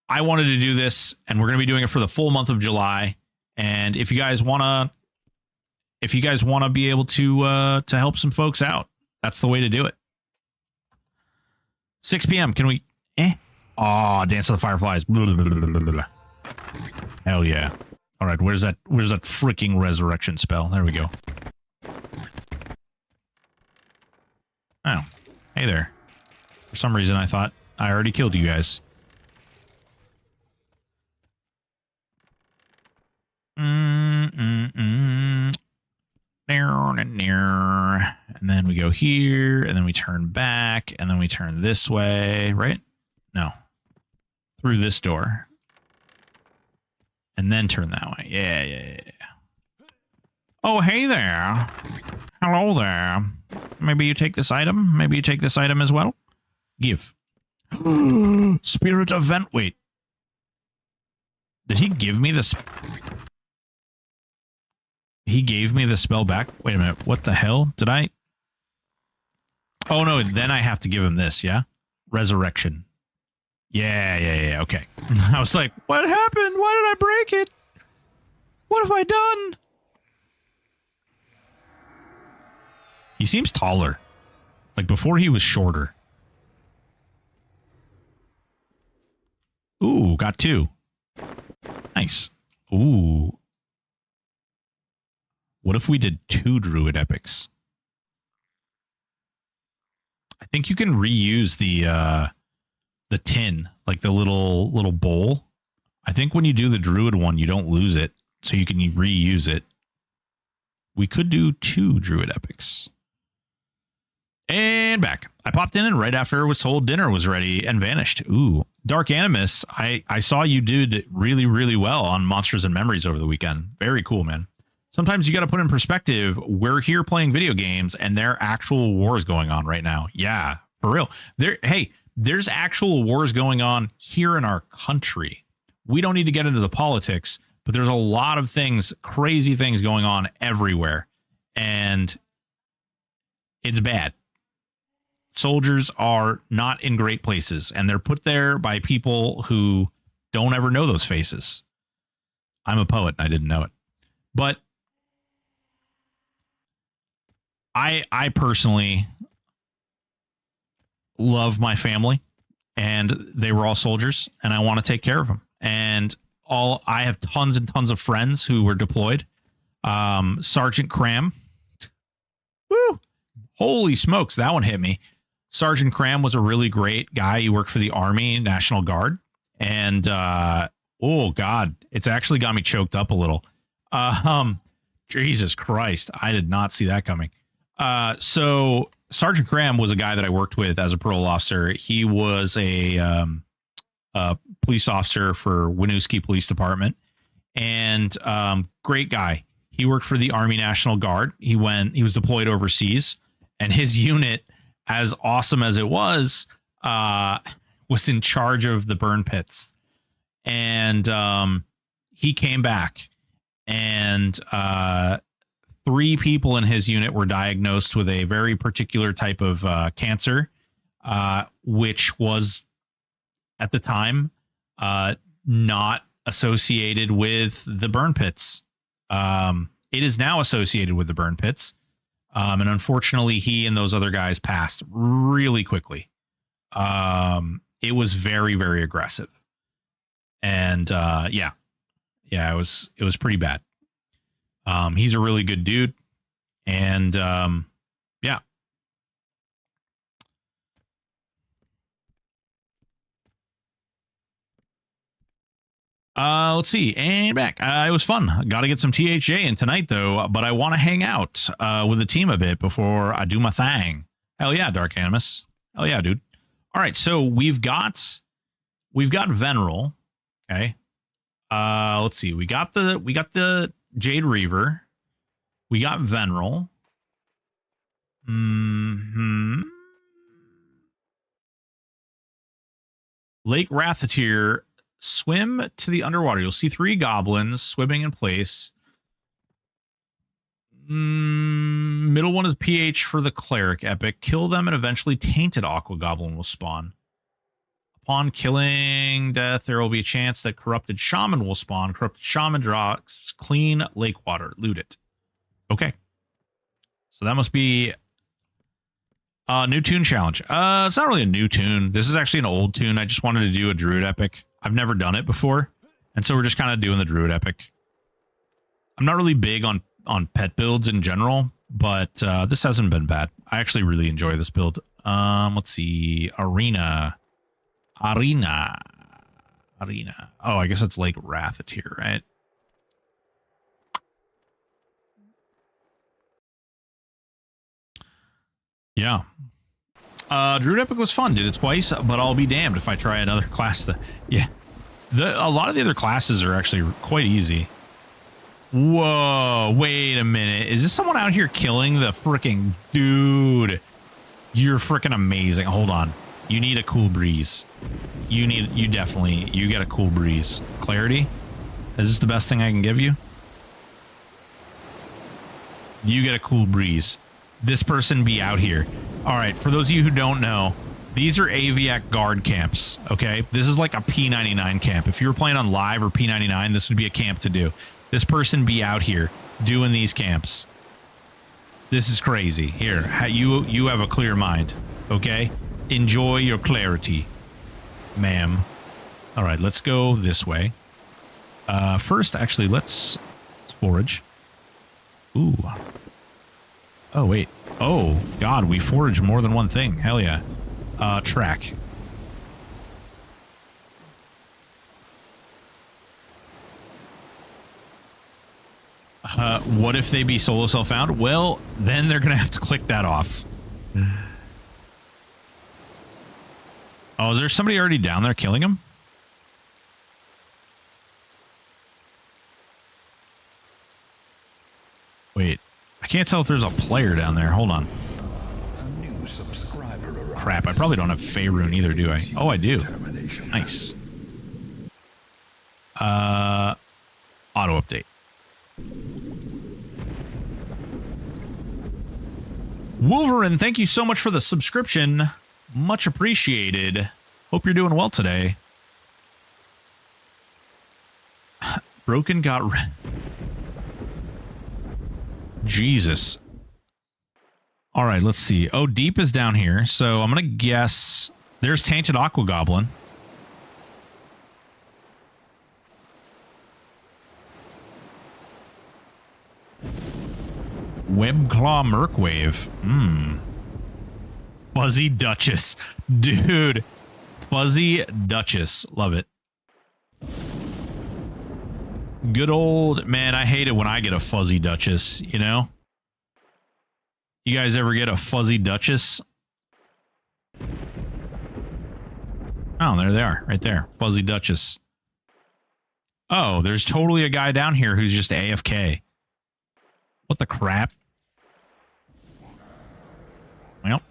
I wanted to do this, and we're going to be doing it for the full month of July. And if you guys want to be able to help some folks out, that's the way to do it. 6 p.m. Can we? Oh, Dance of the Fireflies. Blah, blah, blah, blah, blah. Hell yeah. All right. Where's that freaking resurrection spell? There we go. Oh, hey there. For some reason, I thought I already killed you guys. And then we go here, and then we turn back, and then we turn this way, right? No. Through this door. And then turn that way. Yeah. Oh, hey there. Hello there. Maybe you take this item? Maybe you take this item as well? Give. Spirit of Vent. Wait. Did he give me this? He gave me the spell back? Wait a minute. What the hell? Did I? Oh, no. Then I have to give him this, yeah? Resurrection. Yeah. Okay. I was like, what happened? Why did I break it? What have I done? He seems taller. Like before he was shorter. Ooh, got 2. Nice. Ooh. What if we did 2 druid epics? I think you can reuse the tin, like the little bowl. I think when you do the druid one, you don't lose it, so you can reuse it. We could do 2 druid epics. And back. I popped in, and right after I was told dinner was ready and vanished. Ooh. Dark Animus, I saw you did really, really well on Monsters and Memories over the weekend. Very cool, man. Sometimes you got to put in perspective, we're here playing video games, and there are actual wars going on right now. Yeah, for real. There's actual wars going on here in our country. We don't need to get into the politics, but there's a lot of things, crazy things going on everywhere. And it's bad. Soldiers are not in great places, and they're put there by people who don't ever know those faces. I'm a poet, and I didn't know it. But I personally love my family, and they were all soldiers, and I want to take care of them. And I have tons and tons of friends who were deployed. Sergeant Cram. Woo! Holy smokes, that one hit me. Sergeant Cram was a really great guy. He worked for the Army National Guard. And, oh, God, it's actually got me choked up a little. Jesus Christ, I did not see that coming. So Sergeant Cram was a guy that I worked with as a parole officer. He was a police officer for Winooski Police Department, and great guy. He worked for the Army National Guard. He was deployed overseas, and his unit, as awesome as it was, was in charge of the burn pits, and he came back, and 3 people in his unit were diagnosed with a very particular type of cancer, which was at the time not associated with the burn pits. It is now associated with the burn pits. And unfortunately, he and those other guys passed really quickly. It was very, very aggressive. And yeah, it was pretty bad. He's a really good dude. And yeah. Let's see. And back. It was fun. Got to get some THJ in tonight, though. But I want to hang out with the team a bit before I do my thing. Hell yeah, Dark Animus. Hell yeah, dude. All right, so we've got Veneral. Okay. Let's see. We got the Jade Reaver. We got Veneral. Lake Rathatir. Swim to the underwater. You'll see 3 goblins swimming in place. Middle one is PH for the cleric epic. Kill them and eventually tainted aqua goblin will spawn. Upon killing death, there will be a chance that corrupted shaman will spawn. Corrupted shaman draws clean lake water. Loot it. Okay. So that must be a new tune challenge. It's not really a new tune. This is actually an old tune. I just wanted to do a druid epic. I've never done it before, and so we're just kind of doing the druid epic. I'm not really big on pet builds in general, but this hasn't been bad. I actually really enjoy this build. Let's see. Arena. Oh, I guess it's Lake Rathatir, right? Yeah. Druid Epic was fun. Did it twice, but I'll be damned if I try another class. Yeah. A lot of the other classes are actually quite easy. Whoa, wait a minute. Is this someone out here killing the freaking dude? You're freaking amazing. Hold on. You need a cool breeze. You get a cool breeze. Clarity? Is this the best thing I can give you? You get a cool breeze. This person be out here. All right, for those of you who don't know, these are Aviac guard camps, okay? This is like a P99 camp. If you were playing on live or P99, this would be a camp to do. This person be out here doing these camps. This is crazy. Here, you have a clear mind, okay? Enjoy your clarity, ma'am. All right, let's go this way. First, actually, let's forage. Ooh. Oh, wait. Oh, God, we forage more than one thing. Hell yeah. Track. What if they be solo self-found? Well, then they're going to have to click that off. Oh, is there somebody already down there killing him? Wait. I can't tell if there's a player down there. Hold on. A new subscriber arrives. Crap, I probably don't have Faerun either, do I? Oh, I do. Nice. Auto update. Wolverine, thank you so much for the subscription. Much appreciated. Hope you're doing well today. Broken got... Jesus. All right, let's see. Oh, Deep is down here. So I'm going to guess there's Tainted Aqua Goblin. Webclaw Merkwave. Fuzzy Duchess. Dude. Fuzzy Duchess. Love it. Good old... Man, I hate it when I get a Fuzzy Duchess, you know? You guys ever get a Fuzzy Duchess? Oh, there they are. Right there. Fuzzy Duchess. Oh, there's totally a guy down here who's just AFK. What the crap? Well.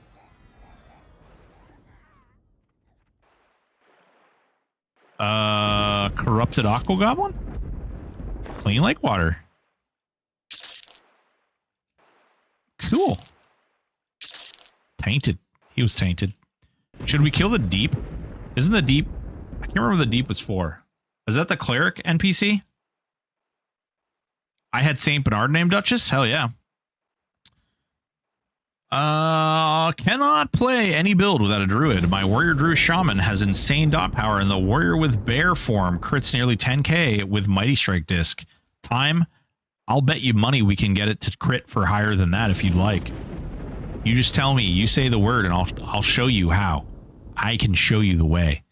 Corrupted Aqua Goblin? Clean lake water. Cool. Tainted. He was tainted. Should we kill the deep? Isn't the deep... I can't remember what the deep was for. Is that the cleric NPC? I had Saint Bernard named Duchess? Hell yeah. Cannot play any build without a druid. My warrior druid shaman has insane dot power, and the warrior with bear form crits nearly 10k with mighty strike disc. Time, I'll bet you money we can get it to crit for higher than that if you'd like. You just tell me, you say the word, and I'll show you how. I can show you the way.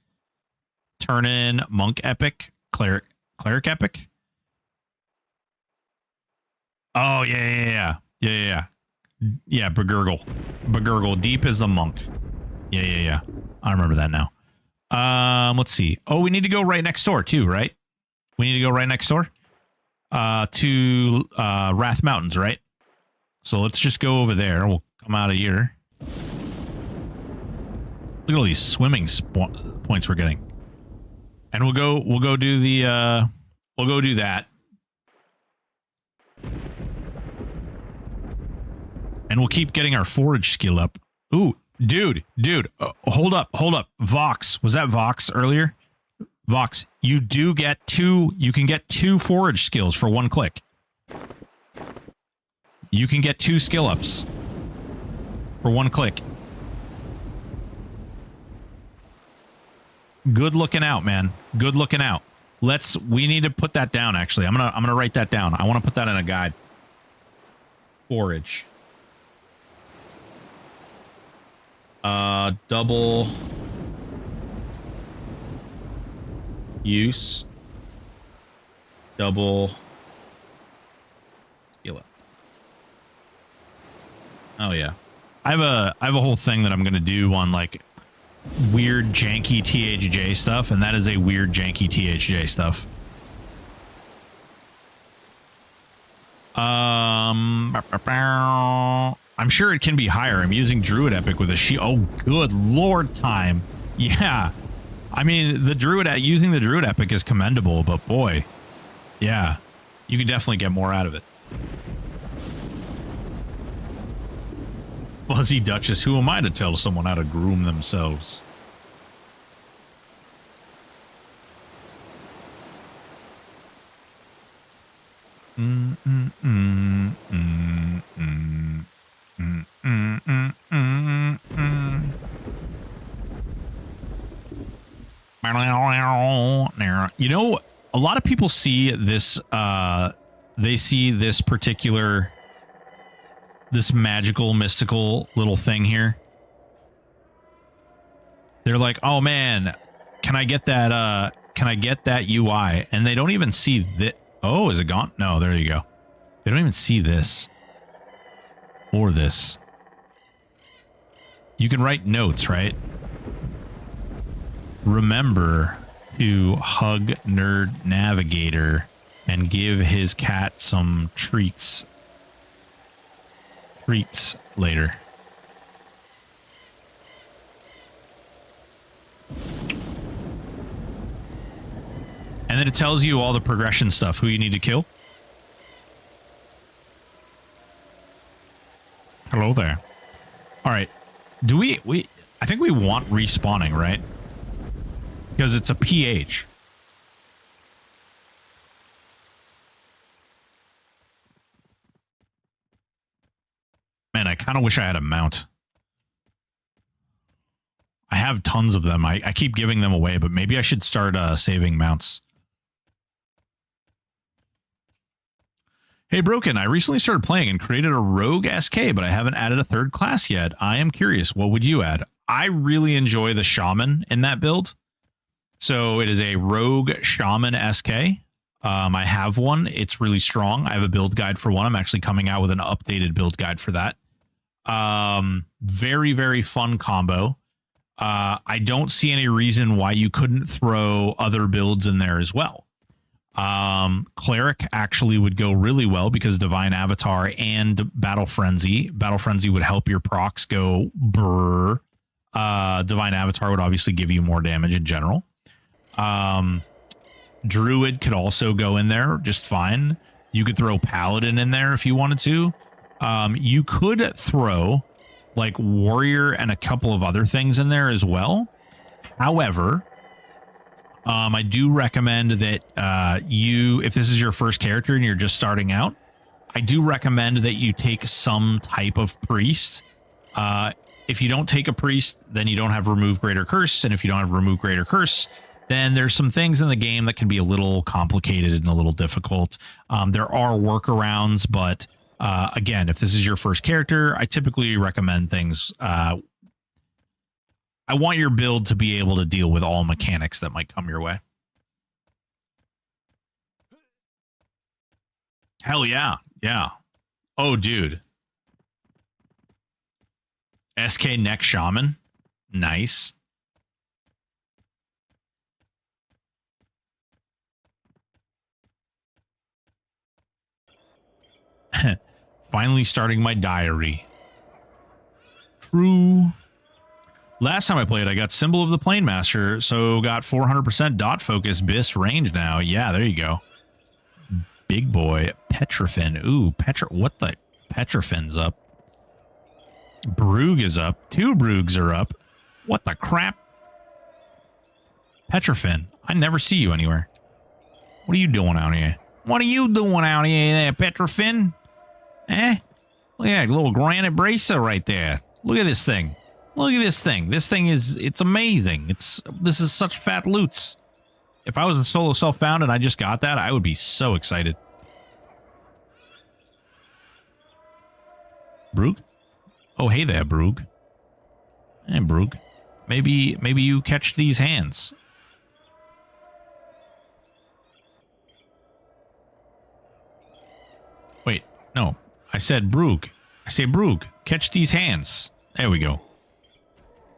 Turn in monk epic, cleric epic. Oh yeah. Yeah, Begurgle. Deep is the monk. Yeah. I remember that now. Let's see. Oh, we need to go right next door too, right? We need to go right next door to Wrath Mountains, right? So let's just go over there. We'll come out of here. Look at all these swimming points we're getting. And we'll go do the we'll go do that. And we'll keep getting our forage skill up. Ooh, dude. Hold up. Vox. Was that Vox earlier? Vox, you do get two. You can get 2 forage skills for 1 click. You can get 2 skill ups for 1 click. Good looking out, man. Good looking out. We need to put that down, actually. I'm gonna write that down. I want to put that in a guide. Forage. Double use, double skill up. Oh yeah, I have a whole thing that I'm gonna do on like weird janky THJ stuff, and that is a weird janky THJ stuff. I'm sure it can be higher. I'm using Druid Epic with a shield. Oh, good Lord, time. Yeah. I mean, using the Druid Epic is commendable, but boy, yeah, you can definitely get more out of it. Fuzzy Duchess, who am I to tell someone how to groom themselves? You know, a lot of people see this, they see this particular, this magical, mystical little thing here. They're like, oh man, can I get that UI? And they don't even see that. Oh, is it gone? No, there you go. They don't even see this. Or this. You can write notes, right? Remember to hug Nerd Navigator and give his cat some treats. Later. And then it tells you all the progression stuff, who you need to kill. Hello there. All right. Do we I think we want respawning, right? Because it's a PH. Man, I kind of wish I had a mount. I have tons of them. I keep giving them away, but maybe I should start saving mounts. Hey, Broken, I recently started playing and created a rogue SK, but I haven't added a 3rd class yet. I am curious, what would you add? I really enjoy the shaman in that build. So it is a rogue shaman SK. I have one. It's really strong. I have a build guide for one. I'm actually coming out with an updated build guide for that. Very, very fun combo. I don't see any reason why you couldn't throw other builds in there as well. Cleric actually would go really well because Divine Avatar and Battle Frenzy. Battle Frenzy would help your procs go brrr. Divine Avatar would obviously give you more damage in general. Druid could also go in there just fine. You could throw Paladin in there if you wanted to. You could throw like Warrior and a couple of other things in there as well. However, I do recommend that if this is your first character and you're just starting out, I do recommend that you take some type of priest. If you don't take a priest, then you don't have Remove Greater Curse. And if you don't have Remove Greater Curse, then there's some things in the game that can be a little complicated and a little difficult. There are workarounds, but again, if this is your first character, I typically recommend things. I want your build to be able to deal with all mechanics that might come your way. Hell yeah. Yeah. Oh, dude. SK Neck Shaman. Nice. Finally starting my diary. True. Last time I played, I got Symbol of the Planemaster, so got 400% dot focus, bis range now. Yeah, there you go. Big boy. Petrofin. Ooh, what the? Petrofin's up. Brug is up. 2 Brugs are up. What the crap? Petrofin. I never see you anywhere. What are you doing out here? What are you doing out here there, Petrofin? Eh? Look at that little granite bracer right there. Look at this thing. Look at this thing. This thing it's amazing. This is such fat loots. If I was a solo self-found and I just got that, I would be so excited. Brug? Oh, hey there, Brug. Hey, Brug. Maybe you catch these hands. Wait, no. I said Brug. I say Brug. Catch these hands. There we go.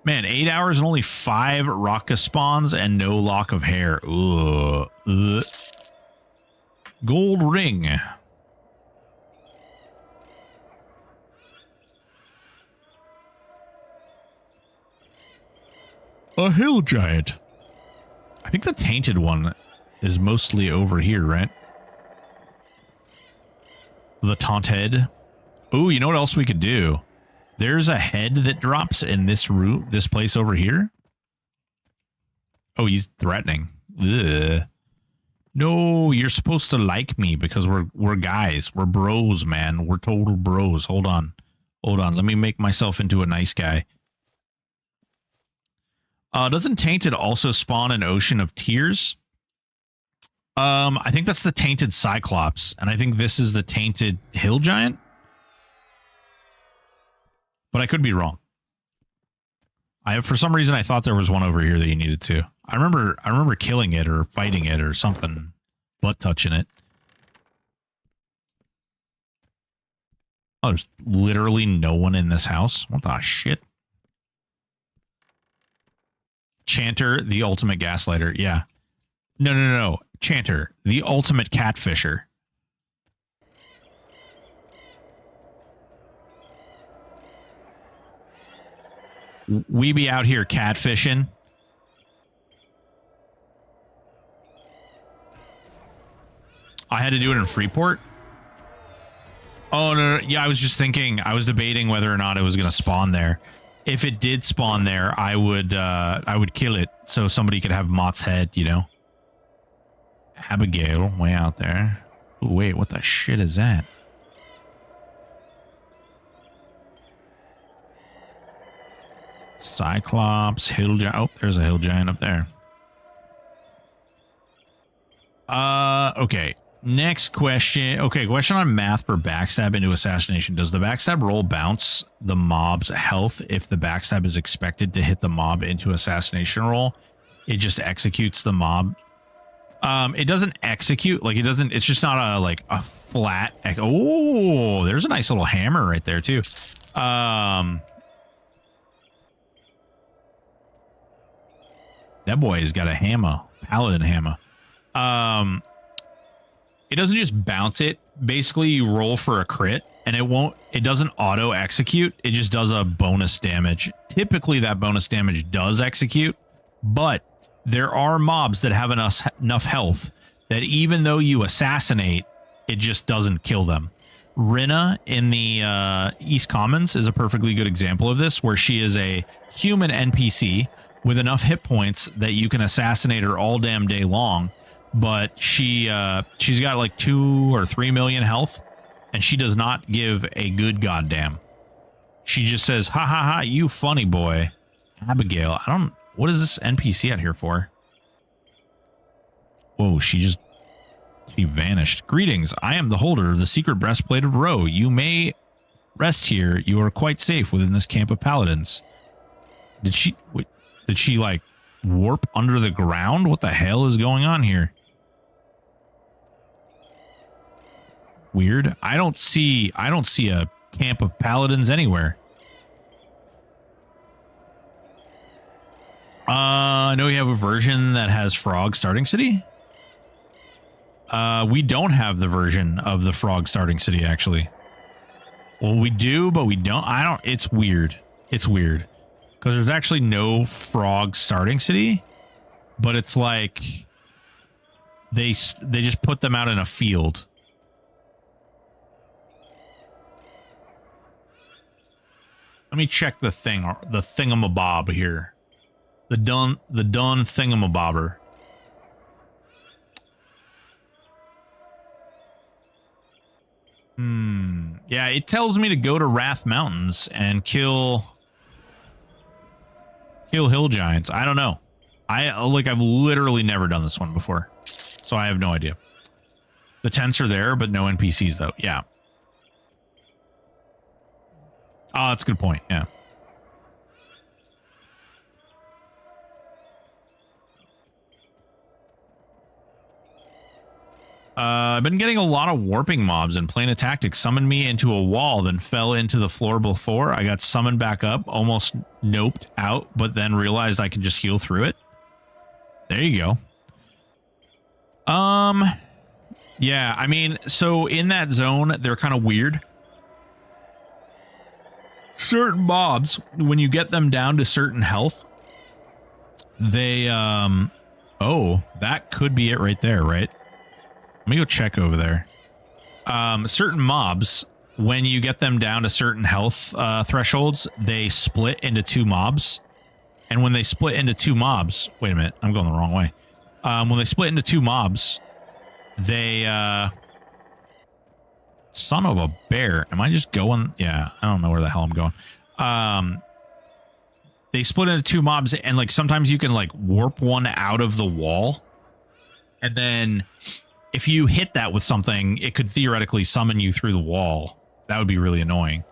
Man, 8 hours and only 5 Raka spawns and no lock of hair. Ugh. Ugh. Gold ring. A hill giant. I think the tainted one is mostly over here, right? The taunt head. Ooh, you know what else we could do? There's a head that drops in this room, this place over here. Oh, he's threatening. Ugh. No, you're supposed to like me because we're guys. We're bros, man. We're total bros. Hold on. Hold on. Let me make myself into a nice guy. Doesn't Tainted also spawn an Ocean of Tears? I think that's the Tainted Cyclops, and I think this is the Tainted Hill Giant. But I could be wrong. For some reason I thought there was one over here that you needed to. I remember killing it or fighting it or something, butt touching it. Oh, there's literally no one in this house. What the shit? Chanter, the ultimate gaslighter. Yeah. No. Chanter, the ultimate catfisher. We be out here catfishing. I had to do it in Freeport. Oh, no. Yeah, I was just thinking. I was debating whether or not it was going to spawn there. If it did spawn there, I would kill it so somebody could have Mott's head, you know? Abigail, way out there. Ooh, wait, what the shit is that? Cyclops, hill giant. Oh, there's a hill giant up there. Okay. Next question. Okay, question on math for backstab into assassination. Does the backstab roll bounce the mob's health if the backstab is expected to hit the mob into assassination roll? It just executes the mob. It doesn't execute, like it doesn't, it's just not a flat. Oh, there's a nice little hammer right there too. That boy has got a hammer, paladin hammer. It doesn't just bounce it. Basically, you roll for a crit, and it doesn't auto execute. It just does a bonus damage. Typically, that bonus damage does execute, but there are mobs that have enough health that even though you assassinate, it just doesn't kill them. Rinna in the East Commons is a perfectly good example of this, where she is a human NPC with enough hit points that you can assassinate her all damn day long, but she's got like 2 or 3 million health, and she does not give a good goddamn. She just says, ha ha ha, you funny boy. Abigail, what is this NPC out here for? Whoa, she vanished. Greetings, I am the holder of the secret breastplate of Ro. You may rest here. You are quite safe within this camp of paladins. Did she like warp under the ground? What the hell is going on here? Weird. I don't see a camp of paladins anywhere. I know we have a version that has Frog starting city. We don't have the version of the Frog starting city, actually. Well, we do, but we don't. It's weird. It's weird. Because there's actually no Frog starting city, but it's like they just put them out in a field. Let me check the thingamabob here. The done thingamabobber. Yeah, it tells me to go to Wrath Mountains and kill hill giants. I don't know. I've literally never done this one before, so I have no idea. The tents are there, but no NPCs though. Yeah. Oh, that's a good point. Yeah. I've been getting a lot of warping mobs, and Plane of Tactics summoned me into a wall, then fell into the floor before. I got summoned back up, almost noped out, but then realized I could just heal through it. There you go. Yeah, I mean, so in that zone, they're kind of weird. Certain mobs, when you get them down to certain health, they, oh, that could be it right there, right? Let me go check over there. Certain mobs, when you get them down to certain health thresholds, they split into 2 mobs. And when they split into 2 mobs, wait a minute, I'm going the wrong way. When they split into 2 mobs, they, son of a bear. Am I just going? Yeah, I don't know where the hell I'm going. They split into 2 mobs, and like sometimes you can like warp one out of the wall, and then if you hit that with something, it could theoretically summon you through the wall. That would be really annoying.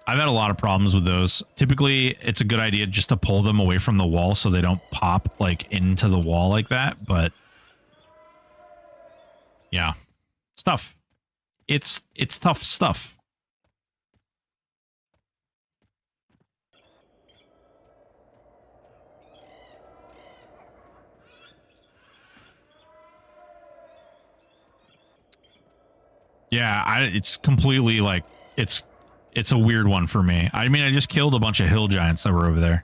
I've had a lot of problems with those. Typically, it's a good idea just to pull them away from the wall so they don't pop like into the wall like that. But yeah, it's tough. It's tough stuff. Yeah, it's completely like it's a weird one for me. I mean, I just killed a bunch of hill giants that were over there.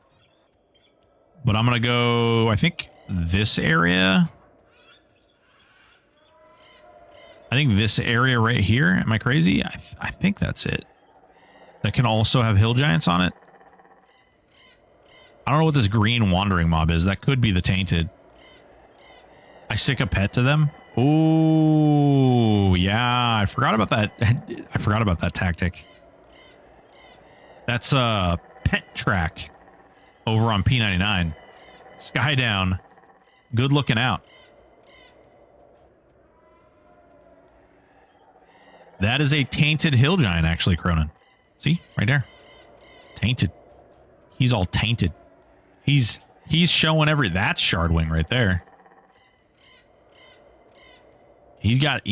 But I'm going to go, I think, this area. I think this area right here. Am I crazy? I think that's it. That can also have hill giants on it. I don't know what this green wandering mob is. That could be the tainted. I stick a pet to them. Oh, yeah. I forgot about that. I forgot about that tactic. That's a pet track over on P99. Sky down. Good looking out. That is a tainted hill giant, actually, Cronin. See? Right there. Tainted. He's all tainted. He's showing that's Shardwing right there. He got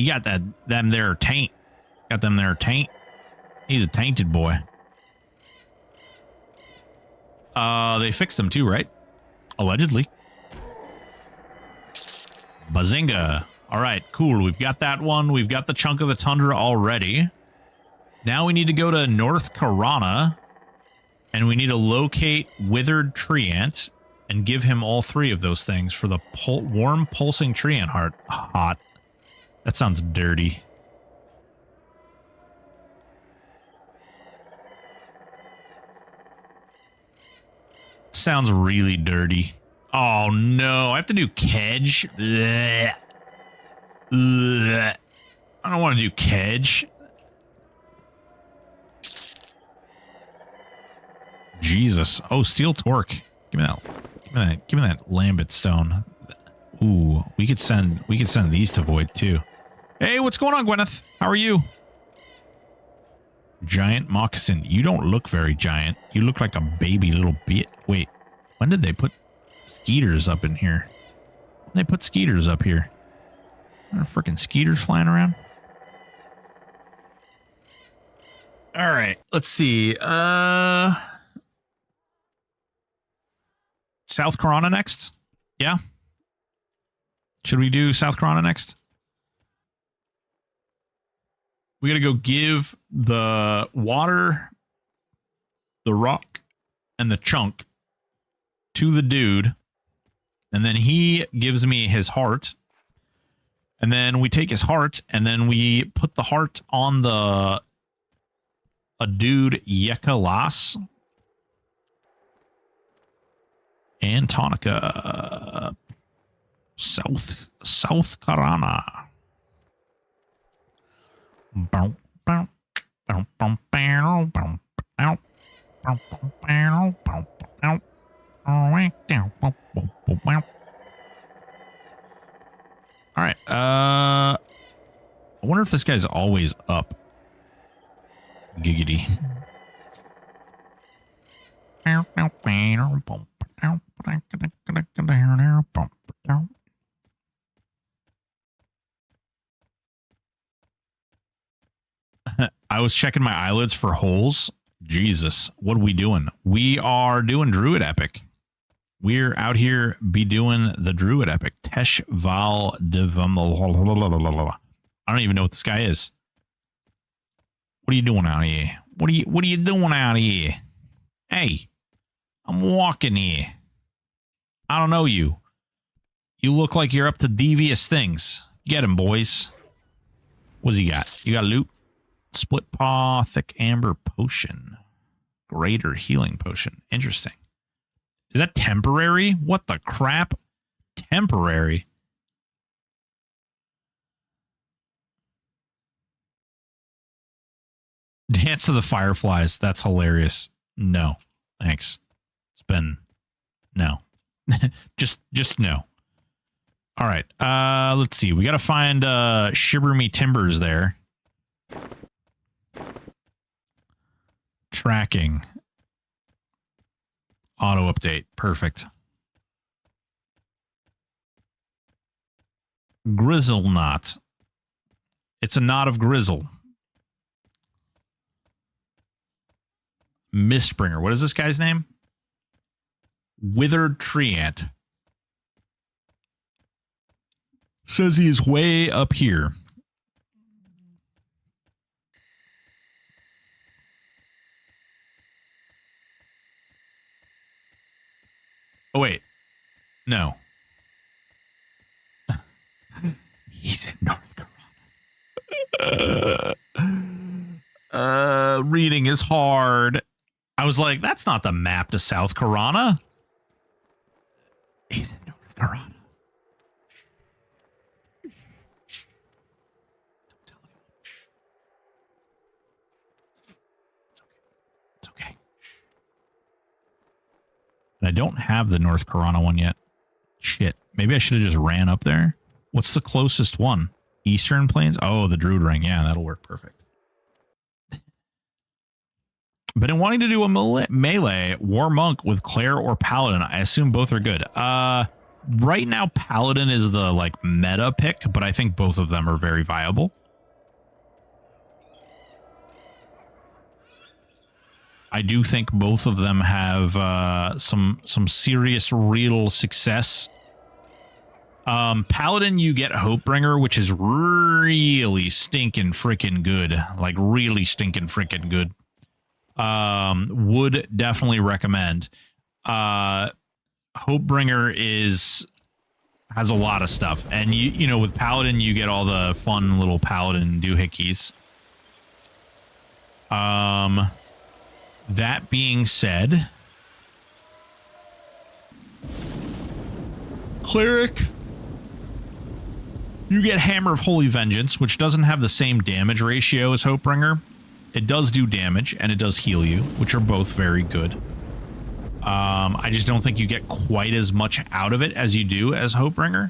them there taint. Got them there taint. He's a tainted boy. They fixed them too, right? Allegedly. Bazinga. All right, cool. We've got that one. We've got the chunk of the tundra already. Now we need to go to North Karana And we need to locate withered tree ant and give him all 3 of those things for the warm pulsing tree ant heart. Hot. That sounds dirty. Sounds really dirty. Oh no, I have to do kedge. Blech. Blech. I don't want to do kedge. Jesus. Oh, steel torque. Give me that. Give me that Lambent stone. Ooh, we could send these to Void too. Hey, what's going on, Gwyneth? How are you? Giant moccasin. You don't look very giant. You look like a baby little bit. Wait, when did they put skeeters up in here? When did they put skeeters up here? Are there freaking skeeters flying around? All right, let's see. South Corona next? Yeah. Should we do South Corona next? We gotta go give the water, the rock, and the chunk to the dude. And then he gives me his heart. And then we take his heart and then we put the heart on a dude Yekalas. And Tonica. South Karana. All right. I wonder if this guy's always up. Giggity. I was checking my eyelids for holes. Jesus, what are we doing? We are doing Druid Epic. We're out here be doing the Druid Epic. Tesh Val Devam. I don't even know what this guy is. What are you doing out here? What are you doing out here? Hey, I'm walking here. I don't know you. You look like you're up to devious things. Get him, boys. What's he got? You got loot? Split paw, thick amber potion. Greater healing potion. Interesting. Is that temporary? What the crap? Temporary. Dance of the Fireflies. That's hilarious. No. Thanks. It's been no. just no. All right. Let's see. We got to find Shiver Me Timbers there. Tracking. Auto update. Perfect. Grizzle knot. It's a knot of grizzle. Mistbringer. What is this guy's name? Withered tree ant. Says he is way up here. Oh, wait. No. He's in North Carolina. Reading is hard. I was like, that's not the map to South Carolina. He's in North Carolina. Don't tell anyone. It's okay. And I don't have the North Carolina one yet. Shit. Maybe I should have just ran up there. What's the closest one? Eastern Plains? Oh, the Druid Ring. Yeah, that'll work perfect. Been wanting to do a melee War Monk with Claire or Paladin. I assume both are good. Right now, Paladin is the like meta pick, but I think both of them are very viable. I do think both of them have some serious real success. Paladin, you get Hopebringer, which is really stinking freaking good. Like really stinking freaking good. Would definitely recommend. Hopebringer has a lot of stuff, and you know, with Paladin you get all the fun little Paladin doohickeys. That being said, Cleric, you get Hammer of Holy Vengeance, which doesn't have the same damage ratio as Hopebringer. It does do damage, and it does heal you, which are both very good. I just don't think you get quite as much out of it as you do as Hopebringer.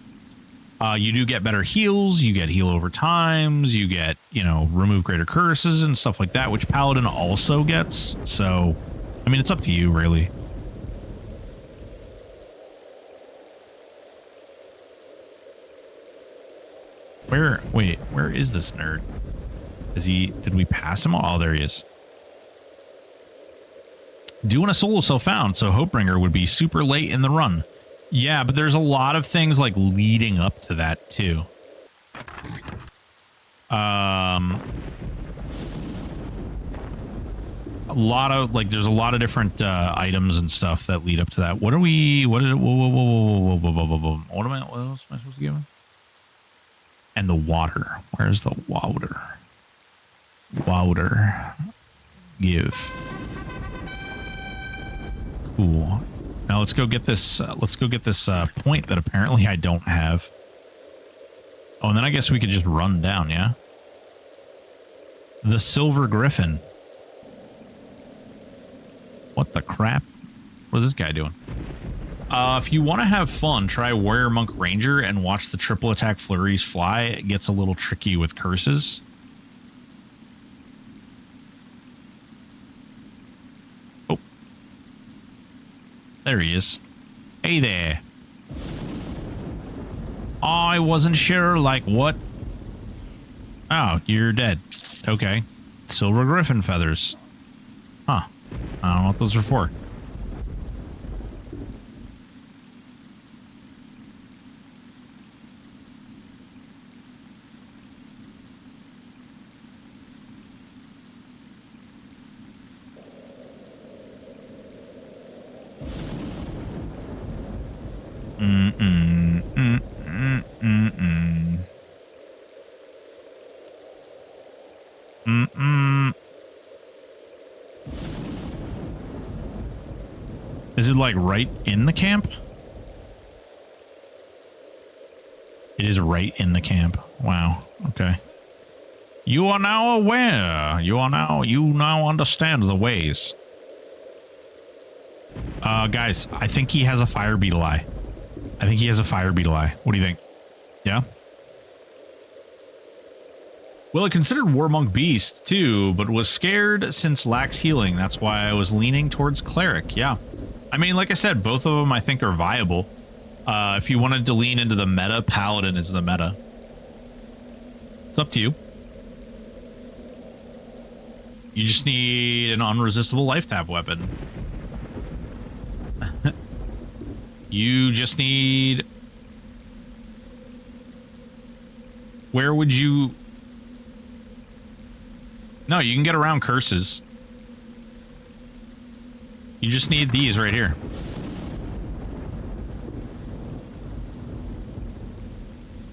You do get better heals, you get heal over times, you get, you know, remove greater curses and stuff like that, which Paladin also gets. So, I mean, it's up to you, really. Wait, where is this nerd? Did we pass him? Oh, there he is. Doing a solo self-found, so Hopebringer would be super late in the run. Yeah, but there's a lot of things like leading up to that too. There's a lot of different items and stuff that lead up to that. What else am I supposed to give him? And the water. Where's the water? Water. Give. Cool. Now let's go get this. Point that apparently I don't have. Oh, and then I guess we could just run down. Yeah. The Silver Griffin. What the crap? What is this guy doing? If you want to have fun, try Warrior Monk Ranger and watch the triple attack flurries fly. It gets a little tricky with curses. Oh. There he is. Hey there. I wasn't sure, like, what? Oh, you're dead. Okay. Silver Griffin feathers. Huh. I don't know what those are for. Is it like right in the camp? It is right in the camp. Wow. Okay. You are now aware. You now understand the ways. Guys, I think he has a fire beetle eye. What do you think? Yeah? Well, I considered War Monk Beast too, but was scared since lacks healing. That's why I was leaning towards Cleric. Yeah. I mean, like I said, both of them I think are viable. If you wanted to lean into the meta, Paladin is the meta. It's up to you. You just need an unresistible life tap weapon. You just need... Where would you... No, you can get around curses. You just need these right here.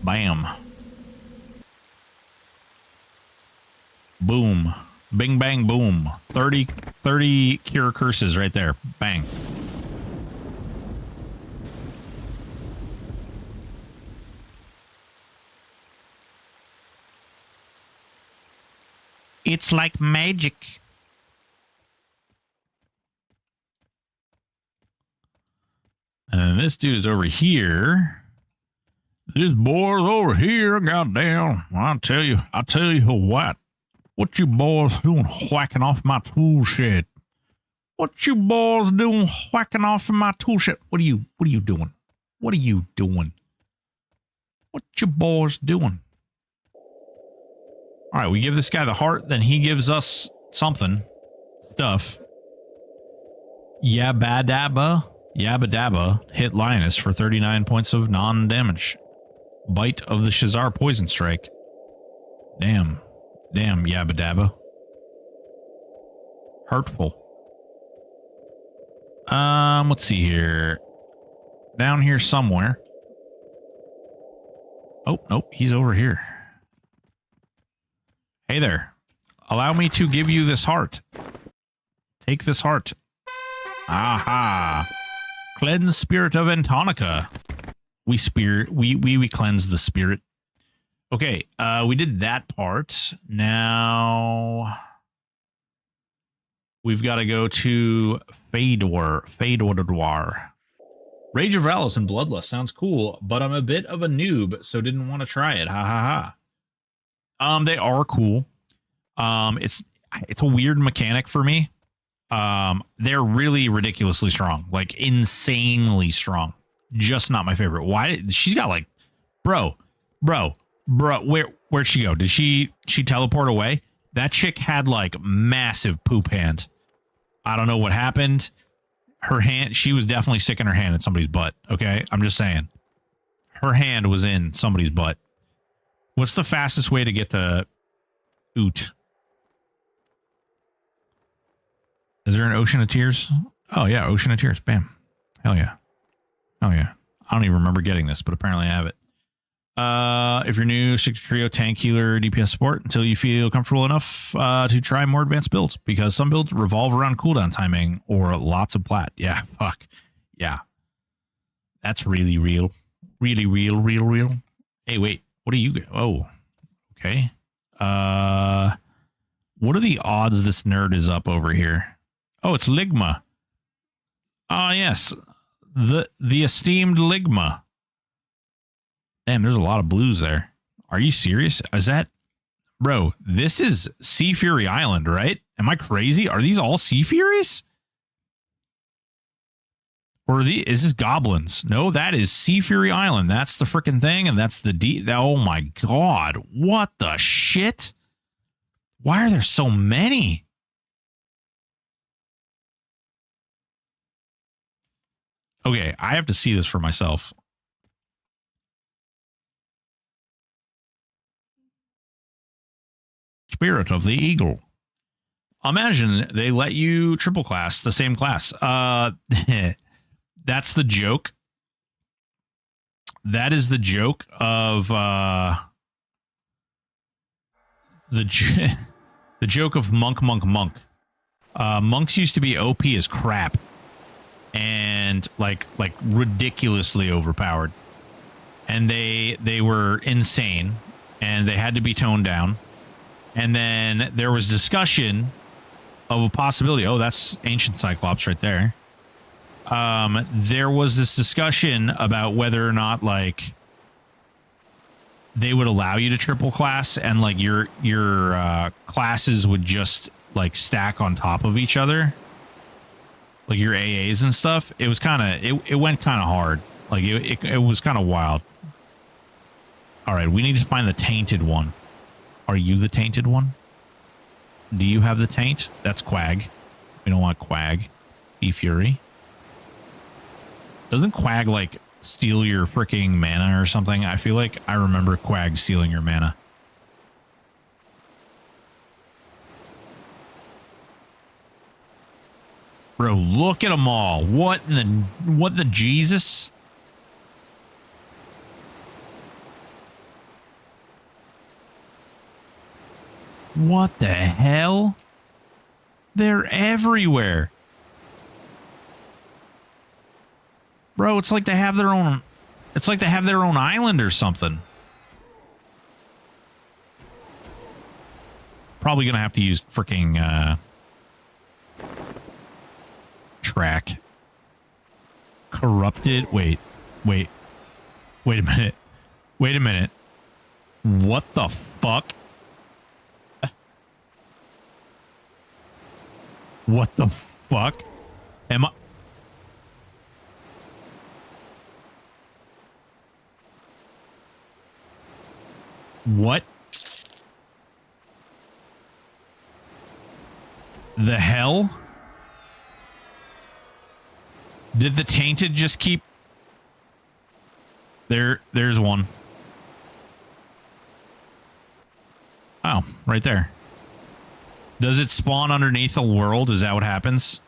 Bam. Boom. Bing, bang, boom. 30 cure curses right there. Bang. It's like magic. And then this dude is over here. This boy's over here. Goddamn. I'll tell you what. What you boys doing whacking off my tool shed? What you boys doing whacking off my tool shed? What are you doing? What are you doing? What you boys doing? All right, we give this guy the heart, then he gives us something. Stuff. Yabba dabba. Hit Lioness for 39 points of non-damage. Bite of the Shazar Poison Strike. Damn, Yabba dabba. Hurtful. Let's see here. Down here somewhere. Oh, nope, he's over here. Hey there. Allow me to give you this heart. Take this heart. Aha. Cleanse spirit of Antonica. We cleanse the spirit. Okay, we did that part. Now we've got to go to Fedor. Rage of Valos and Bloodlust sounds cool, but I'm a bit of a noob, so didn't want to try it. Ha ha ha. They are cool. It's a weird mechanic for me. They're really ridiculously strong, like insanely strong. Just not my favorite. Why? She's got like, bro, where'd she go? Did she teleport away? That chick had like massive poop hand. I don't know what happened. Her hand, she was definitely sticking her hand in somebody's butt. Okay, I'm just saying. Her hand was in somebody's butt. What's the fastest way to get to Oot? Is there an Ocean of Tears? Oh yeah, Ocean of Tears. Bam. Hell yeah. Oh yeah. I don't even remember getting this, but apparently I have it. If you're new, stick to trio, tank, healer, DPS support until you feel comfortable enough to try more advanced builds, because some builds revolve around cooldown timing or lots of plat. Yeah, fuck. Yeah. That's really real. Really real. Hey, wait. What do you get? Oh, okay. What are the odds this nerd is up over here? Oh, it's Ligma. Ah, yes. The esteemed Ligma. Damn, there's a lot of blues there. Are you serious? Is that... Bro, this is Sea Fury Island, right? Am I crazy? Are these all Sea Furies? Or is this goblins? No, that is Sea Fury Island. That's the freaking thing, and that's the... Oh my god. What the shit? Why are there so many? Okay, I have to see this for myself. Spirit of the Eagle. Imagine they let you triple class the same class. That's the joke. That is the joke of the joke of monk. Monks used to be OP as crap and like ridiculously overpowered, and they were insane and they had to be toned down. And then there was discussion of a possibility. Oh, that's Ancient Cyclops right there. There was this discussion about whether or not like they would allow you to triple class and like your classes would just like stack on top of each other, like your AAs and stuff. It was kind of it went kind of hard. Like it was kind of wild. All right, we need to find the tainted one. Are you the tainted one? Do you have the taint? That's Quag. We don't want Quag. Sea Fury. Doesn't Quag like steal your freaking mana or something? I feel like I remember Quag stealing your mana. Bro, look at them all. What the Jesus? What the hell? They're everywhere. Bro, it's like they have their own... It's like they have their own island or something. Probably gonna have to use freaking track. Corrupted. Wait a minute. Wait a minute. What the fuck? What the fuck? Am I... What the hell? Did the tainted just keep... There's one. Oh, right there. Does it spawn underneath a world? Is that what happens?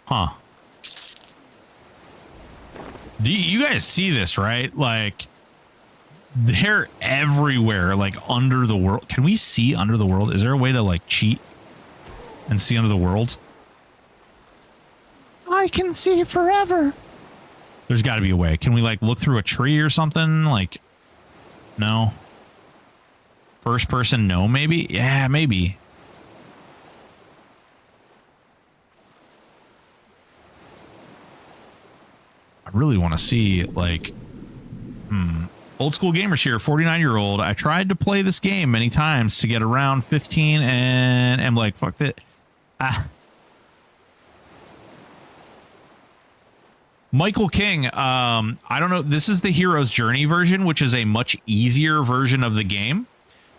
Huh. Do you guys see this, right? Like, they're everywhere, like under the world. Can we see under the world? Is there a way to like cheat and see under the world? I can see forever. There's got to be a way. Can we like look through a tree or something? Like, no. First person, no, maybe? Yeah, maybe. I really want to see, like, Old school gamers here, 49-year-old. I tried to play this game many times to get around 15 and I'm like, fuck it. Michael King, I don't know. This is the Hero's Journey version, which is a much easier version of the game.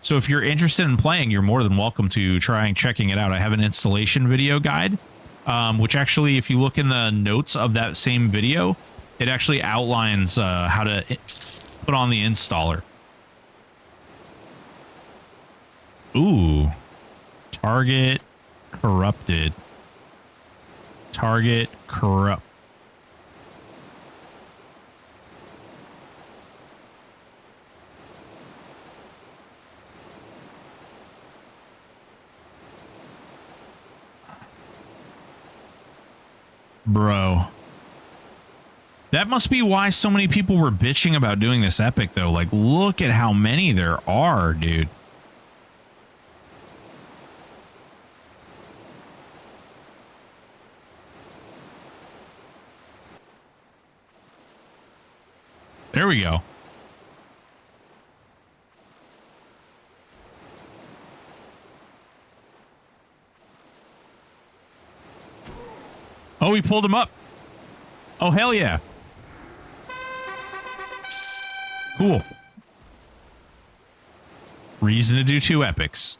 So if you're interested in playing, you're more than welcome to checking it out. I have an installation video guide, which actually, if you look in the notes of that same video, it actually outlines how to put on the installer. Ooh. Target corrupted. Target corrupt. Bro. That must be why so many people were bitching about doing this epic, though. Like, look at how many there are, dude. There we go. Oh, we pulled him up. Oh, hell yeah. Cool. Reason to do 2 epics.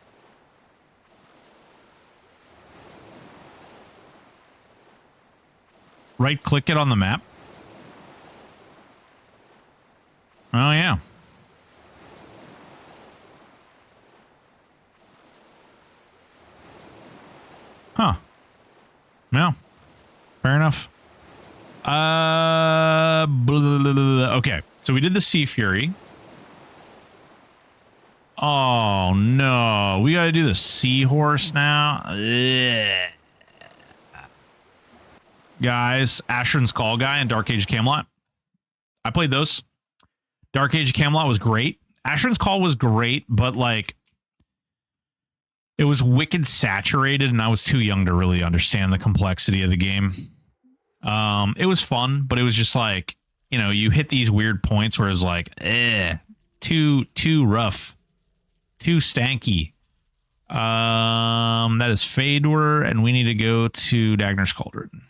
Right click it on the map. Oh, yeah. Huh. No. Fair enough. Okay. So we did the Sea Fury. Oh, no. We got to do the Seahorse now. Ugh. Guys, Asheron's Call guy and Dark Age of Camelot. I played those. Dark Age of Camelot was great. Asheron's Call was great, but like it was wicked saturated and I was too young to really understand the complexity of the game. It was fun, but it was just like, you know, you hit these weird points where it's like, too rough, too stanky. That is Fadewar, and we need to go to Dagnar's Cauldron.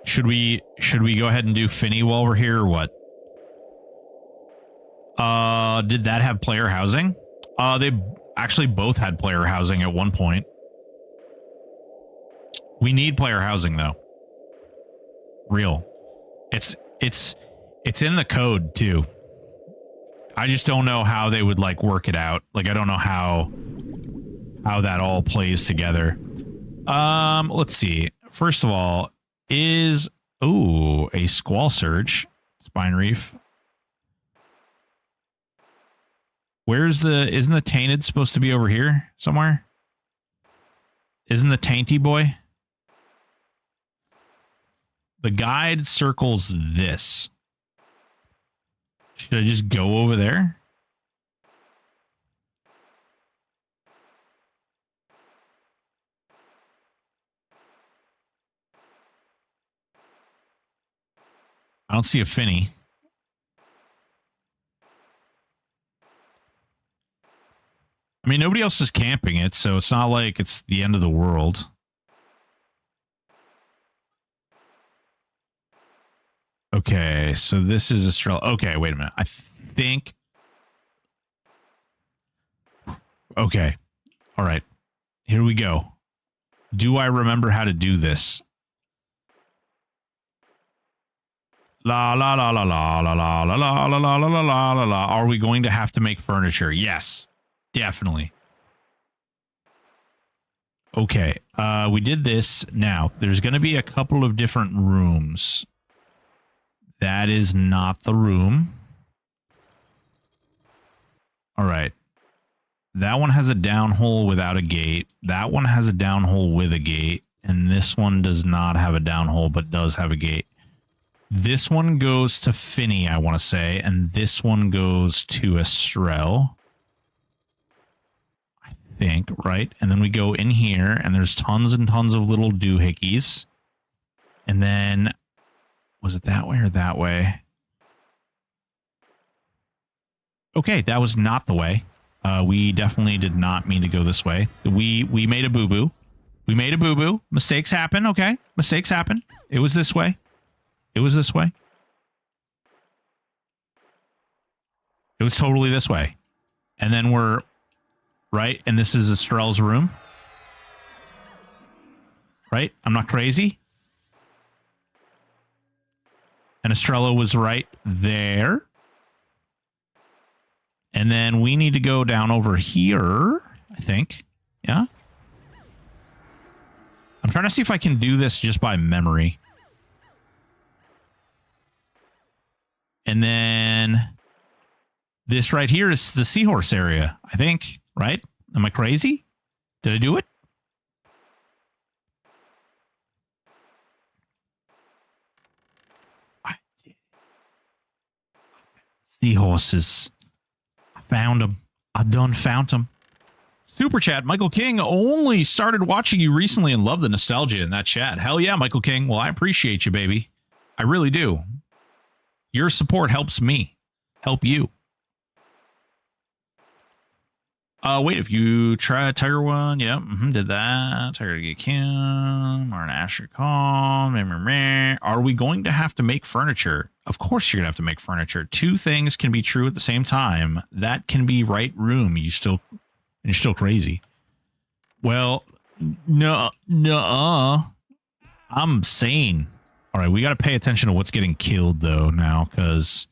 Should we go ahead and do Finny while we're here or what? Did that have player housing? They actually both had player housing at one point. We need player housing though. Real. It's in the code too. I just don't know how they would like work it out. Like I don't know how that all plays together. Let's see. First of all, is a Squall Surge Spine Reef. Isn't the Tainted supposed to be over here somewhere? Isn't the Tainty boy? The guide circles this. Should I just go over there? I don't see a Finny. I mean, nobody else is camping it, so it's not like it's the end of the world. Okay, so this is Estrella. Okay, wait a minute. I think... Okay. All right. Here we go. Do I remember how to do this? La la la la la la la la la la la la la la la. Are we going to have to make furniture? Yes, definitely. Okay, we did this. Now, there's going to be a couple of different rooms. That is not the room. All right. That one has a down hole without a gate. That one has a down hole with a gate. And this one does not have a down hole, but does have a gate. This one goes to Finny, I want to say. And this one goes to Estrell. I think, right? And then we go in here, and there's tons and tons of little doohickeys. And then, was it that way or that way? Okay, that was not the way. We definitely did not mean to go this way. We made a boo-boo. We made a boo-boo. Mistakes happen, okay? Mistakes happen. It was this way. It was this way. It was totally this way. And then we're... Right? And this is Estrell's room. Right? I'm not crazy. And Estrella was right there. And then we need to go down over here, I think. Yeah? I'm trying to see if I can do this just by memory. And then this right here is the seahorse area, I think. Right? Am I crazy? Did I do it? I did. Seahorses. Found him. I done found him. Super chat. Michael King only started watching you recently and love the nostalgia in that chat. Hell yeah, Michael King. Well, I appreciate you, baby. I really do. Your support helps me help you. Wait, if you try Tiger One, yep, did that. Tiger to get Kim, or an Asher call. Are we going to have to make furniture? Of course you're gonna have to make furniture. Two things can be true at the same time. That can be right room. You're still crazy. Well, no, I'm sane. All right, we got to pay attention to what's getting killed though now, because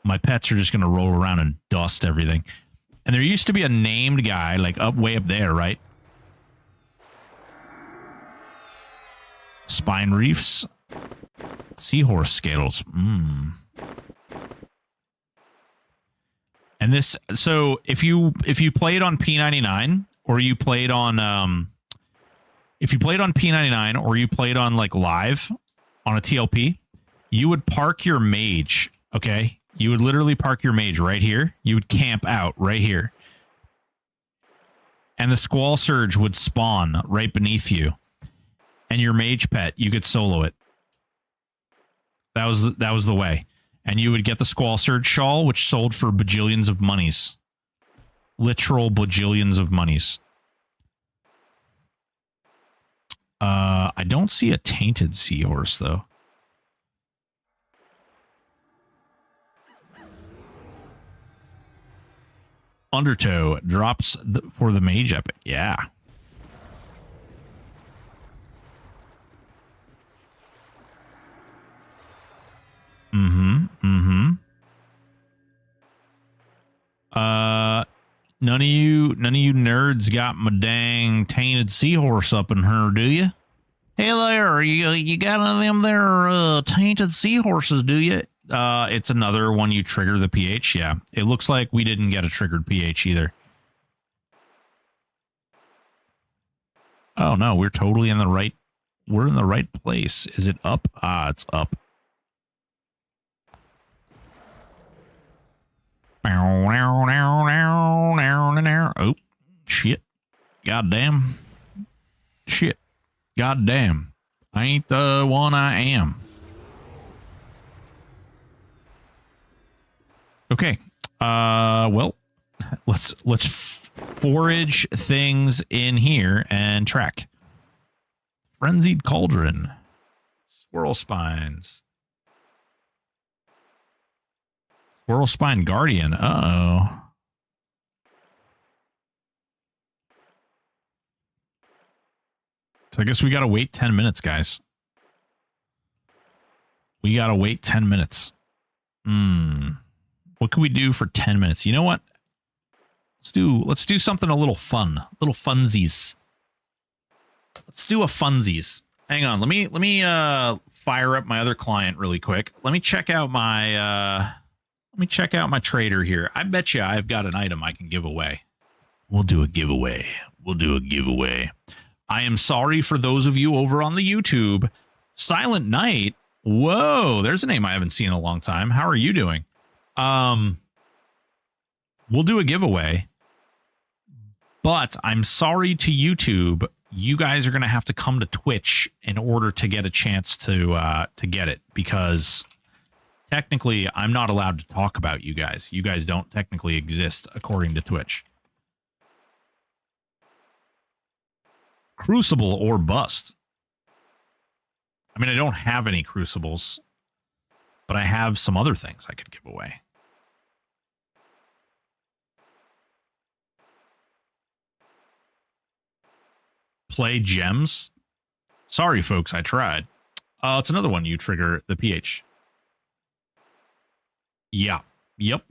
my pets are just gonna roll around and dust everything. And there used to be a named guy, like way up there, right? Spine reefs. Seahorse scales. And this, so if you played on P99 or you played on if you played on P99 or you played on like live on a TLP, you would park your mage, okay? You would literally park your mage right here. You would camp out right here. And the Squall Surge would spawn right beneath you. And your mage pet, you could solo it. That was the way. And you would get the Squall Surge shawl, which sold for bajillions of monies. Literal bajillions of monies. I don't see a tainted seahorse, though. Undertow drops for the mage epic. Yeah. None of you nerds got my dang tainted seahorse up in her, do you? Hey there, you got one of them there tainted seahorses, do you? It's another one you trigger the pH. Yeah, it looks like we didn't get a triggered pH either. Oh no, we're totally in the right. We're in the right place. Is it up? Ah, it's up. Oh, shit. Goddamn. Shit. Goddamn. I ain't the one I am. Okay. Well, let's forage things in here and track. Frenzied Cauldron. Squirrel spines. Squirrel Spine Guardian. Uh-oh. So I guess we got to wait 10 minutes, guys. We got to wait 10 minutes. What can we do for 10 minutes? You know what? Let's do something a little fun. Little funsies. Let's do a funsies. Hang on. Let me fire up my other client really quick. Let me check out my trader here. I bet you I've got an item I can give away. We'll do a giveaway. I am sorry for those of you over on the YouTube. Silent Night. Whoa, there's a name I haven't seen in a long time. How are you doing? We'll do a giveaway. But I'm sorry to YouTube. You guys are going to have to come to Twitch in order to get a chance to get it, because technically I'm not allowed to talk about you guys. You guys don't technically exist according to Twitch. Crucible or bust. I mean, I don't have any crucibles, but I have some other things I could give away. Play gems. Sorry, folks, I tried. It's another one. You trigger the pH. Yeah. Yep.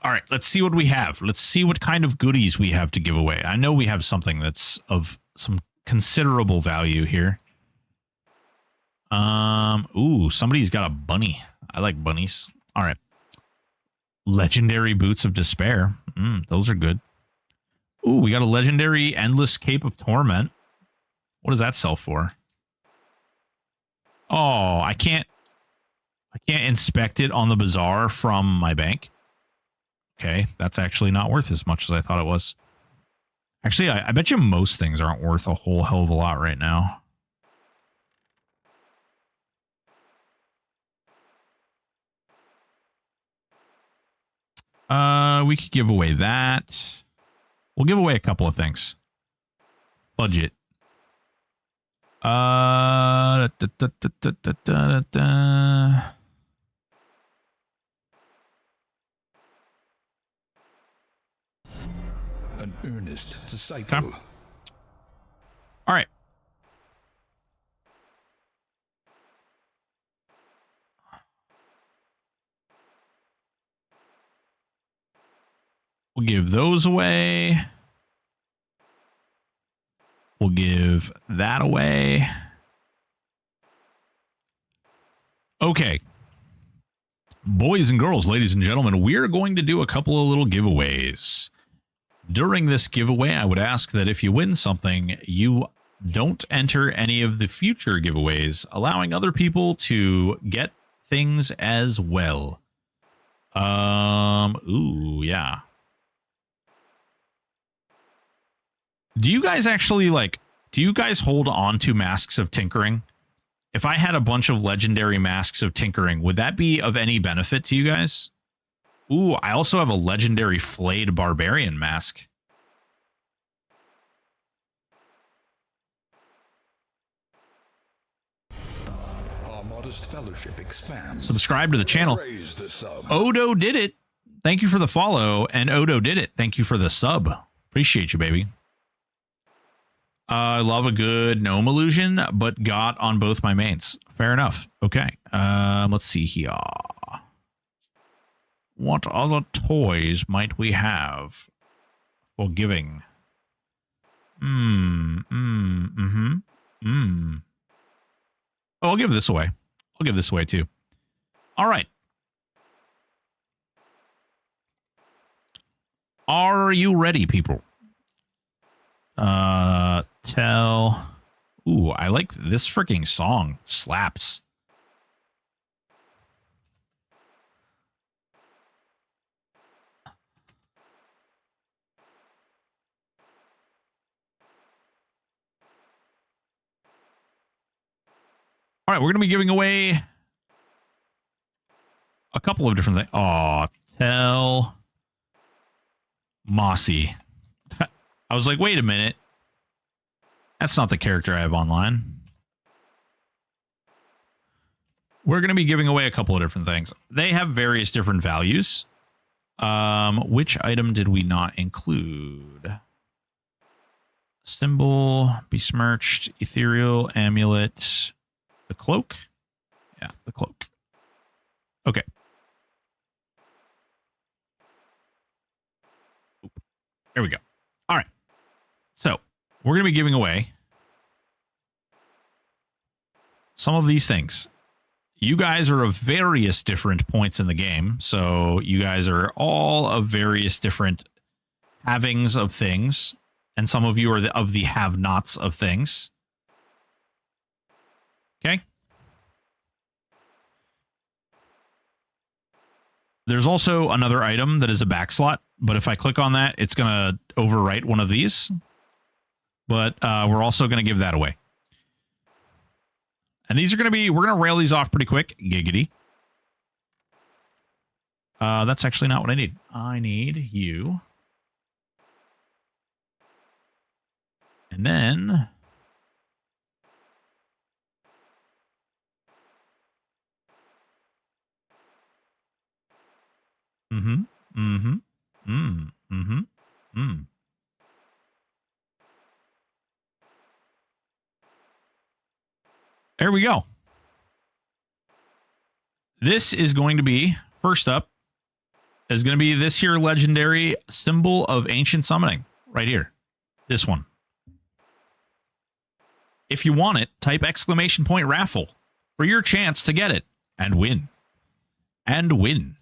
All right, let's see what we have. Let's see what kind of goodies we have to give away. I know we have something that's of some considerable value here. Ooh, somebody's got a bunny. I like bunnies. All right. Legendary Boots of Despair. Those are good. Ooh, we got a legendary Endless Cape of Torment. What does that sell for? Oh, I can't inspect it on the bazaar from my bank. Okay, that's actually not worth as much as I thought it was. Actually, I bet you most things aren't worth a whole hell of a lot right now. We could give away that. We'll give away a couple of things. Budget. An earnest disciple. Okay. All right. We'll give those away. We'll give that away. Okay. Boys and girls, ladies and gentlemen, we're going to do a couple of little giveaways. During this giveaway, I would ask that if you win something, you don't enter any of the future giveaways, allowing other people to get things as well. Ooh, yeah. Do you guys actually, do you guys hold on to Masks of Tinkering? If I had a bunch of legendary Masks of Tinkering, would that be of any benefit to you guys? Ooh, I also have a legendary Flayed Barbarian mask. Our modest fellowship expands. Subscribe to the channel. Odo did it. Thank you for the follow. And Odo did it. Thank you for the sub. Appreciate you, baby. I love a good gnome illusion, but got on both my mains. Fair enough. Okay. Let's see here. What other toys might we have for giving? Oh, I'll give this away. I'll give this away too. All right. Are you ready, people? Ooh, I like this freaking song. Slaps. All right, we're going to be giving away a couple of different things. Aw, tell Mossy. I was like, wait a minute. That's not the character I have online. We're going to be giving away a couple of different things. They have various different values. Which item did we not include? Symbol, besmirched, ethereal, amulet, the cloak. Yeah, the cloak. Okay. There we go. All right. So we're going to be giving away some of these things. You guys are of various different points in the game. So you guys are all of various different havings of things. And some of you are of the have-nots of things. Okay. There's also another item that is a backslot. But if I click on that, it's going to overwrite one of these. But we're also going to give that away. And these are going to be, we're going to rail these off pretty quick. Giggity. That's actually not what I need. I need you. And then There we go. This is going to be, first up, is going to be this here legendary symbol of ancient summoning. Right here. This one. If you want it, type ! raffle for your chance to get it and win. And win. !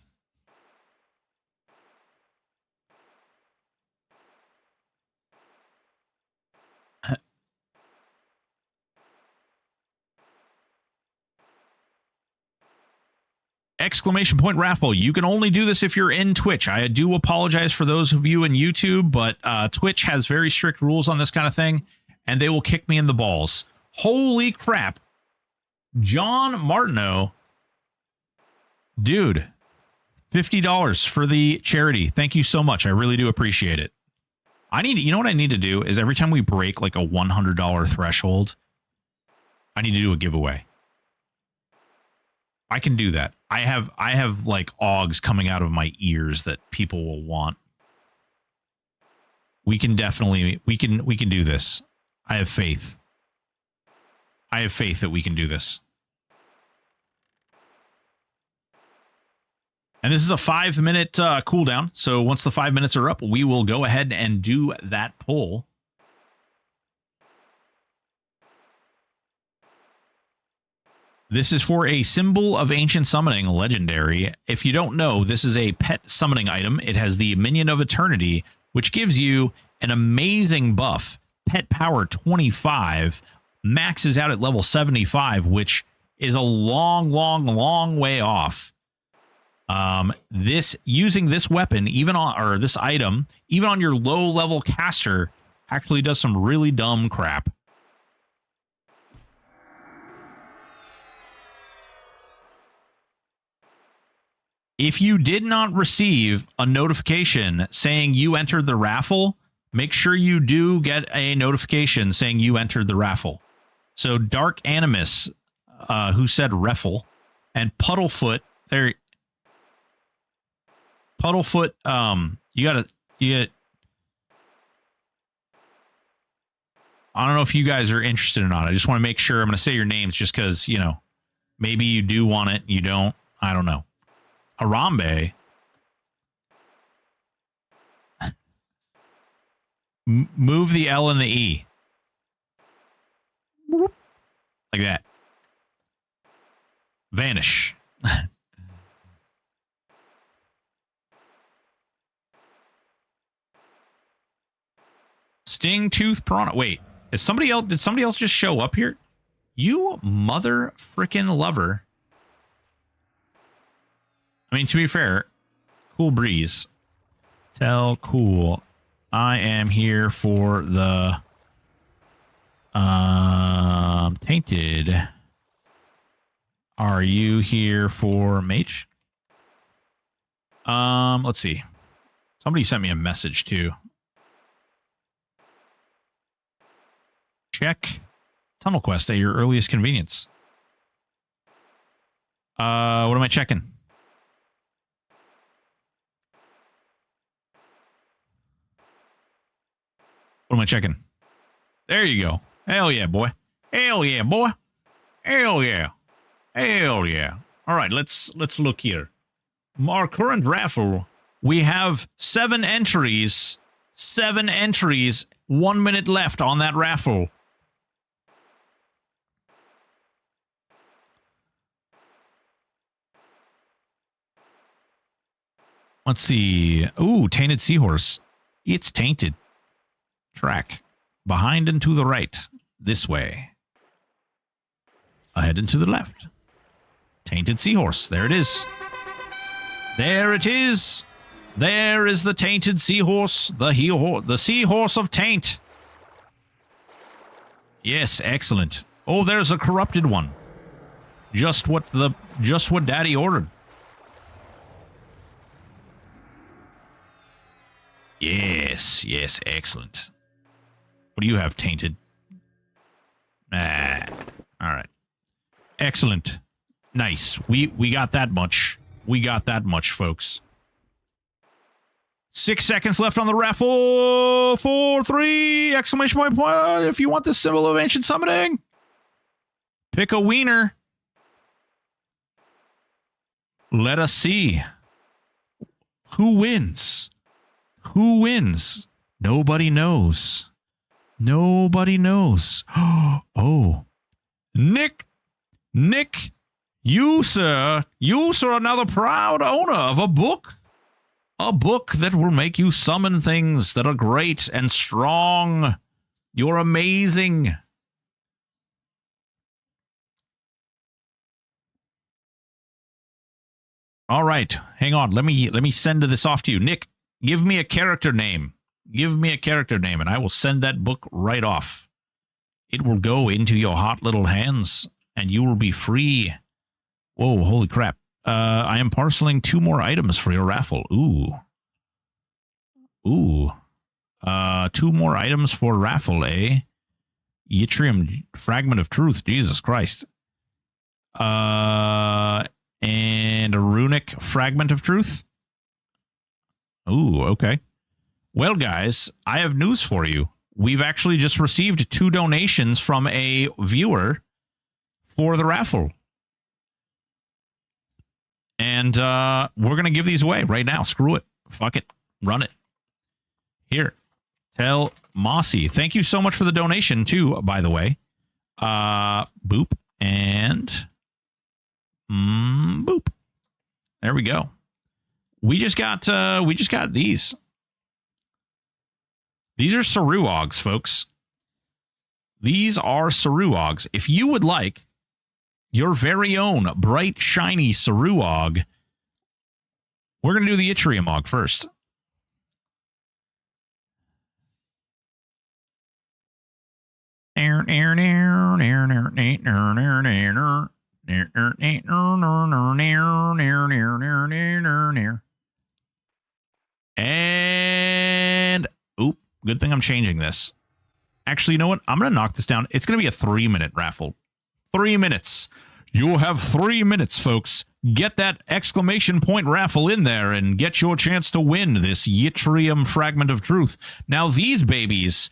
Raffle. You can only do this if you're in Twitch. I do apologize for those of you in YouTube, but Twitch has very strict rules on this kind of thing, and they will kick me in the balls. Holy crap. John Martineau. Dude. $50 for the charity. Thank you so much. I really do appreciate it. You know what I need to do is every time we break like a $100 threshold, I need to do a giveaway. I can do that. I have like augs coming out of my ears that people will want. We can definitely, we can do this. I have faith. I have faith that we can do this. And this is a 5-minute cooldown. So once the 5 minutes are up, we will go ahead and do that poll. This is for a symbol of ancient summoning legendary. If you don't know, this is a pet summoning item. It has the minion of eternity, which gives you an amazing buff. Pet power 25, maxes out at level 75, which is a long way off. Using this weapon, this item, even on your low level caster, actually does some really dumb crap. If you did not receive a notification saying you entered the raffle, make sure you do get a notification saying you entered the raffle. So Dark Animus, who said raffle, and Puddlefoot, there. Puddlefoot, you gotta. I don't know if you guys are interested or not. I just want to make sure. I'm going to say your names just because, you know, maybe you do want it, you don't. I don't know. Harambe. Move the L and the E. Like that. Vanish. Sting Tooth Piranha. Wait, did somebody else just show up here? You mother frickin' lover. I mean, to be fair, Cool Breeze. Tell Cool I am here for the Tainted. Are you here for Mage? Let's see. Somebody sent me a message too. Check Tunnel Quest at your earliest convenience. What am I checking? What am I checking? There you go. Hell yeah, boy. Hell yeah, boy. Hell yeah. Hell yeah. All right, let's look here. Our current raffle, we have 7 entries. 7 entries. 1 minute left on that raffle. Let's see. Ooh, tainted seahorse. It's tainted. Track. Behind and to the right. This way. Ahead and to the left. Tainted seahorse. There it is. There it is. There is the tainted seahorse. The seahorse of taint. Yes, excellent. Oh, there's a corrupted one. Just what Daddy ordered. Yes, yes, excellent. What do you have, tainted? Ah, all right. Excellent. Nice. We got that much. We got that much, folks. 6 seconds left on the raffle. 4, 3, exclamation point. If you want this symbol of ancient summoning, pick a wiener. Let us see. Who wins? Who wins? Nobody knows. Nobody knows. Oh. Nick, you, sir, are now the proud owner of a book. A book that will make you summon things that are great and strong. You're amazing. All right, hang on. Let me send this off to you. Nick, give me a character name. Give me a character name, and I will send that book right off. It will go into your hot little hands, and you will be free. Whoa, holy crap. I am parceling 2 more items for your raffle. Ooh. Ooh. 2 more items for raffle, eh? Yttrium Fragment of Truth. Jesus Christ. And a Runic Fragment of Truth. Ooh, okay. Well, guys, I have news for you. We've actually just received 2 donations from a viewer for the raffle. And we're going to give these away right now. Screw it. Fuck it. Run it. Here. Tell Mossy. Thank you so much for the donation, too, by the way. Boop. And boop. There we go. We just got these. These are Saruogs, folks. These are Saruogs. If you would like your very own bright, shiny Saruog, we're going to do the Yttriumog first. And, oop, good thing I'm changing this. Actually, you know what? I'm going to knock this down. It's going to be a 3-minute raffle. 3 minutes. You'll have 3 minutes, folks. Get that exclamation point raffle in there and get your chance to win this Yttrium Fragment of Truth. Now, these babies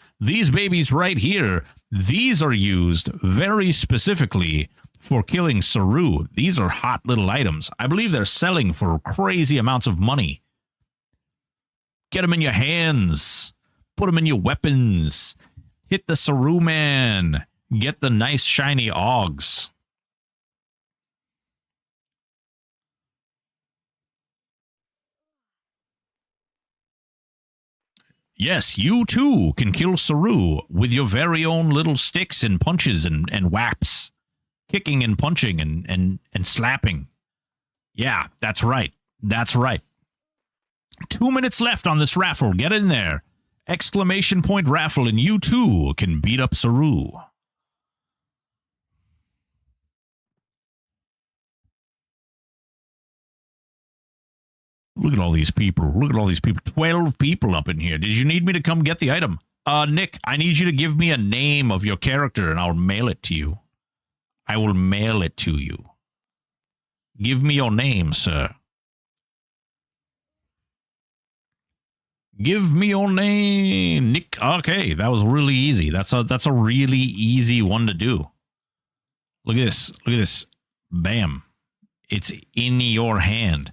right here, these are used very specifically for killing Saru. These are hot little items. I believe they're selling for crazy amounts of money. Get them in your hands. Put them in your weapons. Hit the Saru man. Get the nice shiny Augs. Yes, you too can kill Saru with your very own little sticks and punches and whaps. Kicking and punching and slapping. Yeah, that's right. That's right. 2 minutes left on this raffle. Get in there. Exclamation point raffle, and you too can beat up Saru. Look at all these people. Look at all these people. 12 people up in here. Did you need me to come get the item? Nick, I need you to give me a name of your character, and I'll mail it to you. I will mail it to you. Give me your name, sir. Give me your name, Nick. Okay, that was really easy. That's a really easy one to do. Look at this. Look at this. Bam. It's in your hand.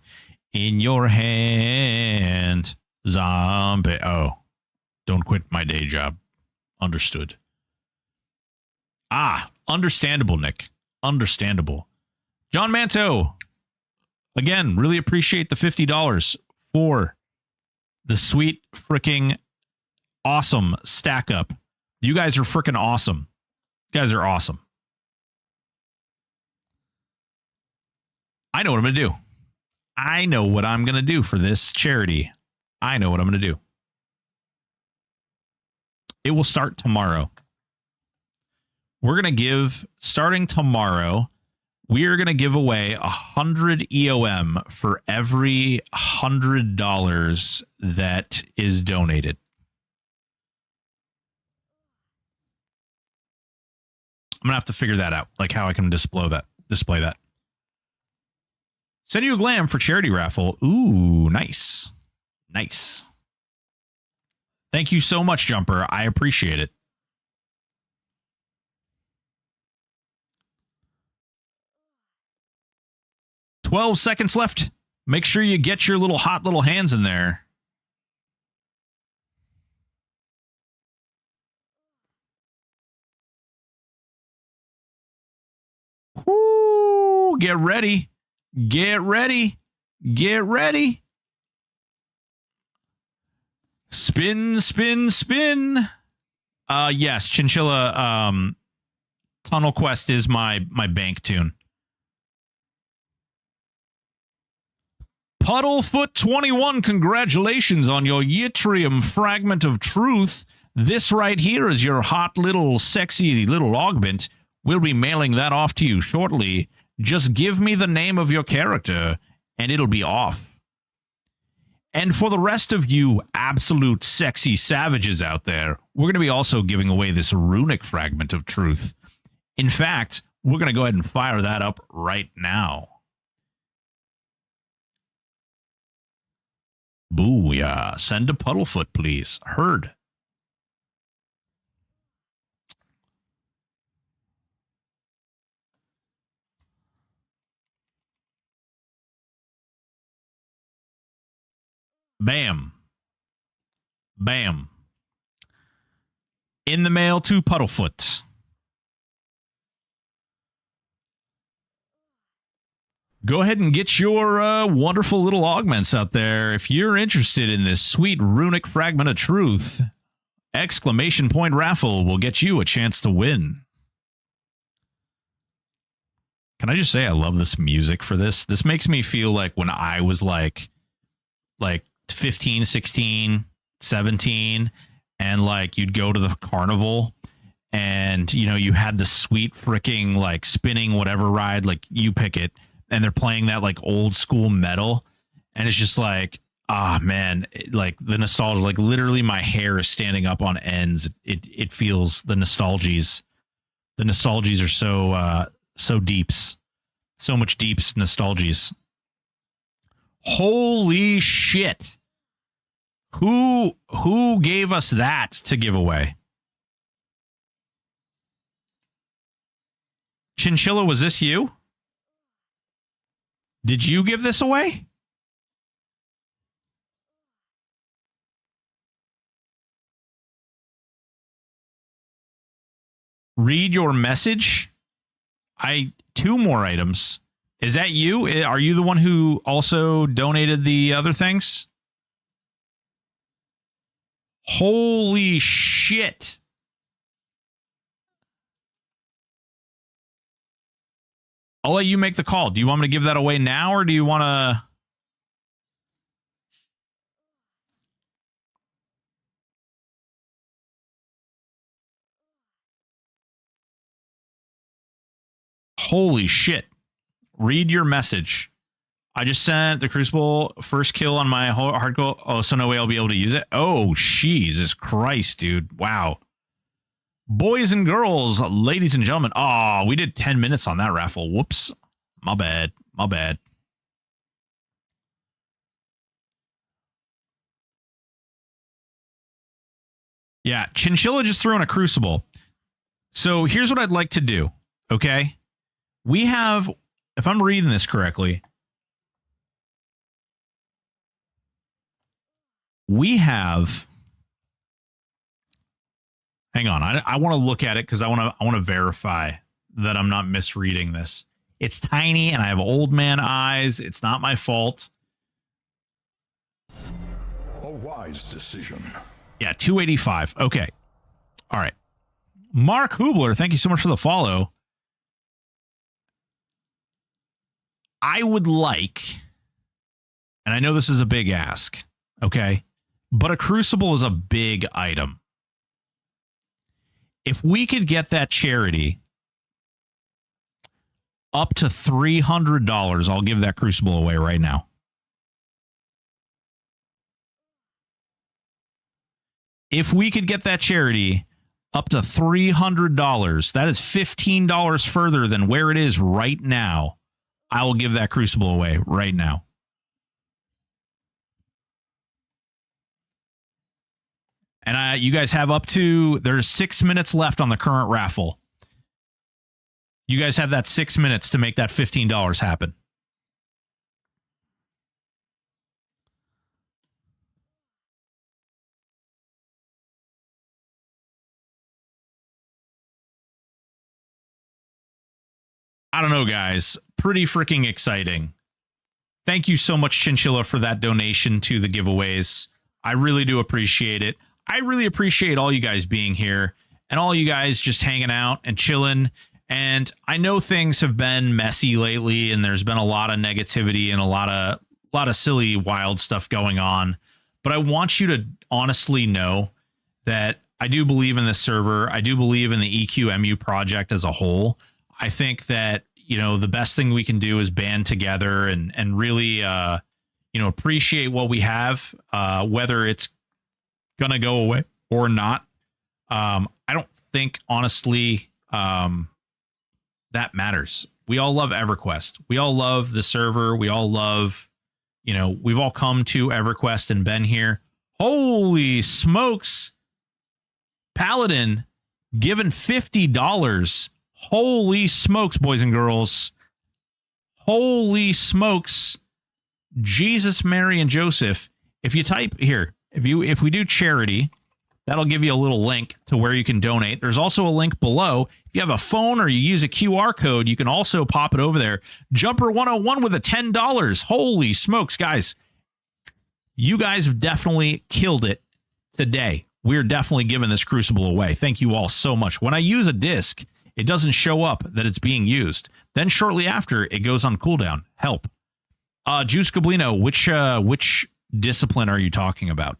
In your hand. Zombie. Oh. Don't quit my day job. Understood. Ah, understandable, Nick. Understandable. John Manto. Again, really appreciate the $50 for the sweet freaking awesome stack up. You guys are freaking awesome. You guys are awesome. I know what I'm going to do. I know what I'm going to do for this charity. I know what I'm going to do. It will start tomorrow. We're going to give, starting tomorrow, we are going to give away 100 EOM for every $100 that is donated. I'm going to have to figure that out, like how I can display that. Send you a glam for charity raffle. Ooh, nice. Nice. Thank you so much, Jumper. I appreciate it. $12 seconds left. Make sure you get your little hot little hands in there. Woo! Get ready. Get ready. Get ready. Spin, spin, spin. Yes, Chinchilla Tunnel Quest is my bank tune. Puddlefoot 21, congratulations on your Yttrium fragment of truth. This right here is your hot little sexy little augment. We'll be mailing that off to you shortly. Just give me the name of your character and it'll be off. And for the rest of you absolute sexy savages out there, we're going to be also giving away this runic fragment of truth. In fact, we're going to go ahead and fire that up right now. Booyah. Send a Puddlefoot, please. Heard. Bam. Bam. In the mail to Puddlefoot. Go ahead and get your wonderful little augments out there. If you're interested in this sweet runic fragment of truth, exclamation point raffle will get you a chance to win. Can I just say I love this music for this? This makes me feel like when I was like 15, 16, 17, and like you'd go to the carnival and, you know, you had the sweet freaking like spinning whatever ride, like you pick it, and they're playing that like old school metal, and it's just like, ah, man, like the nostalgia, like literally my hair is standing up on ends. It feels the nostalgies. The nostalgies are so deeps, so much deeps nostalgies. Holy shit. Who gave us that to give away? Chinchilla, was this you? Did you give this away? Read your message. Two more items. Is that you? Are you the one who also donated the other things? Holy shit. I'll let you make the call. Do you want me to give that away now, or do you want to... Holy shit. Read your message. I just sent the Crucible first kill on my hardcore. Oh, so no way I'll be able to use it? Oh, Jesus Christ, dude. Wow. Boys and girls, ladies and gentlemen. Oh, we did 10 minutes on that raffle. Whoops. My bad. My bad. Yeah, Chinchilla just threw in a crucible. So here's what I'd like to do, okay? We have, if I'm reading this correctly, we have, hang on, I want to look at it because I want to verify that I'm not misreading this. It's tiny and I have old man eyes. It's not my fault. A wise decision. Yeah, 285. Okay. All right. Mark Hubler, thank you so much for the follow. I would like, and I know this is a big ask, okay, but a crucible is a big item. If we could get that charity up to $300, I'll give that crucible away right now. If we could get that charity up to $300, that is $15 further than where it is right now. I will give that crucible away right now. And you guys have up to, there's 6 minutes left on the current raffle. You guys have that 6 minutes to make that $15 happen. I don't know, guys. Pretty freaking exciting. Thank you so much, Chinchilla, for that donation to the giveaways. I really do appreciate it. I really appreciate all you guys being here and all you guys just hanging out and chilling. And I know things have been messy lately and there's been a lot of negativity and a lot of silly, wild stuff going on. But I want you to honestly know that I do believe in this server. I do believe in the EQMU project as a whole. I think that, you know, the best thing we can do is band together and really, appreciate what we have, whether it's going to go away or not. I don't think, honestly, that matters. We all love EverQuest. We all love the server. We all love, we've all come to EverQuest and been here. Holy smokes. Paladin given $50. Holy smokes, boys and girls. Holy smokes. Jesus, Mary, and Joseph. If you type here, if we do charity, that'll give you a little link to where you can donate. There's also a link below. If you have a phone or you use a QR code, you can also pop it over there. Jumper 101 with a $10. Holy smokes, guys. You guys have definitely killed it today. We're definitely giving this crucible away. Thank you all so much. When I use a disc, it doesn't show up that it's being used. Then shortly after, it goes on cooldown. Help. Juice Gablino, which discipline are you talking about?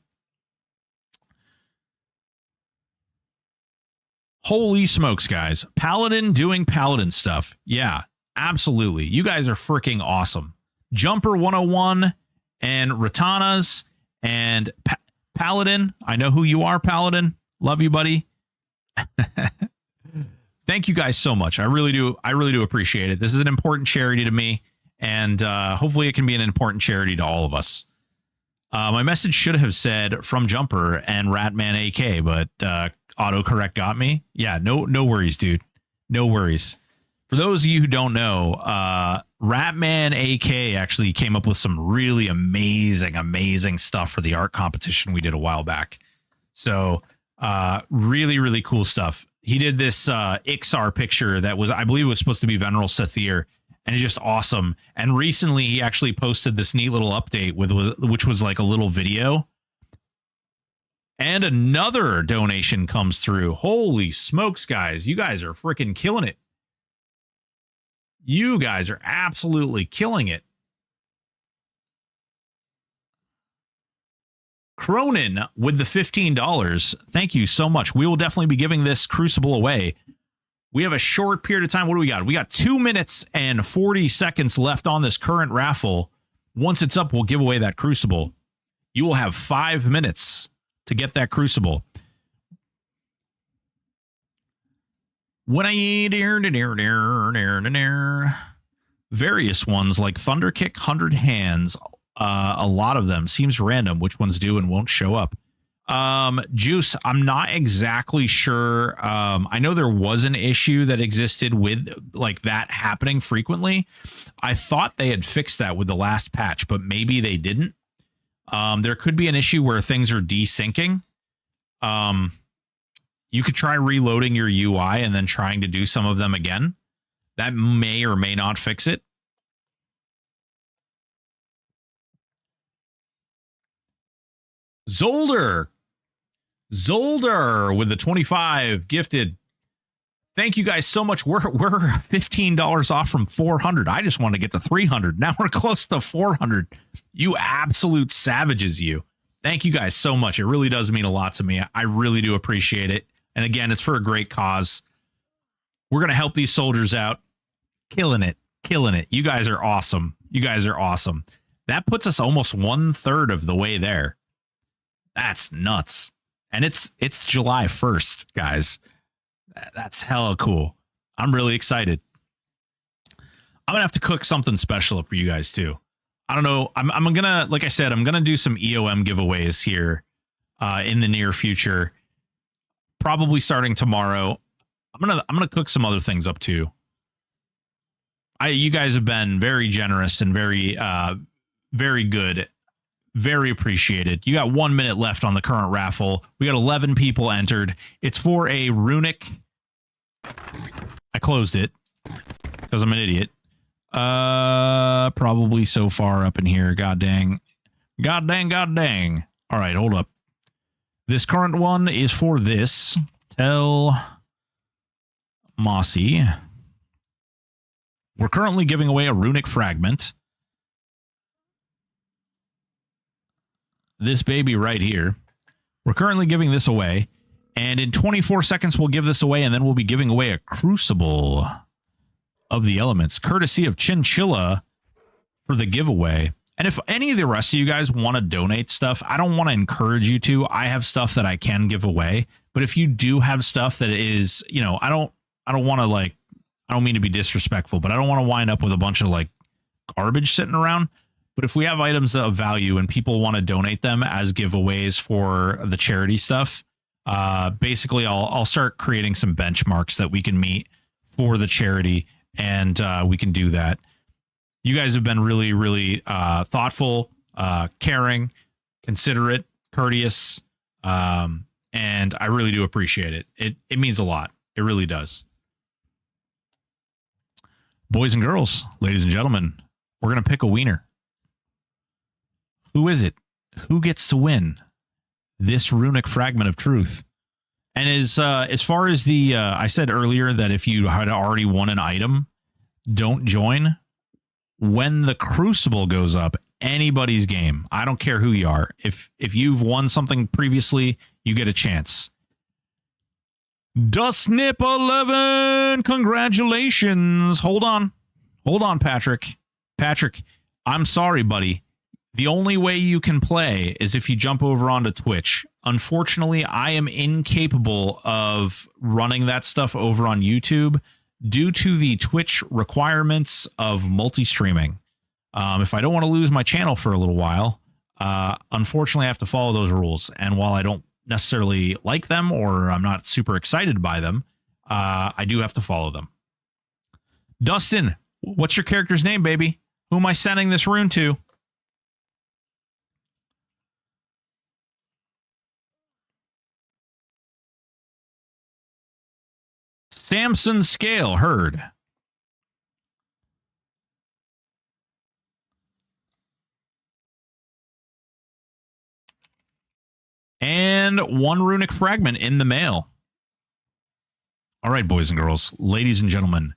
Holy smokes, guys. Paladin doing Paladin stuff. Yeah, absolutely. You guys are freaking awesome. Jumper 101 and Ratanas and Paladin. I know who you are, Paladin. Love you, buddy. Thank you guys so much. I really do appreciate it. This is an important charity to me, and hopefully it can be an important charity to all of us. My message should have said from Jumper and Ratman AK, but autocorrect got me. Yeah, no worries, dude. No worries. For those of you who don't know, Ratman AK actually came up with some really amazing stuff for the art competition we did a while back. So really, really cool stuff. He did this Ixar picture that was, I believe it was supposed to be Veneral Sathir, and it's just awesome. And recently he actually posted this neat little update which was like a little video. And another donation comes through. Holy smokes, guys. You guys are freaking killing it. You guys are absolutely killing it. Cronin with the $15. Thank you so much. We will definitely be giving this crucible away. We have a short period of time. What do we got? We got 2 minutes and 40 seconds left on this current raffle. Once it's up, we'll give away that crucible. You will have 5 minutes to get that crucible. When I various ones like Thunderkick, 100 Hands, a lot of them seems random which ones do and won't show up. Juice, I'm not exactly sure. I know there was an issue that existed with like that happening frequently. I thought they had fixed that with the last patch, but maybe they didn't. There could be an issue where things are desyncing. You could try reloading your UI and then trying to do some of them again. That may or may not fix it. Zolder with the 25 gifted. Thank you guys so much. We're $15 off from 400. I just want to get to 300. Now we're close to 400. You absolute savages, you. Thank you guys so much. It really does mean a lot to me. I really do appreciate it. And again, it's for a great cause. We're going to help these soldiers out. Killing it. You guys are awesome. That puts us almost 1/3 of the way there. That's nuts. And it's July 1st, guys. That's hella cool. I'm really excited. I'm gonna have to cook something special for you guys too. I don't know. I'm gonna, like I said, I'm gonna do some EOM giveaways here in the near future. Probably starting tomorrow. I'm gonna cook some other things up too. You guys have been very generous and very good. Very appreciated. You got 1 minute left on the current raffle. We got 11 people entered. It's for a runic. I closed it because I'm an idiot. Probably so far up in here. God dang. God dang. All right, hold up. This current one is for this. Tell Mossy. We're currently giving away a runic fragment. This baby right here. We're currently giving this away. And in 24 seconds, we'll give this away. And then we'll be giving away a crucible of the elements, courtesy of Chinchilla for the giveaway. And if any of the rest of you guys want to donate stuff, I don't want to encourage you to. I have stuff that I can give away. But if you do have stuff that is, you know, I don't want to like, I don't mean to be disrespectful, but I don't want to wind up with a bunch of like garbage sitting around. But if we have items of value and people want to donate them as giveaways for the charity stuff, basically I'll start creating some benchmarks that we can meet for the charity, and we can do that. You guys have been really, really thoughtful, caring, considerate, courteous, and I really do appreciate it. It means a lot. It really does. Boys and girls, ladies and gentlemen, we're going to pick a wiener. Who is it? Who gets to win this runic fragment of truth? And as far as the, I said earlier that if you had already won an item, don't join. When the crucible goes up, anybody's game. I don't care who you are. If you've won something previously, you get a chance. Dustnip11, congratulations. Hold on, Patrick. Patrick, I'm sorry, buddy. The only way you can play is if you jump over onto Twitch. Unfortunately, I am incapable of running that stuff over on YouTube due to the Twitch requirements of multi-streaming. If I don't want to lose my channel for a little while, unfortunately, I have to follow those rules. And while I don't necessarily like them or I'm not super excited by them, I do have to follow them. Dustin, what's your character's name, baby? Who am I sending this rune to? Samson Scale, heard. And one runic fragment in the mail. All right, boys and girls, ladies and gentlemen.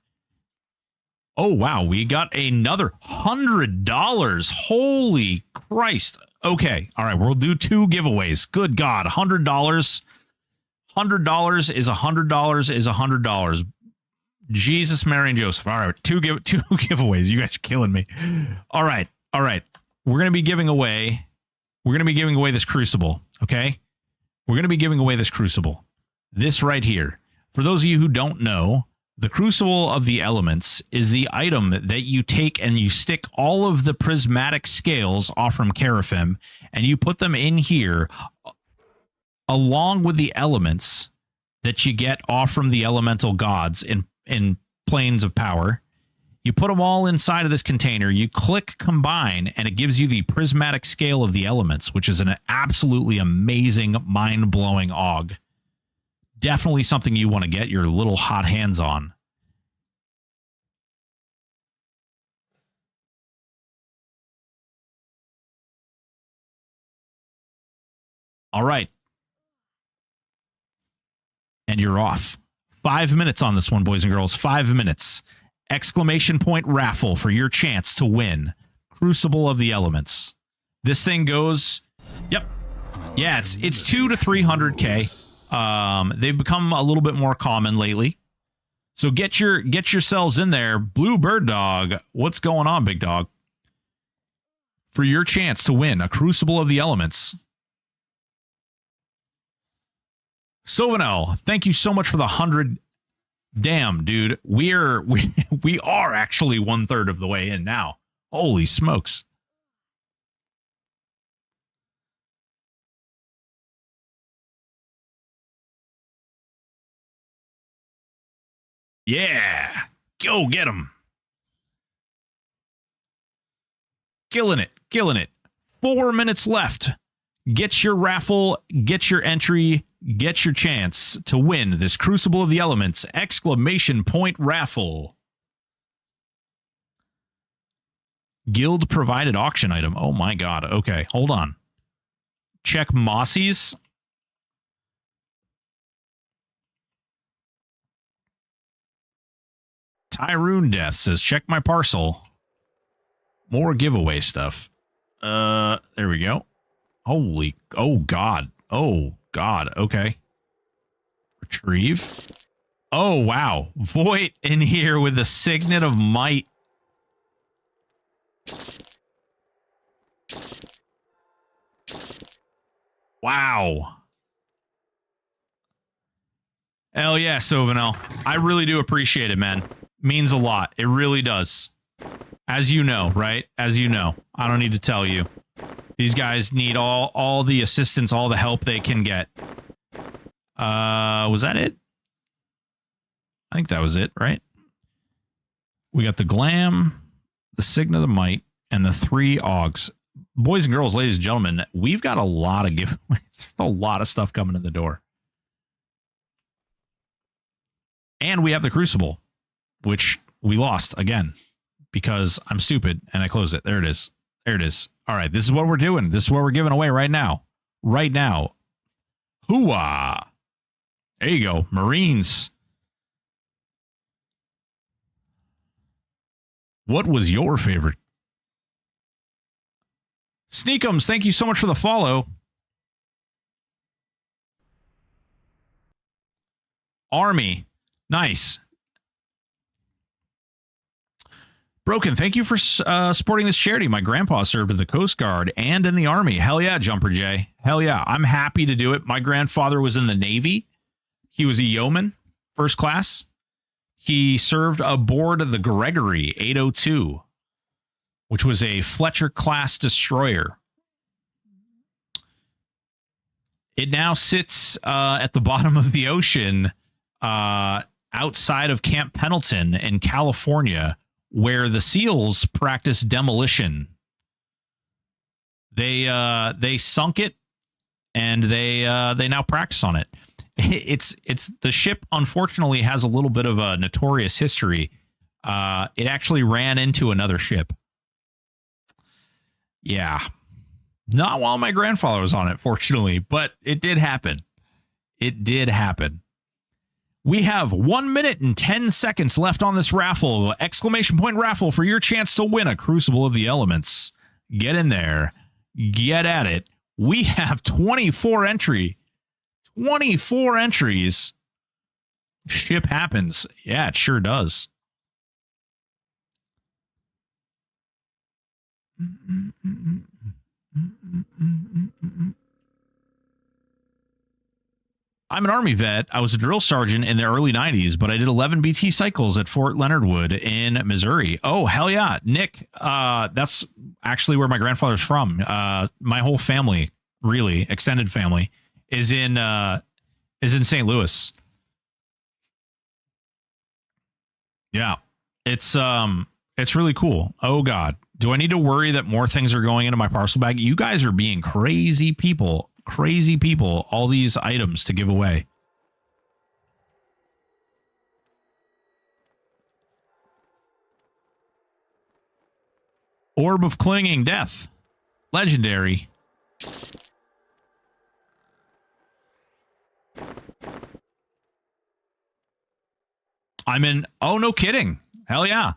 Oh, wow, we got another $100. Holy Christ. Okay, all right, we'll do two giveaways. Good God, $100. $100 is $100 is $100. Jesus, Mary, and Joseph. All right, two giveaways. You guys are killing me. All right. We're gonna be giving away this crucible. Okay, we're gonna be giving away this crucible. This right here. For those of you who don't know, the crucible of the elements is the item that you take and you stick all of the prismatic scales off from Keraphim, and you put them in here along with the elements that you get off from the elemental gods in planes of power. You put them all inside of this container, you click combine, and it gives you the prismatic scale of the elements, which is an absolutely amazing, mind-blowing AUG. Definitely something you want to get your little hot hands on. All right. And you're off. 5 minutes on this one, boys and girls. 5 minutes. Exclamation point raffle for your chance to win Crucible of the Elements. This thing goes, yep. Yeah, it's 200 to 300K. They've become a little bit more common lately. So get yourselves in there. Blue Bird Dog, what's going on, big dog? For your chance to win a Crucible of the Elements. Sovinel, thank you so much for the 100. Damn, dude, we are actually 1/3 of the way in now. Holy smokes. Yeah, go get him. Killing it. 4 minutes left. Get your raffle, get your entry, get your chance to win this Crucible of the Elements exclamation point raffle. Guild provided auction item. Oh my god. Okay, hold on. Check Mossy's. Tyrone Death says, check my parcel. More giveaway stuff. There we go. Holy, oh god. Okay. Retrieve. Oh, wow. Void in here with the Signet of Might. Wow. Hell yeah, Sovinel. I really do appreciate it, man. Means a lot. It really does. As you know, right? As you know. I don't need to tell you. These guys need all the assistance, all the help they can get. Was that it? I think that was it, right? We got the Glam, the Signet of the Might, and the 3 Augs. Boys and girls, ladies and gentlemen, we've got a lot of giveaways. A lot of stuff coming in the door. And we have the Crucible, which we lost again because I'm stupid and I closed it. There it is. There it is. All right, this is what we're doing. This is what we're giving away right now. Right now. Hooah! There you go. Marines. What was your favorite? Sneakums, thank you so much for the follow. Army. Nice. Broken, thank you for supporting this charity. My grandpa served in the Coast Guard and in the Army. Hell yeah, Jumper J. Hell yeah. I'm happy to do it. My grandfather was in the Navy. He was a yeoman, first class. He served aboard the Gregory 802, which was a Fletcher-class destroyer. It now sits at the bottom of the ocean outside of Camp Pendleton in California, where the SEALs practice demolition. They sunk it, and they now practice on it. It's the ship unfortunately has a little bit of a notorious history. It actually ran into another ship. Yeah. Not while my grandfather was on it, fortunately, but it did happen. It did happen. We have 1 minute and 10 seconds left on this raffle. Exclamation point raffle for your chance to win a Crucible of the Elements. Get in there. Get at it. We have 24 entry. 24 entries. Ship happens. Yeah, it sure does. I'm an Army vet. I was a drill sergeant in the early 90s, but I did 11 BT cycles at Fort Leonard Wood in Missouri. Oh, hell yeah. Nick, that's actually where my grandfather's from. My whole family, really, extended family, is in St. Louis. Yeah. It's really cool. Oh God. Do I need to worry that more things are going into my parcel bag? You guys are being crazy people. Crazy people. All these items to give away. Orb of Clinging Death. Legendary. I'm in. Oh, no kidding. Hell yeah.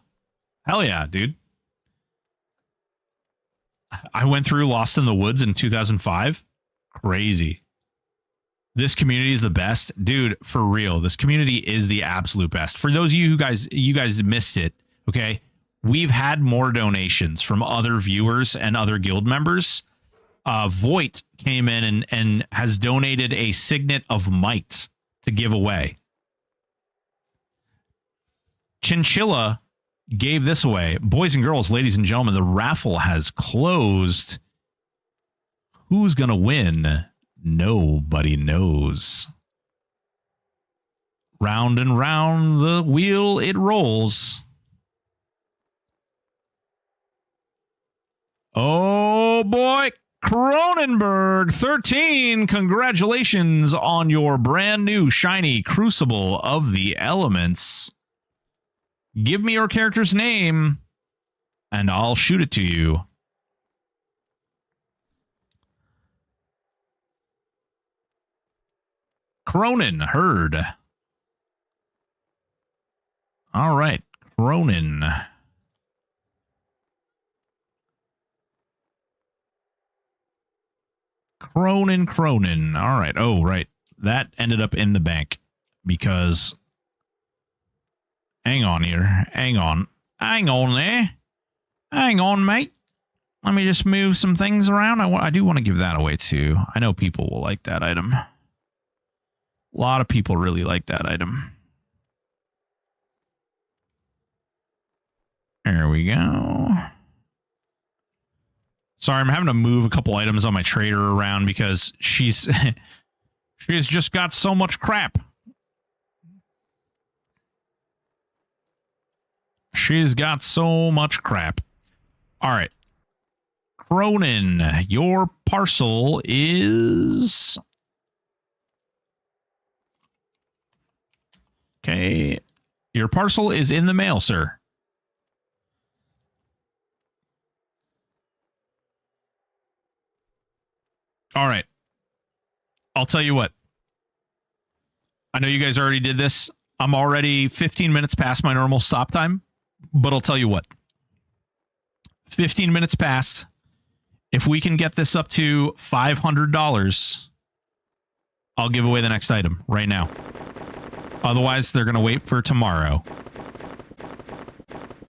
Hell yeah, dude. I went through Lost in the Woods in 2005. Crazy. This community is the best. Dude, for real. This community is the absolute best. For those of you guys missed it, okay? We've had more donations from other viewers and other guild members. Voight came in and has donated a Signet of Might to give away. Chinchilla gave this away. Boys and girls, ladies and gentlemen, the raffle has closed. Who's going to win? Nobody knows. Round and round the wheel it rolls. Oh boy, Cronenberg 13. Congratulations on your brand new shiny Crucible of the Elements. Give me your character's name and I'll shoot it to you. Cronin Herd. All right, Cronin. Cronin. All right. Oh, right. That ended up in the bank because... Hang on here. Hang on there. Hang on, mate. Let me just move some things around. I do want to give that away, too. I know people will like that item. A lot of people really like that item. There we go. Sorry, I'm having to move a couple items on my trader around because she's just got so much crap. She's got so much crap. All right. Cronin, your parcel is... Okay. Your parcel is in the mail, sir. All right. I'll tell you what. I know you guys already did this. I'm already 15 minutes past my normal stop time, but I'll tell you what. 15 minutes past. If we can get this up to $500, I'll give away the next item right now. Otherwise, they're going to wait for tomorrow.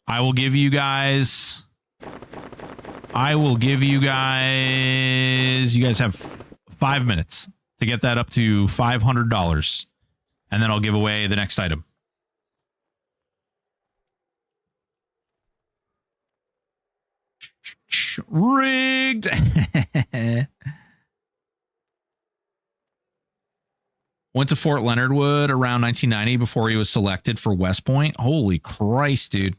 I will give you guys... You guys have 5 minutes to get that up to $500. And then I'll give away the next item. Rigged. Went to Fort Leonard Wood around 1990 before he was selected for West Point. Holy Christ, dude.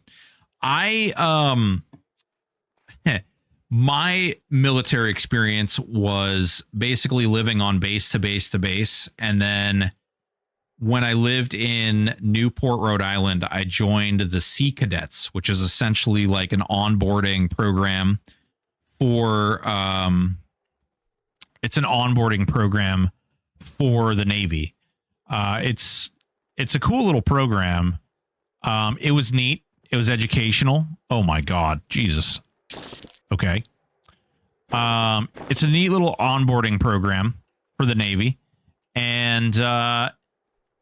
My military experience was basically living on base to base to base. And then when I lived in Newport, Rhode Island, I joined the Sea Cadets, which is essentially like an onboarding program for, it's an onboarding program for the Navy. It's a cool little program. It was neat. It was educational. Oh my God, Jesus. Okay. It's a neat little onboarding program for the Navy, and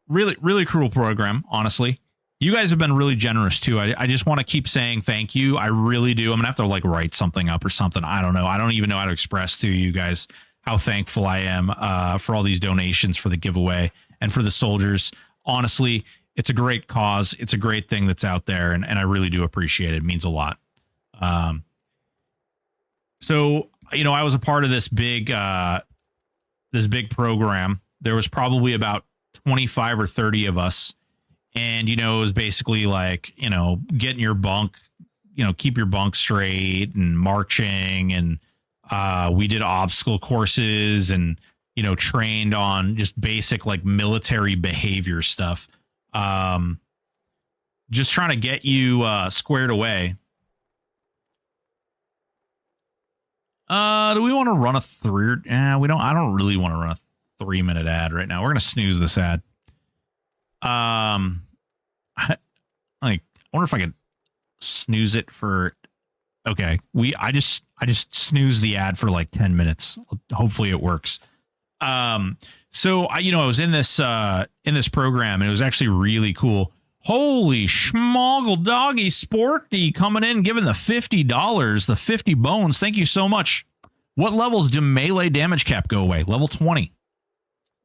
really, really cool program, honestly. You guys have been really generous, too. I just want to keep saying thank you. I really do. I'm going to have to, like, write something up or something. I don't know. I don't even know how to express to you guys how thankful I am for all these donations for the giveaway and for the soldiers. Honestly, it's a great cause. It's a great thing that's out there, and I really do appreciate it. It means a lot. So, you know, I was a part of this big program. There was probably about 25 or 30 of us. And, you know, it was basically like, you know, getting your bunk, you know, keep your bunk straight and marching. And we did obstacle courses and, you know, trained on just basic like military behavior stuff. Just trying to get you squared away. Do we want to run a three? We don't. I don't really want to run a 3-minute ad right now. We're gonna snooze this ad. I wonder if I could snooze it for. Okay, I just snooze the ad for like 10 minutes. Hopefully it works. So I was in this program and it was actually really cool. Holy schmoggle doggy sporty coming in, giving the $50, the 50 bones. Thank you so much. What levels do melee damage cap go away? Level 20.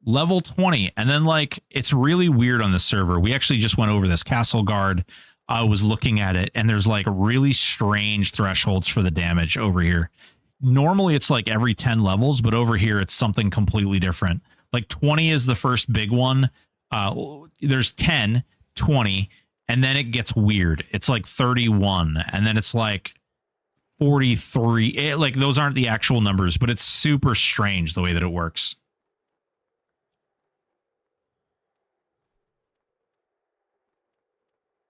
Level 20. And then like, it's really weird on the server. We actually just went over this. Castle Guard was looking at it and there's like really strange thresholds for the damage over here. Normally it's like every 10 levels, but over here it's something completely different. Like 20 is the first big one. There's 10, 20, and then it gets weird. It's like 31, and then it's like 43. Like those aren't the actual numbers, but it's super strange the way that it works.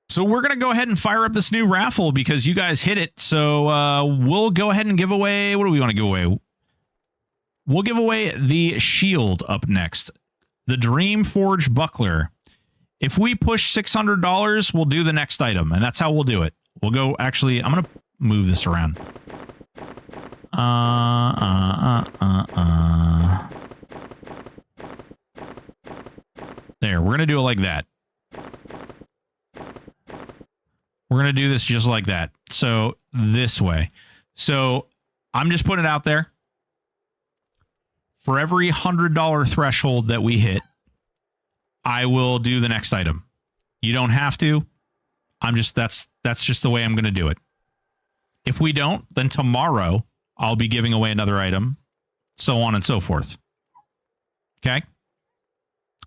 So we're going to go ahead and fire up this new raffle because you guys hit it. So we'll go ahead and give away. What do we want to give away? We'll give away the shield up next. The Dream Forge Buckler. If we push $600, we'll do the next item. And that's how we'll do it. We'll go. Actually, I'm going to move this around. There. We're going to do it like that. We're going to do this just like that. So this way. So I'm just putting it out there. For every $100 threshold that we hit, I will do the next item. You don't have to. That's just the way I'm going to do it. If we don't, then tomorrow I'll be giving away another item, so on and so forth. Okay?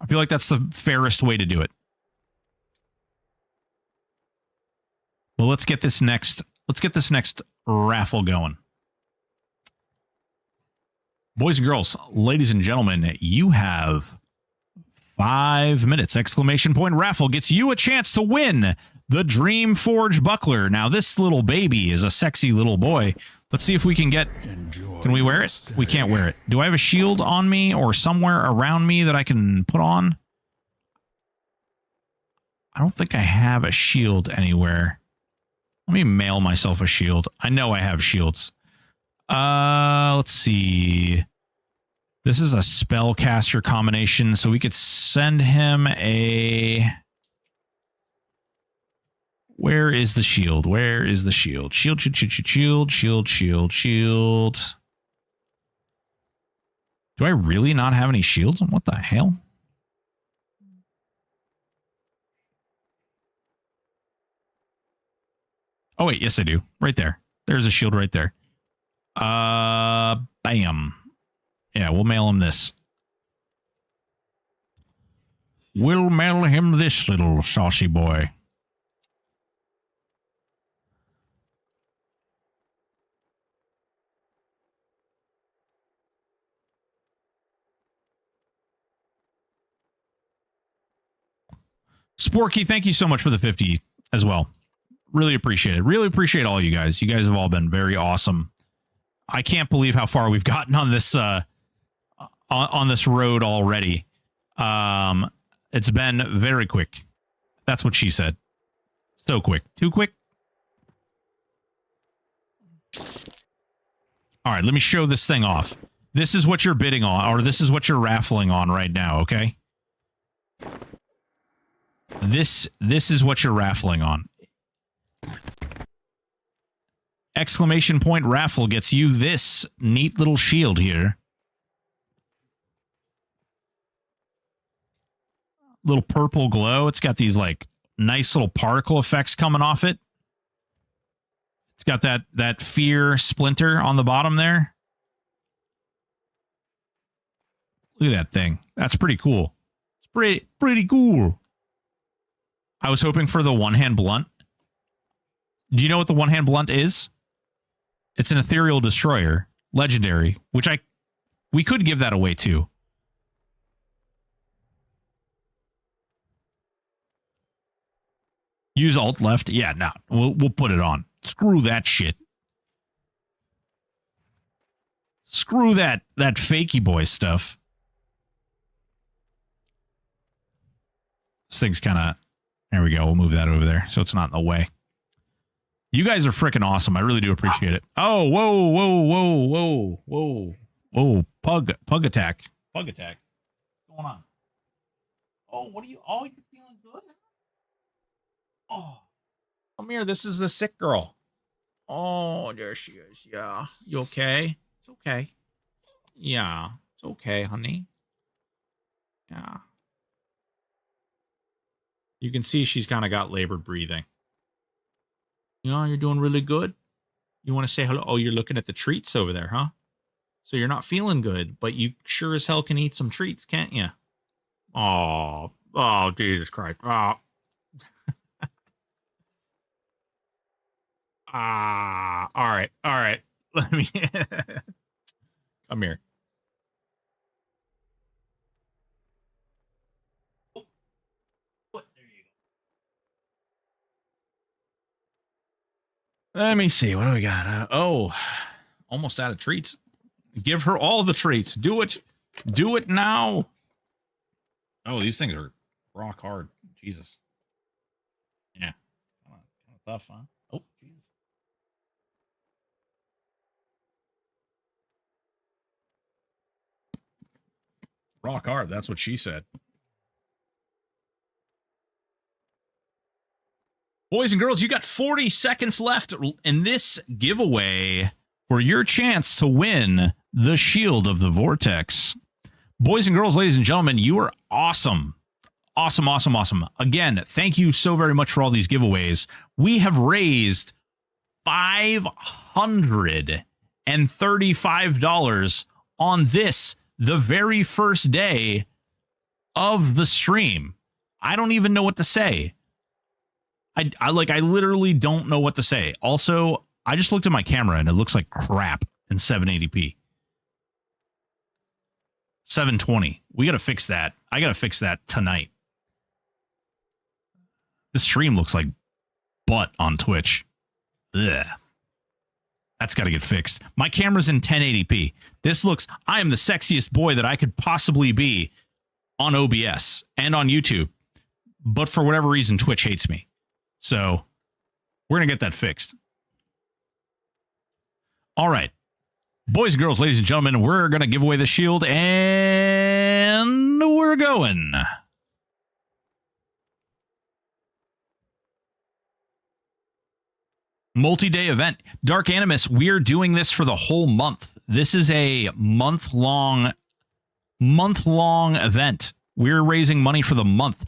I feel like that's the fairest way to do it. Well, let's get this next raffle going. Boys and girls, ladies and gentlemen, you have 5 minutes. Exclamation point raffle gets you a chance to win the Dream Forge Buckler. Now, this little baby is a sexy little boy. Let's see if we can get... Can we wear it? We can't wear it. Do I have a shield on me or somewhere around me that I can put on? I don't think I have a shield anywhere. Let me mail myself a shield. I know I have shields. Let's see. This is a spellcaster combination, so we could send him a... Where is the shield? Where is the shield? Shield. Do I really not have any shields? What the hell? Oh, wait. Yes, I do. Right there. There's a shield right there. Bam. Yeah, we'll mail him this. We'll mail him this little saucy boy. Sporky, thank you so much for the 50 as well. Really appreciate it. Really appreciate all you guys. You guys have all been very awesome. I can't believe how far we've gotten on this on this road already. It's been very quick. That's what she said. So quick. Too quick. All right, let me show this thing off. This is what you're bidding on, or this is what you're raffling on right now, okay? This is what you're raffling on. Exclamation point raffle gets you this neat little shield here. Little purple glow. It's got these like nice little particle effects coming off it. It's got that fear splinter on the bottom there. Look at that thing. That's pretty cool. It's pretty cool. I was hoping for the one-hand blunt. Do you know what the one-hand blunt is? It's an ethereal destroyer, legendary, which we could give that away too. Use alt left. Yeah, no, we'll put it on. Screw that shit. Screw that fakey boy stuff. This thing's kind of... There we go. We'll move that over there so it's not in the way. You guys are freaking awesome. I really do appreciate it. Oh, whoa, whoa, whoa, whoa, whoa. Whoa, pug attack. Pug attack. What's going on? Oh, what are you... Oh, you're feeling good? Oh, come here. This is the sick girl. Oh, there she is. Yeah. You okay? It's okay. Yeah. It's okay, honey. Yeah. You can see she's kind of got labored breathing. Yeah, you're doing really good. You want to say hello? Oh, you're looking at the treats over there, huh? So you're not feeling good, but you sure as hell can eat some treats, can't you? Oh, Jesus Christ. Oh. All right. Let me come here. Let me see. What do we got? Almost out of treats. Give her all the treats. Do it. Do it now. Oh, these things are rock hard. Jesus. Yeah. Kind of tough, huh? Oh, Jesus. Rock hard. That's what she said. Boys and girls, you got 40 seconds left in this giveaway for your chance to win the Shield of the Vortex. Boys and girls, ladies and gentlemen, you are awesome. Awesome, awesome, awesome. Again, thank you so very much for all these giveaways. We have raised $535 on this, the very first day of the stream. I don't even know what to say. I literally don't know what to say. Also, I just looked at my camera and it looks like crap in 780p. 720. We got to fix that. I got to fix that tonight. The stream looks like butt on Twitch. Ugh. That's got to get fixed. My camera's in 1080p. This looks... I am the sexiest boy that I could possibly be on OBS and on YouTube. But for whatever reason, Twitch hates me. So, we're going to get that fixed. All right. Boys and girls, ladies and gentlemen, we're going to give away the shield, and we're going. Multi-day event. Dark Animus, we're doing this for the whole month. This is a month-long event. We're raising money for the month.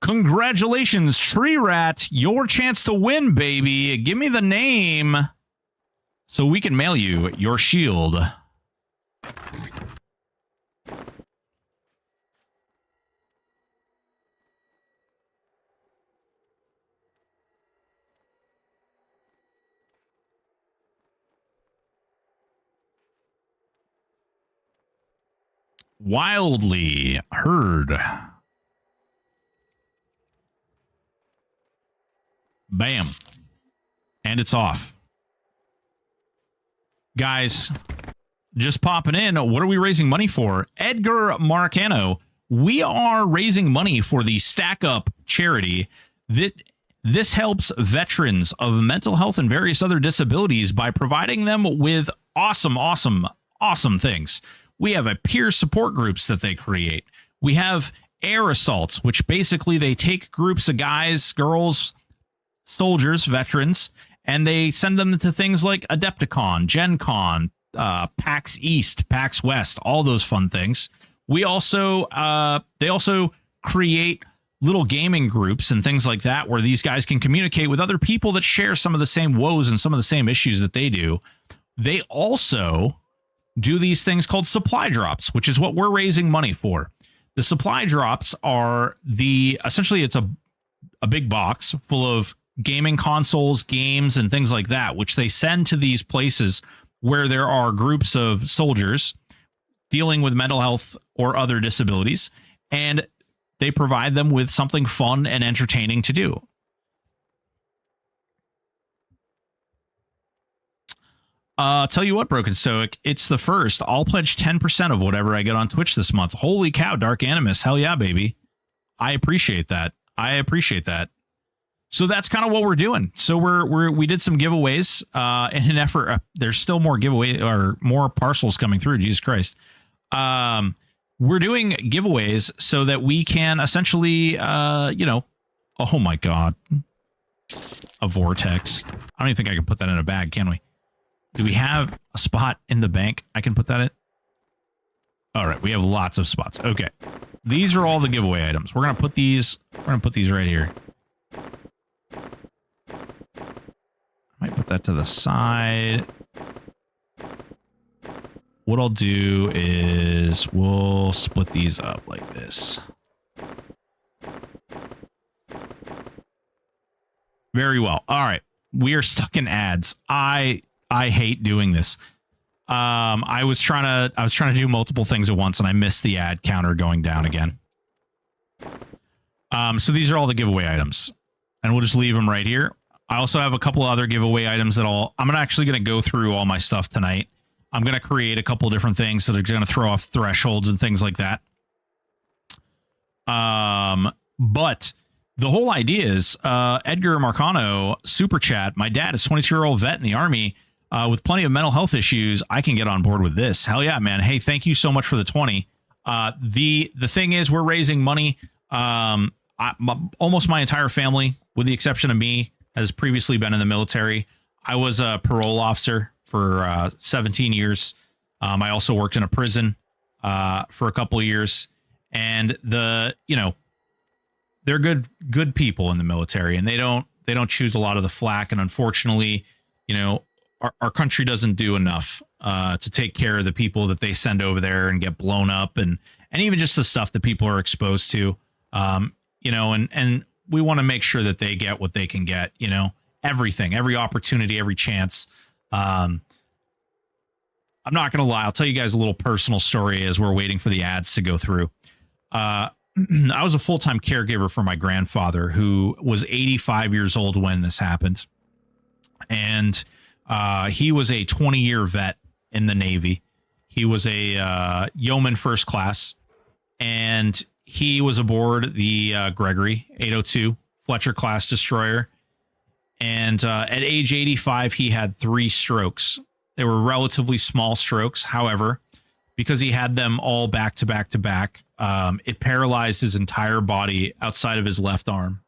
Congratulations, Tree Rat. Your chance to win, baby. Give me the name so we can mail you your shield. Wildly Heard. Bam. And it's off. Guys, just popping in. What are we raising money for? Edgar Marcano. We are raising money for the Stack Up charity. This helps veterans of mental health and various other disabilities by providing them with awesome things. We have a peer support groups that they create. We have air assaults, which basically they take groups of guys, girls, soldiers, veterans, and they send them to things like Adepticon, Gen Con, PAX East, PAX West, all those fun things. We also, they also create little gaming groups and things like that where these guys can communicate with other people that share some of the same woes and some of the same issues that they do. They also do these things called supply drops, which is what we're raising money for. The supply drops are essentially it's a big box full of gaming consoles, games, and things like that, which they send to these places where there are groups of soldiers dealing with mental health or other disabilities, and they provide them with something fun and entertaining to do. Tell you what, Broken Stoic, it's the first. I'll pledge 10% of whatever I get on Twitch this month. Holy cow, Dark Animus. Hell yeah, baby. I appreciate that. So that's kind of what we're doing. So we did some giveaways in an effort. There's still more giveaway or more parcels coming through. Jesus Christ. We're doing giveaways so that we can essentially, oh my God, a vortex. I don't even think I can put that in a bag, can we? Do we have a spot in the bank I can put that in? All right, we have lots of spots. Okay, these are all the giveaway items. We're gonna put these right here. I might put that to the side. What I'll do is we'll split these up like this. Very well. All right, we are stuck in ads. I hate doing this. I was trying to do multiple things at once, and I missed the ad counter going down again. So these are all the giveaway items, and we'll just leave them right here. I also have a couple other giveaway items that I'm actually going to go through all my stuff tonight. I'm going to create a couple different things that are going to throw off thresholds and things like that. But the whole idea is Edgar Marcano super chat. My dad is a 22-year-old vet in the Army. With plenty of mental health issues, I can get on board with this. Hell yeah, man. Hey, thank you so much for the 20. The thing is, we're raising money. Almost my entire family, with the exception of me, has previously been in the military. I was a parole officer for 17 years. I also worked in a prison for a couple of years. And they're good people in the military, and they don't choose a lot of the flack. And unfortunately, our country doesn't do enough to take care of the people that they send over there and get blown up, and even just the stuff that people are exposed to, and we want to make sure that they get what they can get, everything, every opportunity, every chance. I'm not going to lie. I'll tell you guys a little personal story as we're waiting for the ads to go through. I was a full-time caregiver for my grandfather, who was 85 years old when this happened. And he was a 20-year vet in the Navy. He was a yeoman first class, and he was aboard the Gregory 802 Fletcher class destroyer. And at age 85, he had 3 strokes. They were relatively small strokes. However, because he had them all back to back to back, it paralyzed his entire body outside of his left arm.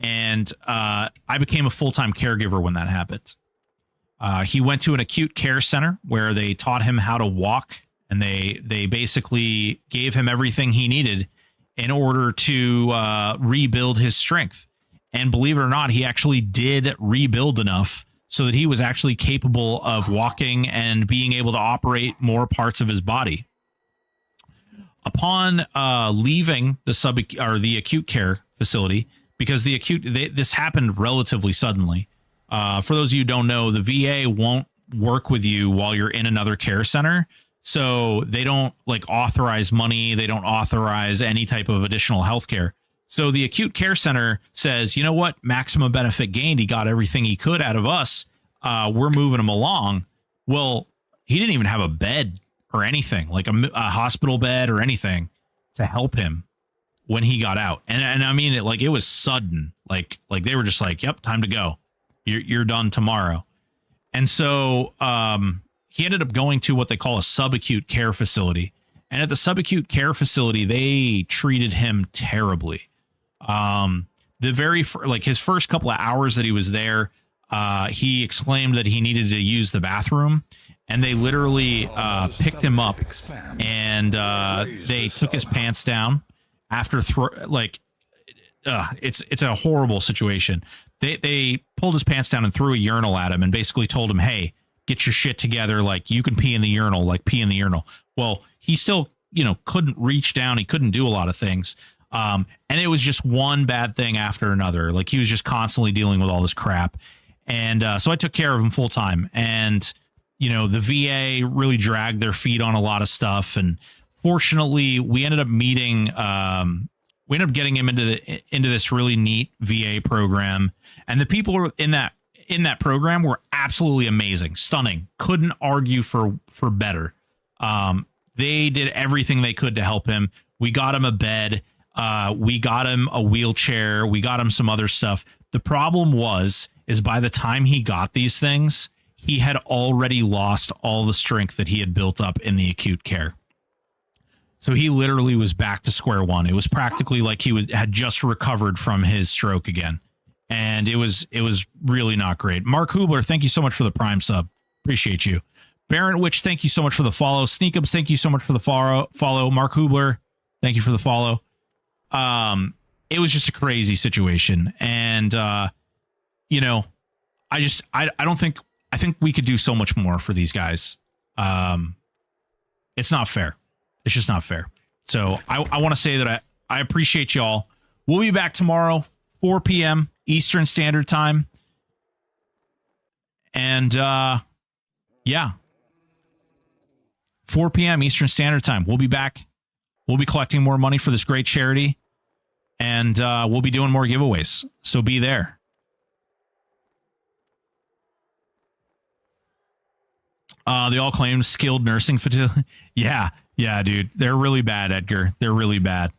And I became a full-time caregiver when that happened. He went to an acute care center where they taught him how to walk, and they basically gave him everything he needed in order to rebuild his strength. And believe it or not, he actually did rebuild enough so that he was actually capable of walking and being able to operate more parts of his body. Upon leaving the acute care facility, because this happened relatively suddenly. For those of you who don't know, the VA won't work with you while you're in another care center. So they don't authorize money. They don't authorize any type of additional health care. So the acute care center says, you know what? Maximum benefit gained. He got everything he could out of us. We're moving him along. Well, he didn't even have a bed or anything, like a hospital bed or anything to help him when he got out. And I mean, it was sudden, like they were just like, yep, time to go. You're done tomorrow. And so he ended up going to what they call a subacute care facility. And at the subacute care facility, they treated him terribly. His first couple of hours that he was there, he exclaimed that he needed to use the bathroom. And they literally picked him up, and they took his pants down after it's a horrible situation. They pulled his pants down and threw a urinal at him and basically told him, hey, get your shit together. Like, you can pee in the urinal, like pee in the urinal. Well, he still, you know, couldn't reach down. He couldn't do a lot of things. And it was just one bad thing after another. Like, he was just constantly dealing with all this crap. And so I took care of him full time. And, you know, the VA really dragged their feet on a lot of stuff. And fortunately, we ended up meeting, we ended up getting him into this really neat VA program. And the people in that program were absolutely amazing, stunning. Couldn't argue for better. They did everything they could to help him. We got him a bed. We got him a wheelchair. We got him some other stuff. The problem is by the time he got these things, he had already lost all the strength that he had built up in the acute care. So he literally was back to square one. It was practically like had just recovered from his stroke again. And it was really not great. Mark Hubler, thank you so much for the Prime sub. Appreciate you. Baron Witch, thank you so much for the follow. Sneakups, thank you so much for the follow. Mark Hubler, thank you for the follow. It was just a crazy situation. And, you know, I think we could do so much more for these guys. It's not fair. It's just not fair. So I want to say that I appreciate y'all. We'll be back tomorrow, 4 p.m. Eastern Standard Time. And, yeah, 4 p.m. Eastern Standard Time. We'll be back. We'll be collecting more money for this great charity. And we'll be doing more giveaways. So be there. They all claim skilled nursing facility. Yeah, dude. They're really bad, Edgar. They're really bad.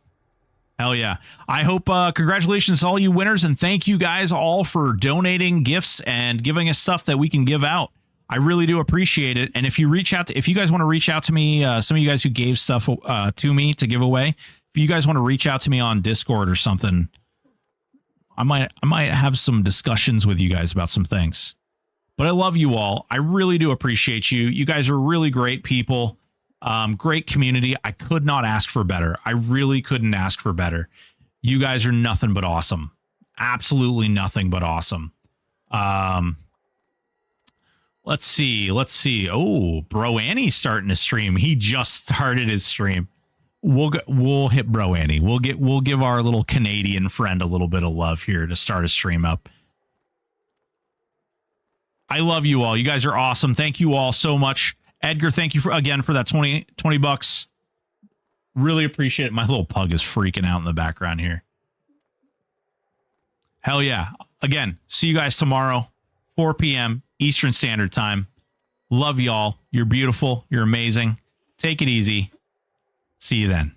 Hell yeah. I hope, congratulations to all you winners, and thank you guys all for donating gifts and giving us stuff that we can give out. I really do appreciate it. And if you guys want to reach out to me, some of you guys who gave stuff to me to give away, if you guys want to reach out to me on Discord or something, I might have some discussions with you guys about some things. But I love you all. I really do appreciate you. You guys are really great people. Great community. I could not ask for better. I really couldn't ask for better. You guys are nothing but awesome. Absolutely nothing but awesome. Let's see. Oh, Bro Annie's starting to stream. He just started his stream. We'll hit Bro Annie. We'll give our little Canadian friend a little bit of love here to start a stream up. I love you all. You guys are awesome. Thank you all so much. Edgar, thank you again for that 20 bucks. Really appreciate it. My little pug is freaking out in the background here. Hell yeah. Again, see you guys tomorrow, 4 p.m. Eastern Standard Time. Love y'all. You're beautiful. You're amazing. Take it easy. See you then.